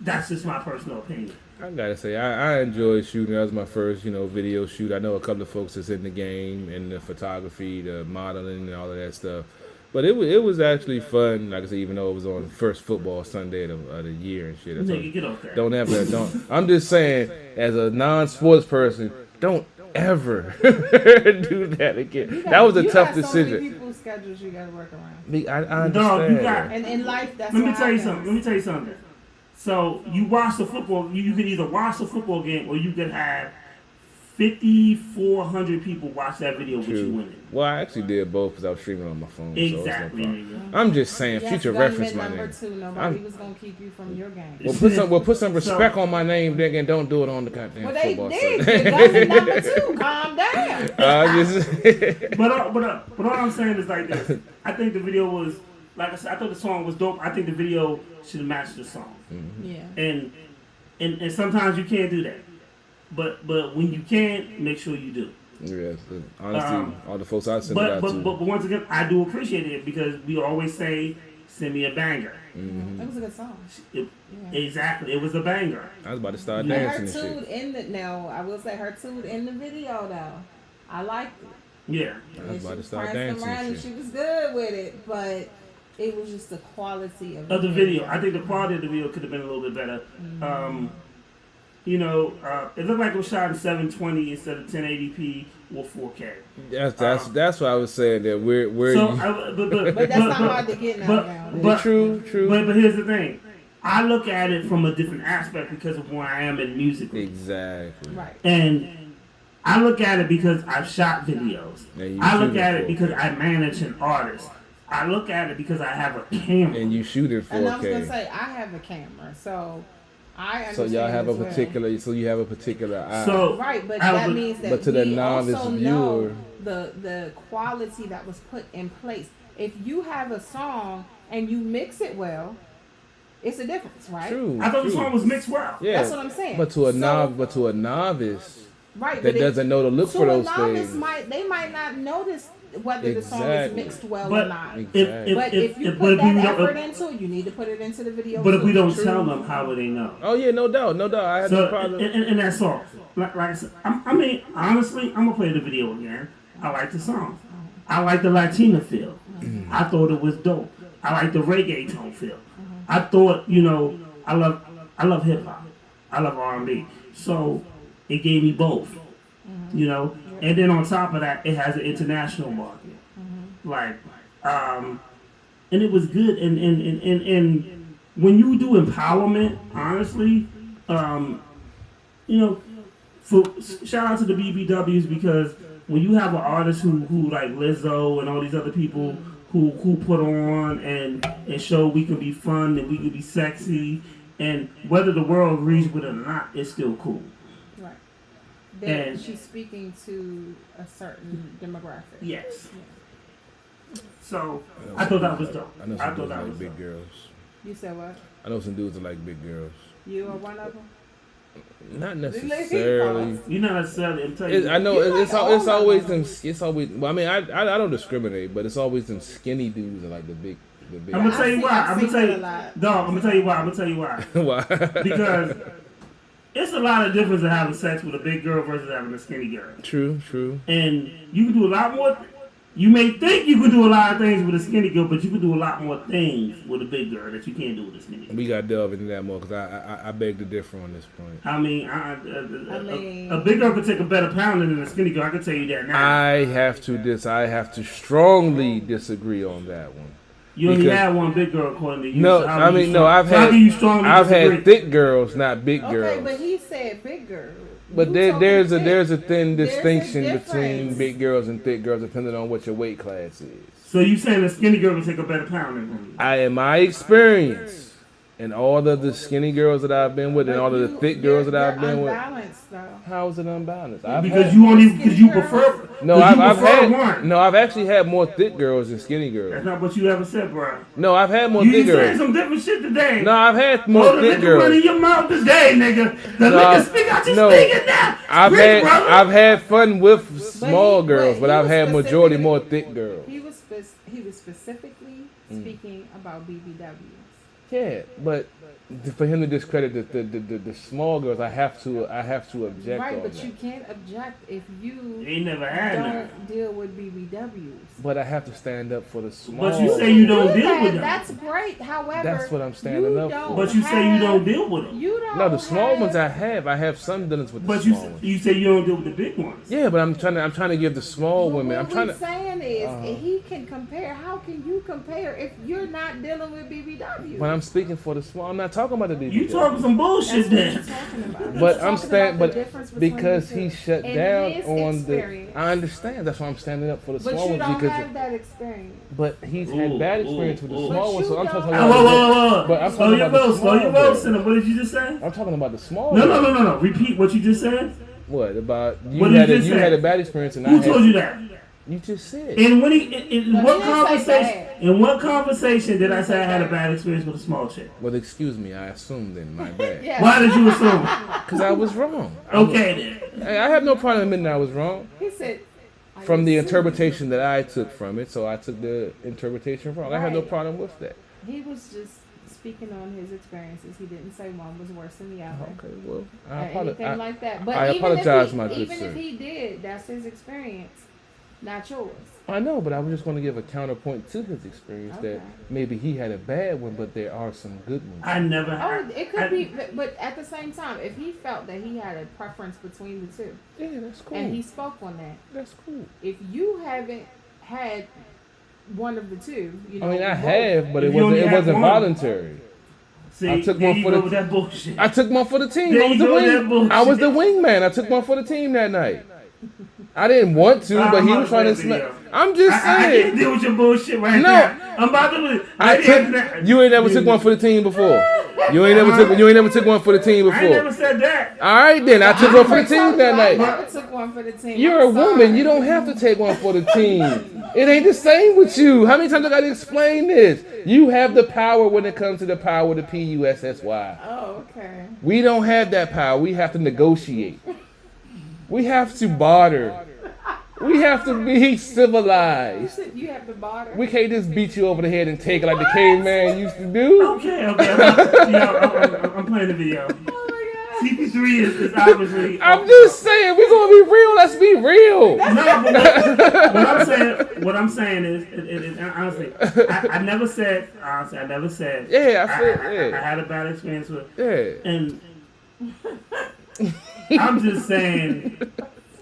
That's just my personal opinion. I gotta say, I enjoyed shooting. That was my first, video shoot. I know a couple of folks that's in the game and the photography, the modeling, and all of that stuff. But it was actually fun. Like I said, even though it was on the first football Sunday of the year and shit. Nigga, get off that. Don't. I'm just saying, as a non-sports person, don't ever do that again. That was a tough decision. So many people's schedules you gotta work around. I understand. Dog, you got. And in life, that's Let me what tell you happens. something. Let me tell you something. So you watch the football. You can either watch the football game or you can have 5,400 people watch that video with you winning. Well, I actually did both because I was streaming on my phone. Exactly. So it's no problem. I'm just saying, Yes, future gunman reference my number name. 2. Nobody was gonna keep you from your game. Well, put some respect on my name, then, and don't do it on the goddamn Well, they football. did. Sunday. Gunman number 2. Calm down. But all I'm saying is like this. I think the video was, like I said, I thought the song was dope. I think the video should have matched the song. Yeah. And sometimes you can't do that. But when you can, make sure you do. Yeah, honestly, all the folks I sent it out But to. once again, I do appreciate it because we always say, "Send me a banger." It was a good song. Exactly, it was a banger. I was about to start And her dancing and toot shit. in the I will say her toot in the video though. I liked it. Yeah. I was about to start pranced dancing around and and shit. she was good with it, but it was just the quality of Of the video, I think the quality of the video could have been a little bit better. It looked like it was shot in 720 instead of 1080p or 4K. That's why I was saying that we're So, but that's not hard to get now. But true. But here's the thing. I look at it from a different aspect because of where I am in music. Exactly. Right. And I look at it because I've shot videos. And you I look shoot at it it for because 4K. I manage an artist. I look at it because I have a camera. And you shoot it 4K. And I was gonna say I have a camera, so I understand. So y'all have a as well. particular. So you have a particular eye. So Right, but I that would- means that But to the we novice also viewer- know the quality that was put in place. If you have a song and you mix it well, it's a difference, right? True. I thought the true. song was mixed well. Yeah. That's what I'm saying. But to a So- novice right, that but doesn't know to look to for a those novice things. they might not notice whether the song is Exactly. mixed well But or not. Exactly. But if you but put if that we effort don't, into it, you need to put it into the video. but if too. we don't True. tell them, how would they know? Oh yeah, no doubt, no doubt. I had no So, problem. and that's all. Like I said, I mean, honestly, I'm gonna play the video again. I like the song. I like the Latina feel. I thought it was dope. I like the reggae tone feel. I thought, I love hip hop. I love R&B. So it gave me both. And then on top of that, it has an international market. Like, and it was good. And when you do empowerment, honestly, shout out to the BBWs, because when you have an artist who like Lizzo and all these other people who put on and show we can be fun and we can be sexy, and whether the world agrees with it or not, it's still cool. Right. That And- she's speaking to a certain demographic. Yes. So I thought that was dope. I know I some thought dudes that like was big dope. girls. You said what? I know some dudes that like big girls. You are one of them? Not necessarily. You're not necessarily. I'm telling you. I know You it's like always all of them. It's always. Well, I mean, I don't discriminate, but it's always them skinny dudes that like the big. I'm gonna tell you why. I've I'm seen gonna tell that you, a lot. dog. I'm gonna tell you why. I'm gonna tell you why. Why? Because it's a lot of difference in having sex with a big girl versus having a skinny girl. True. And you can do a lot more. You may think you can do a lot of things with a skinny girl, but you can do a lot more things with a big girl that you can't do with a skinny girl. We got to delve into that more because I beg to differ on this point. I mean, mean- a big girl could take a better pounding than a skinny girl. I can tell you that now. I have to strongly disagree on that one. You only because- had one big girl according to you. No, so how I do you mean, no, strong- I've so how had can you strongly disagree? thick girls, not big Okay, girls. but he said big girl. But You there's talking thick. a thin There's a distinction between difference. big girls and thick girls depending on what your weight class is. So you saying a skinny girl can take a better pounding than you? In my experience, and all of the skinny girls that I've been with, and all of the thick girls that I've been with, Unbalanced though. how is it unbalanced? Because you prefer. no, 'cause you I've prefer had one. no, I've actually had more thick girls than skinny That's girls. not what you ever said, bro. No, I've had more You thick saying girls. some different shit today. No, I've had Oh, more the thick liquor run in girls. your mouth today, nigga. The No, liquor speak out your no. speaking now. Speak, brother. I've had fun with small girls, but he I've was had majority specifically- more thick girls. He was specifically speaking about BBWs. Yeah, but for him to discredit the small girls, I have to object Right, on but that. you can't object if you They never had none. don't deal with BBWs. But I have to stand up for the small. But you say you don't Do deal that, with them. That's great. However, That's what I'm standing you up don't for. But you say you have- don't deal with them. You don't. No, the small have- ones I have some dealings with the But you small ones. you say you don't deal with the big ones. Yeah, but I'm trying to give the small But women. what I'm trying we're to. saying is, he can compare. How can you compare if you're not dealing with BBW? When I'm speaking for the small, I'm not talking about the BBW. You talking some bullshit That's what then. you're talking about. But You're I'm talking standing, about the but difference between because the two. he shut In down his on experience. the. I understand. That's why I'm standing up for the But small you ones don't because. have that experience. But he's had bad experience with the ooh. small But ones, so you I'm talking don't- Oh, about. whoa. But I'm Slow talking your about the roll, slow your small roll, girls. Sinner. What did you just say? I'm talking about the small. No, girls. no. Repeat what you just said. What about you? What did Had you a, just you say? had a bad experience, and I Who had. told you that? You just said. And when in No, what he didn't say conversation? bad. In what conversation did I say I had a bad experience with a small chick? Well, excuse me. I assumed then. My bad. Yeah. Why did you assume? Because I was wrong. Okay then. I have no problem admitting I was wrong He said. from the I interpretation that I took from it. So I took the interpretation wrong. I have no Right. problem with that. He was just speaking on his experiences. He didn't say one was worse than the other. Okay. Well, Or I anything apologize. like that. But I even apologize, if he, my good even sir. if he did, that's his experience, not yours. I know, but I was just going to give a counterpoint to his experience that Okay. maybe he had a bad one, but there are some good ones. I never Oh, had. it could be, but at the same time, if he felt that he had a preference between the two, Yeah, that's cool. and he spoke on that, That's cool. if you haven't had one of the two, you know, I mean, I both, have, but If it you wasn't. only It had wasn't one. voluntary. See, I took there one you for go the- with that bullshit. I took one for the team. There I was you the go with that wing. bullshit. I was the wingman. I took one for the team that night. I didn't want to, but he was trying to smack. I'm just I can't saying. deal with your bullshit right No. now. I'm about to. You ain't never took one for the team before. You ain't never took one for the team I ain't before. never said that. All right, then I took one for the team that I night. never took one for the team. You're I'm a woman. sorry. You don't have to take one for the team. It ain't the same with you. How many times I got to explain this? You have the power when it comes to the power of the PUSSY. Oh, okay. We don't have that power. We have to negotiate. We have to barter. We have to be civilized. You have to barter. We can't just beat you over the head and take it like the caveman used to do. Okay. I'm playing the video. Oh my god. CP3 is obviously. I'm just saying, we're gonna be real. Let's be real. No, but what I'm saying is honestly, I never said. Honestly, I never said. Yeah, I said. I Yeah, had a bad experience with. yeah. And I'm just saying,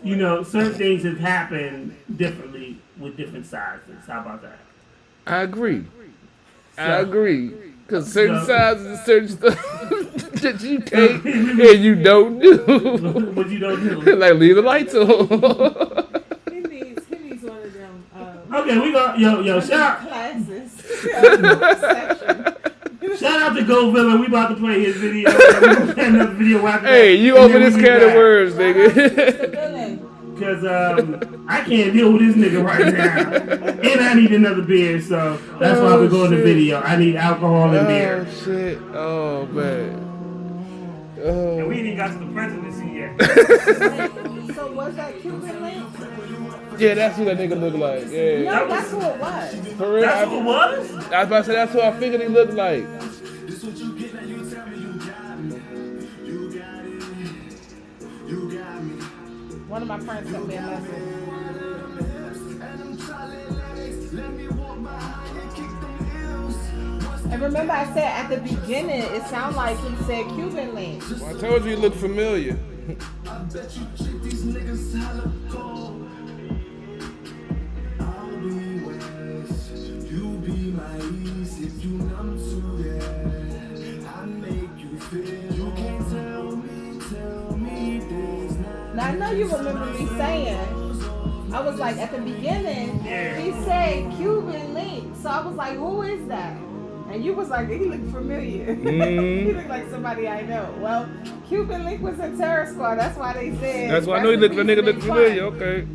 certain things have happened differently with different sizes. How about that? I agree. I So- agree. Because certain So- sizes and certain stuff that you can't and you don't do. What you don't do. Like leave the lights on. He needs one of them Okay, we go. Yo, shout classes. Section. out to Go Villain. We about to play his video. We gonna play another video after Hey, that, you and open then this we can of back. words, nigga. Villain. Cause I can't deal with this nigga right now, and I need another beer, so that's why we're going to shit. video. I need alcohol and beer. Oh shit. Oh man. And Oh. we ain't even got to the presidency yet. So was that Cuban link? Yeah, that's who that nigga look like. Yeah. No, that's who it was. For real. That's who it was. I was about to say that's who I figured he looked like. This what you get, now you tell me you got me. You got it. You got me. One of my friends sent me a message. And remember I said at the beginning, it sounded like he said Cuban link. I told you he looked familiar. I bet you treat these niggas hella cold. I'll be west, you be my east. If you numb to that, I make you feel. You can't tell me there's not. Now I know you remember me saying, I was like at the beginning, he said Cuban link. So I was like, who is that? And you was like, he looked familiar. He looked like somebody I know. Well, Cuban Link was in Terror Squad. That's why they said. That's why I know he looked. The nigga looked familiar. Okay.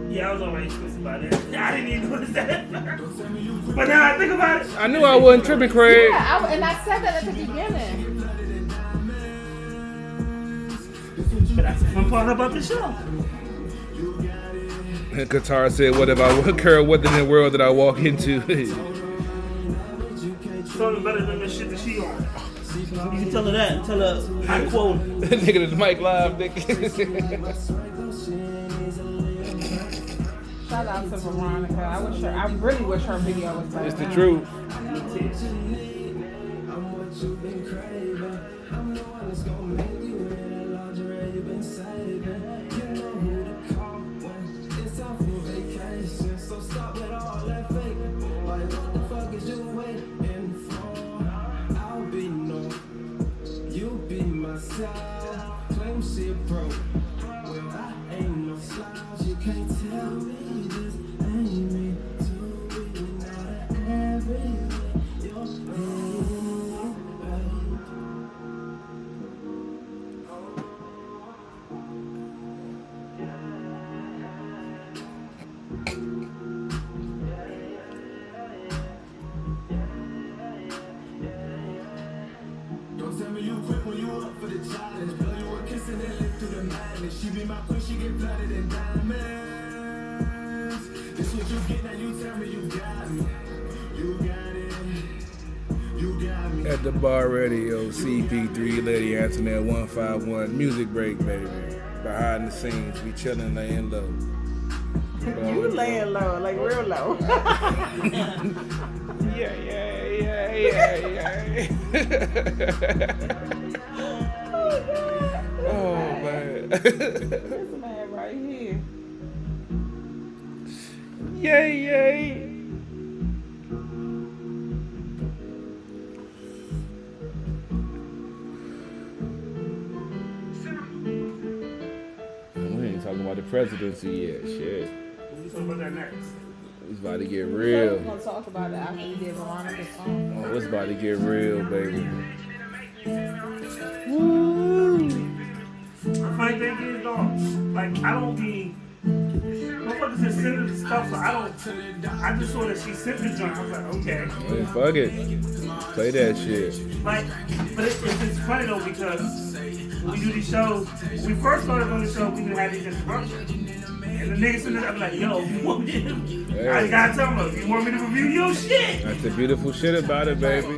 Yeah, I was already stressed about it. I didn't even notice that. But now I think about it. I knew I wasn't tripping, Craig. Yeah, and I said that at the beginning. But that's the fun part about the show. And Qatar said, "What if I occur? What in the world did I walk into?" Something better than the shit that she on. You can tell her that and tell her I quote. Nigga, the mic live, nigga. Shout out to Veronica. I really wish her video was better. It's the truth. Claim she a pro. Well, I ain't no slouch. You can't tell me this ain't me. To be not an average. You're Don't tell me you quit when you up for the challenge. Blow you a kiss and then live through the madness. She be my queen, she get flooded in diamonds. This what you get, now you tell me you got me. You got it. You got me. At the bar radio, CP3, Lady Antoinette 151, music break, baby. Behind the scenes, we chilling, laying low. You laying low, like real low. Yeah. Oh man. This man right here. Yay. about the presidency yet. Shit. We'll talk about that next. It's about to get We're real. gonna talk about it after we did Veronica's song. Oh, it's about to get real, baby. The funny thing is, though, like, I don't be. Motherfuckers just sending the stuff, so I just saw that she sent the joint. I was like, okay. Hey, fuck it. Play that shit. Like, but it's funny though because when we do these shows, when we first started on the show, we didn't have these interruptions. And the niggas sitting there, I'm like, yo, you want me to? I gotta tell them, you want me to review your shit? That's the beautiful shit about it, baby.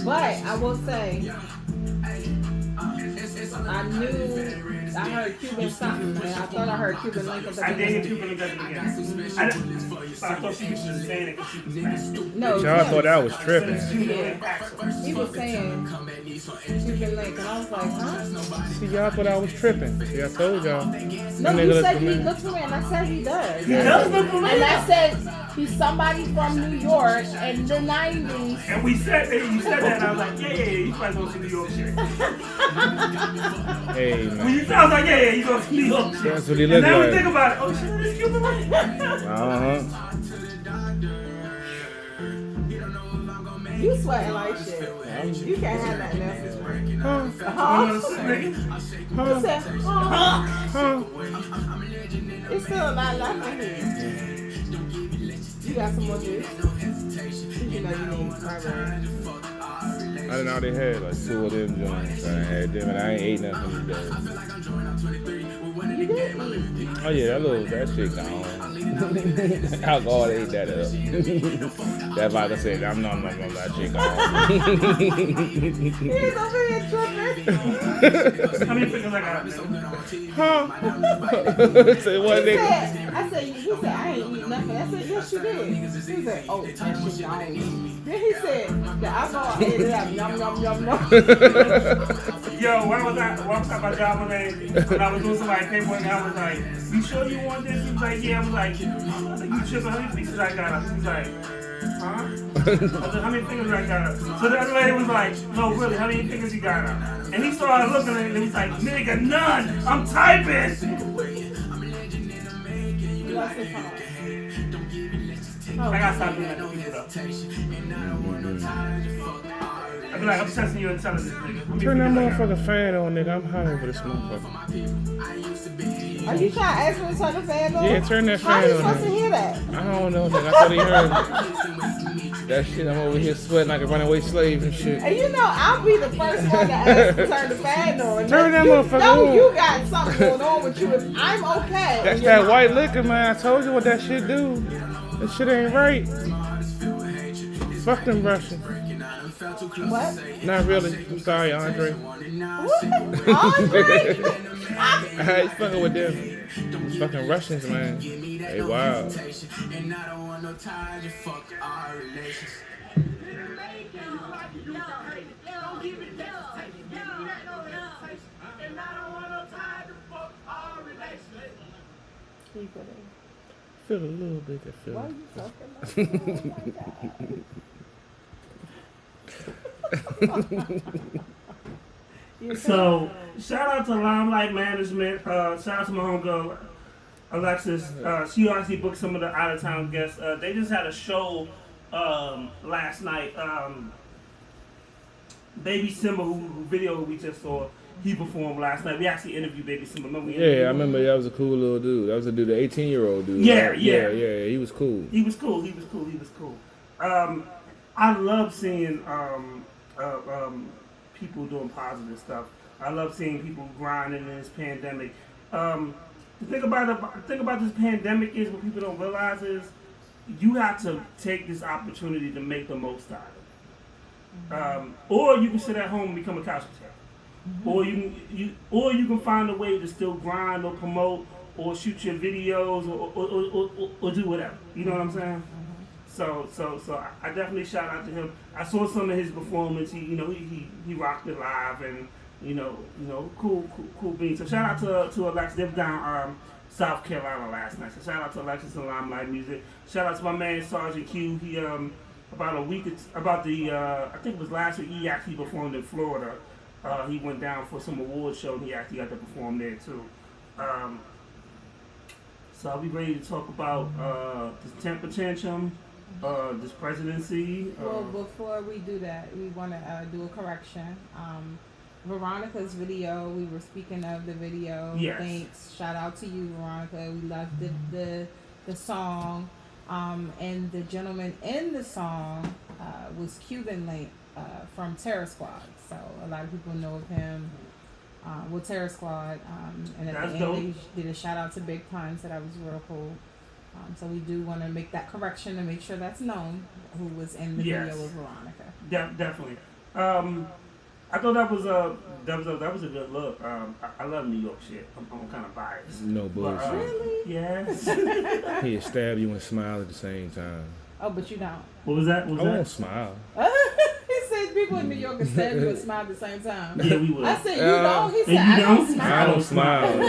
But I will say, I heard Cuban something, and I thought I heard Cuban Link at the I did hear beginning. Cuban Link at the beginning. I thought she was just saying it because she was mad. No, Y'all Kim. thought I was But tripping. it's Cuban Link actually. He was saying Cuban Link, and I was like, huh? See, y'all thought I was tripping. See, I told y'all. No, That you nigga said look he familiar. looks familiar, and I said he does. He does look familiar. And I said he's somebody from New York in the 90s. And we said that, you said that, and I was like, yeah, you probably going to New York shit. Hey, When man. you said, I was like, yeah, you going to New York shit. That's what he And look then we like. think about it, oh shit, this Cuban Link. Uh-huh. You sweating like shit. You can't have that message. You He said, huh? It's still a lot left in here. You got some more juice? You know you need strawberry. I didn't know they had like 2 of them joints. I had them and I ain't ate nothing today. You did eat. Oh yeah, that shit gone. Alcohol ate that up. That vodka said, that shit gone. He's over here tripping. How many fingers I got? Say what He nigga? said, I ain't eat nothing. I said, yes, you did. He said, oh, that shit gone. Then he said, the alcohol ate it up. Yum, yum, yum, yum. Yo, when was I my job one day, and I was doing somebody's paperwork, and I was like, you sure you want this? He was like, yeah. I was like, I think you tripping. How many pieces I got? He was like, huh? I said, how many fingers I got? So the other lady was like, no, really, how many fingers you got? And he started looking at it, and he was like, nigga, none. I'm typing. What's the phone? I gotta stop doing that to people, though. I be like, I'm testing you and telling this nigga. How many Turn that fingers I got? motherfucking fan on, nigga. I'm hungry for this motherfucker. Are you trying to ask me to turn the fan on? Yeah, turn that How fan you on, supposed to nigga. hear that? I don't know, nigga. I thought he heard that shit. I'm over here sweating like a runaway slave and shit. And you know, I'll be the first one to ask to turn the fan on. Turn that You motherfucker know on. you got something going on with you. If I'm okay. That's and you're that not. white liquor, man. I told you what that shit do. That shit ain't right. Fuck them Russians. What? Not really. I'm sorry, Andre. What? Andre? I ain't fucking with them. These fucking Russians, man. They wild. Feel a little bit of Why are feeling. you talking like that? So, shout out to Limelight Management. Shout out to my homegirl, Alexis. She actually booked some of the out of town guests. They just had a show last night. Baby Simba, who video we just saw, he performed last night. We actually interviewed Baby Simba. Remember we interviewed Yeah, I him? remember that was a cool little dude. That was a dude, the 18-year-old dude. Yeah, right? yeah. Yeah, he was cool. He was cool. I love seeing people doing positive stuff. I love seeing people grinding in this pandemic. The thing about this pandemic is what people don't realize is you have to take this opportunity to make the most out of it. Or you can sit at home and become a couch potato. Or you can find a way to still grind or promote or shoot your videos or do whatever. You know what I'm saying? So I definitely shout out to him. I saw some of his performance. He rocked it live and cool beans. So shout out to Alexis. They were down South Carolina last night. So shout out to Alexis and Limelight Music. Shout out to my man Sergeant Q. He I think it was last week, he actually performed in Florida. He went down for some award show and he actually got to perform there too. So are we ready to talk about this temper tantrum, this presidency? Well, before we do that, we want to do a correction. Veronica's video, we were speaking of the video. Yes. Thanks. Shout out to you, Veronica. We loved the song. And the gentleman in the song was Cuban Link from Terror Squad. So a lot of people know of him with Terror Squad. And at That's the dope. end, they did a shout out to Big Pun, so that was real cool. So we do want to make that correction and make sure that's known who was in the Yes. video with Veronica. Definitely. I thought that was a good look. I love New York shit. I'm kind of biased. No But, bullshit. Really? Yes. He'll stab you and smile at the same time. Oh, but you don't. What was that? What I was won't that? smile. He said people in New York can stand you and smile at the same time. Yeah, we would. I said, you don't? He said, you I don't don't? smile. I don't smile. Yeah.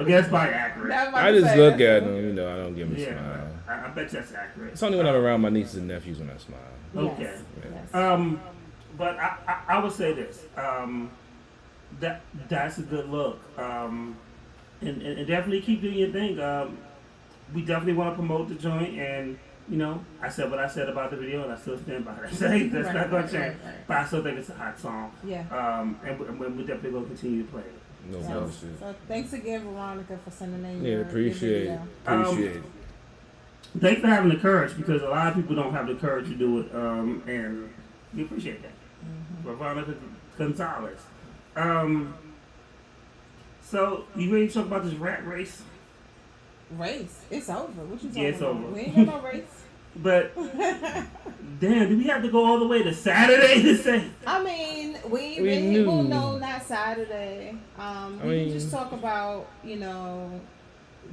Okay, that's probably accurate. That was I about to just say, look that's at them, I don't give them a Yeah, smile. I bet that's accurate. It's only when I'm around my nieces and nephews when I smile. Yes, Okay. yes. But I would say this. That's a good look. And definitely keep doing your thing. We definitely want to promote the joint, and you know, I said what I said about the video, and I still stand by that. That's Right, not going right, to change. right. But I still think it's a hot song. Yeah. And we definitely going to continue to play it. No So, bullshit. so thanks again, Veronica, for sending in Yeah, your appreciate your it. video. Appreciate it. Thanks for having the courage, because a lot of people don't have the courage to do it, and we appreciate that. Veronica Gonzalez. So, you ready to talk about this rat race? Race. It's over. What you talking Yeah, it's about? over. We ain't got no race. But, damn, do we have to go all the way to Saturday to say? I mean, we knew. well, no, not Saturday. We mean- can just talk about, you know,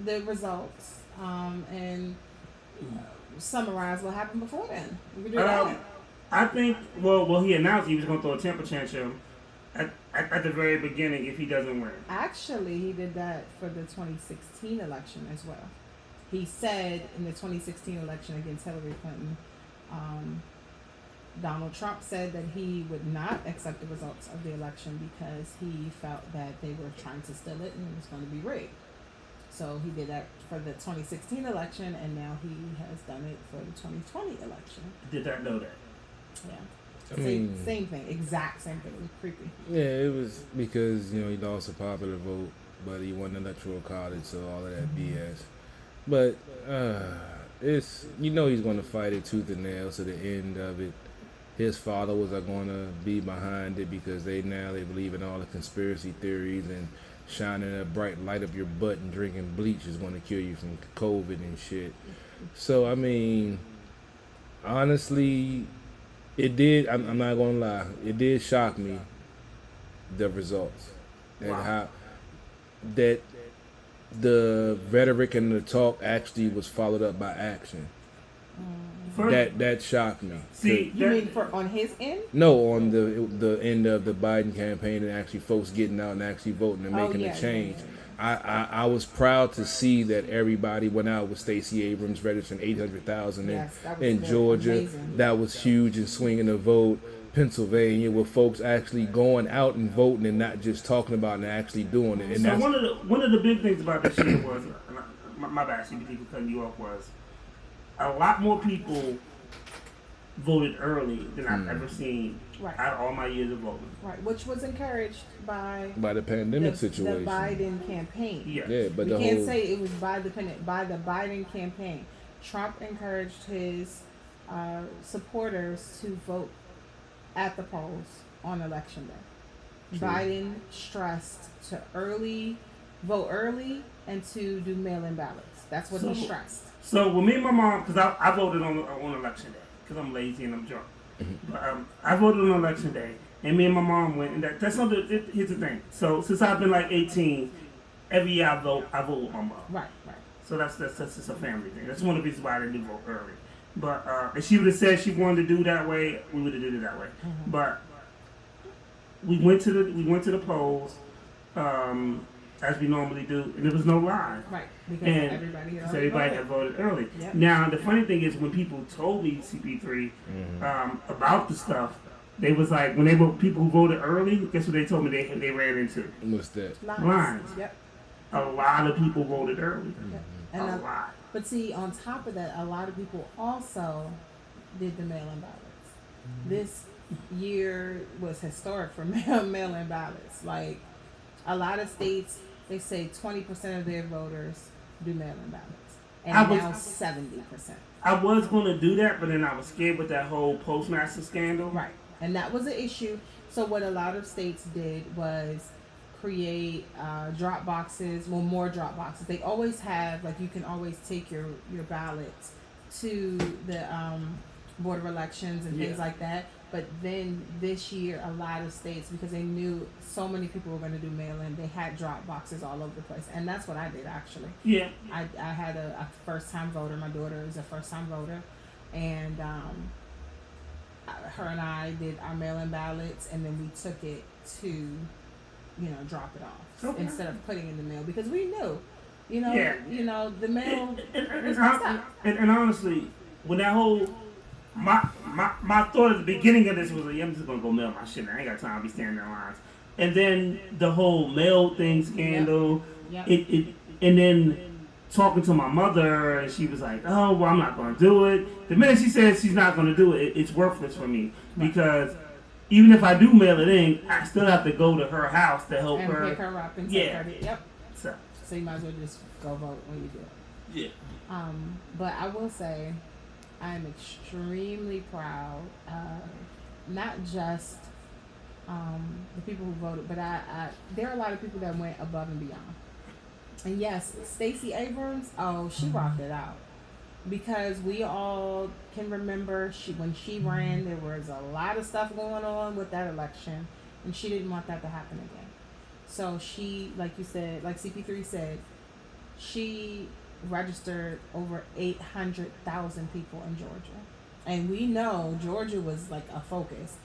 the results, and summarize what happened before then. We can do that. I think, well, he announced he was going to throw a temper tantrum at the very beginning if he doesn't win. Actually, he did that for the 2016 election as well. He said in the 2016 election against Hillary Clinton, Donald Trump said that he would not accept the results of the election because he felt that they were trying to steal it and it was going to be rigged. So he did that for the 2016 election, and now he has done it for the 2020 election. Did not know that. Yeah. I mean, Same thing, exact same thing. It was creepy. yeah, it was because, he lost a popular vote, but he won the electoral college, so all of that BS. But it's, he's going to fight it tooth and nail to the end of it. His followers are going to be behind it because they believe in all the conspiracy theories, and shining a bright light up your butt and drinking bleach is going to cure you from COVID and shit. So, I mean, honestly, it did, I'm not going to lie, it did shock me, the results. And Wow. how that the rhetoric and the talk actually was followed up by action. First, That shocked me. see, You mean for on his end? No, on the end of the Biden campaign, and actually folks getting out and actually voting and Oh, making yeah, a change. yeah, I was proud to see that everybody went out with Stacey Abrams registering 800,000 Yes, that was in very Georgia. amazing. That was huge and swinging the vote. Pennsylvania, with folks actually going out and voting and not just talking about it and actually doing it. And so that's one of the big things about this year was, my bad, CBT for cutting you off, was a lot more people voted early than I've ever seen Right. out of all my years of voting. Right, which was encouraged by by the pandemic the situation. Biden campaign. Yeah. Yeah, but We the can't whole say it was by the Biden campaign. Trump encouraged his supporters to vote at the polls on election day. True. Biden stressed to vote early and to do mail-in ballots. That's what he So- stressed. So with me and my mom, because I voted on election day, because I'm lazy and I'm drunk. But I voted on election day, and me and my mom went. And that's not here's the thing. So since I've been like 18, every year I vote with my mom. Right, right. So that's just a family thing. That's one of the reasons why I didn't vote early. But if she would have said she wanted to do that way, we would have did it that way. But we went to the polls as we normally do, and there was no line. Right, because And everybody had so already everybody voted. had voted early. Yep. Now the funny thing is, when people told me CP3 about the stuff, they was like, when they were people who voted early, guess what they told me they ran into? what's that? Lines. Yep. A lot of people voted early. And a lot. But see, on top of that, a lot of people also did the mail-in ballots. This year was historic for mail-in ballots. Like, a lot of states, they say 20% of their voters do mail-in ballots, and now 70%. I was going to do that, but then I was scared with that whole postmaster scandal. Right, and that was an issue. So what a lot of states did was create drop boxes, well, more drop boxes. They always have, like, you can always take your ballots to the Board of Elections and things like that. But then this year, a lot of states, because they knew so many people were going to do mail-in, they had drop boxes all over the place. And that's what I did, actually. Yeah. I had a first-time voter. My daughter is a first-time voter. And her and I did our mail-in ballots, and then we took it to, drop it off instead of putting it in the mail, because we knew, the mail was messed up. And honestly, when that whole my thought at the beginning of this was like, I'm just gonna go mail my shit. I ain't got time to be standing in lines. And then the whole mail thing scandal, it and then talking to my mother, and she was like, "Oh, well, I'm not gonna do it." The minute she says she's not gonna do it, it's worthless for me, because even if I do mail it in, I still have to go to her house to help her. Pick her up and take her to, yep. So you might as well just go vote when you do it. Yeah. But I will say, I am extremely proud of not just the people who voted, but there are a lot of people that went above and beyond. And yes, Stacey Abrams, she rocked it out. Because we all can remember when she ran, there was a lot of stuff going on with that election, and she didn't want that to happen again. So she, like you said, like CP3 said, she registered over 800,000 people in Georgia. And we know Georgia was like a focus.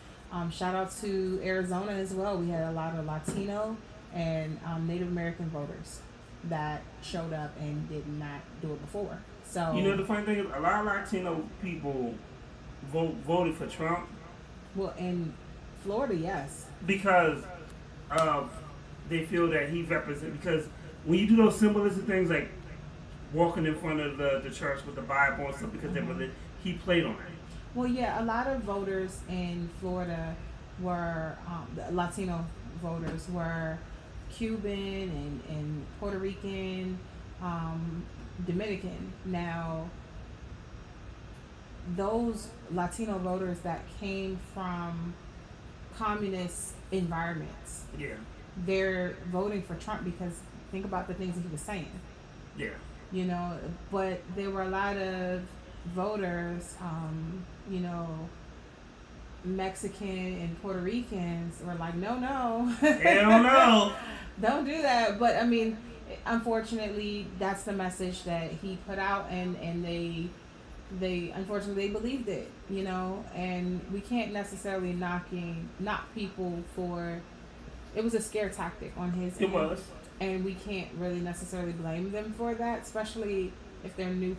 Shout out to Arizona as well. We had a lot of Latino and Native American voters that showed up and did not do it before. So the funny thing is, a lot of Latino people voted for Trump. Well, in Florida, yes, because they feel that he represents. Because when you do those symbolism things like walking in front of the church with the Bible and stuff, because he played on that. Well, yeah, a lot of voters in Florida were Latino voters were Cuban and Puerto Rican. Dominican. Now, those Latino voters that came from communist environments, they're voting for Trump because think about the things that he was saying. Yeah. But there were a lot of voters, Mexican and Puerto Ricans were like, no. Hell no. Don't do that. But, I mean, unfortunately, that's the message that he put out, and they unfortunately they believed it, and we can't necessarily knock people for it. Was a scare tactic on his end. It was, and we can't really necessarily blame them for that, especially if they're new to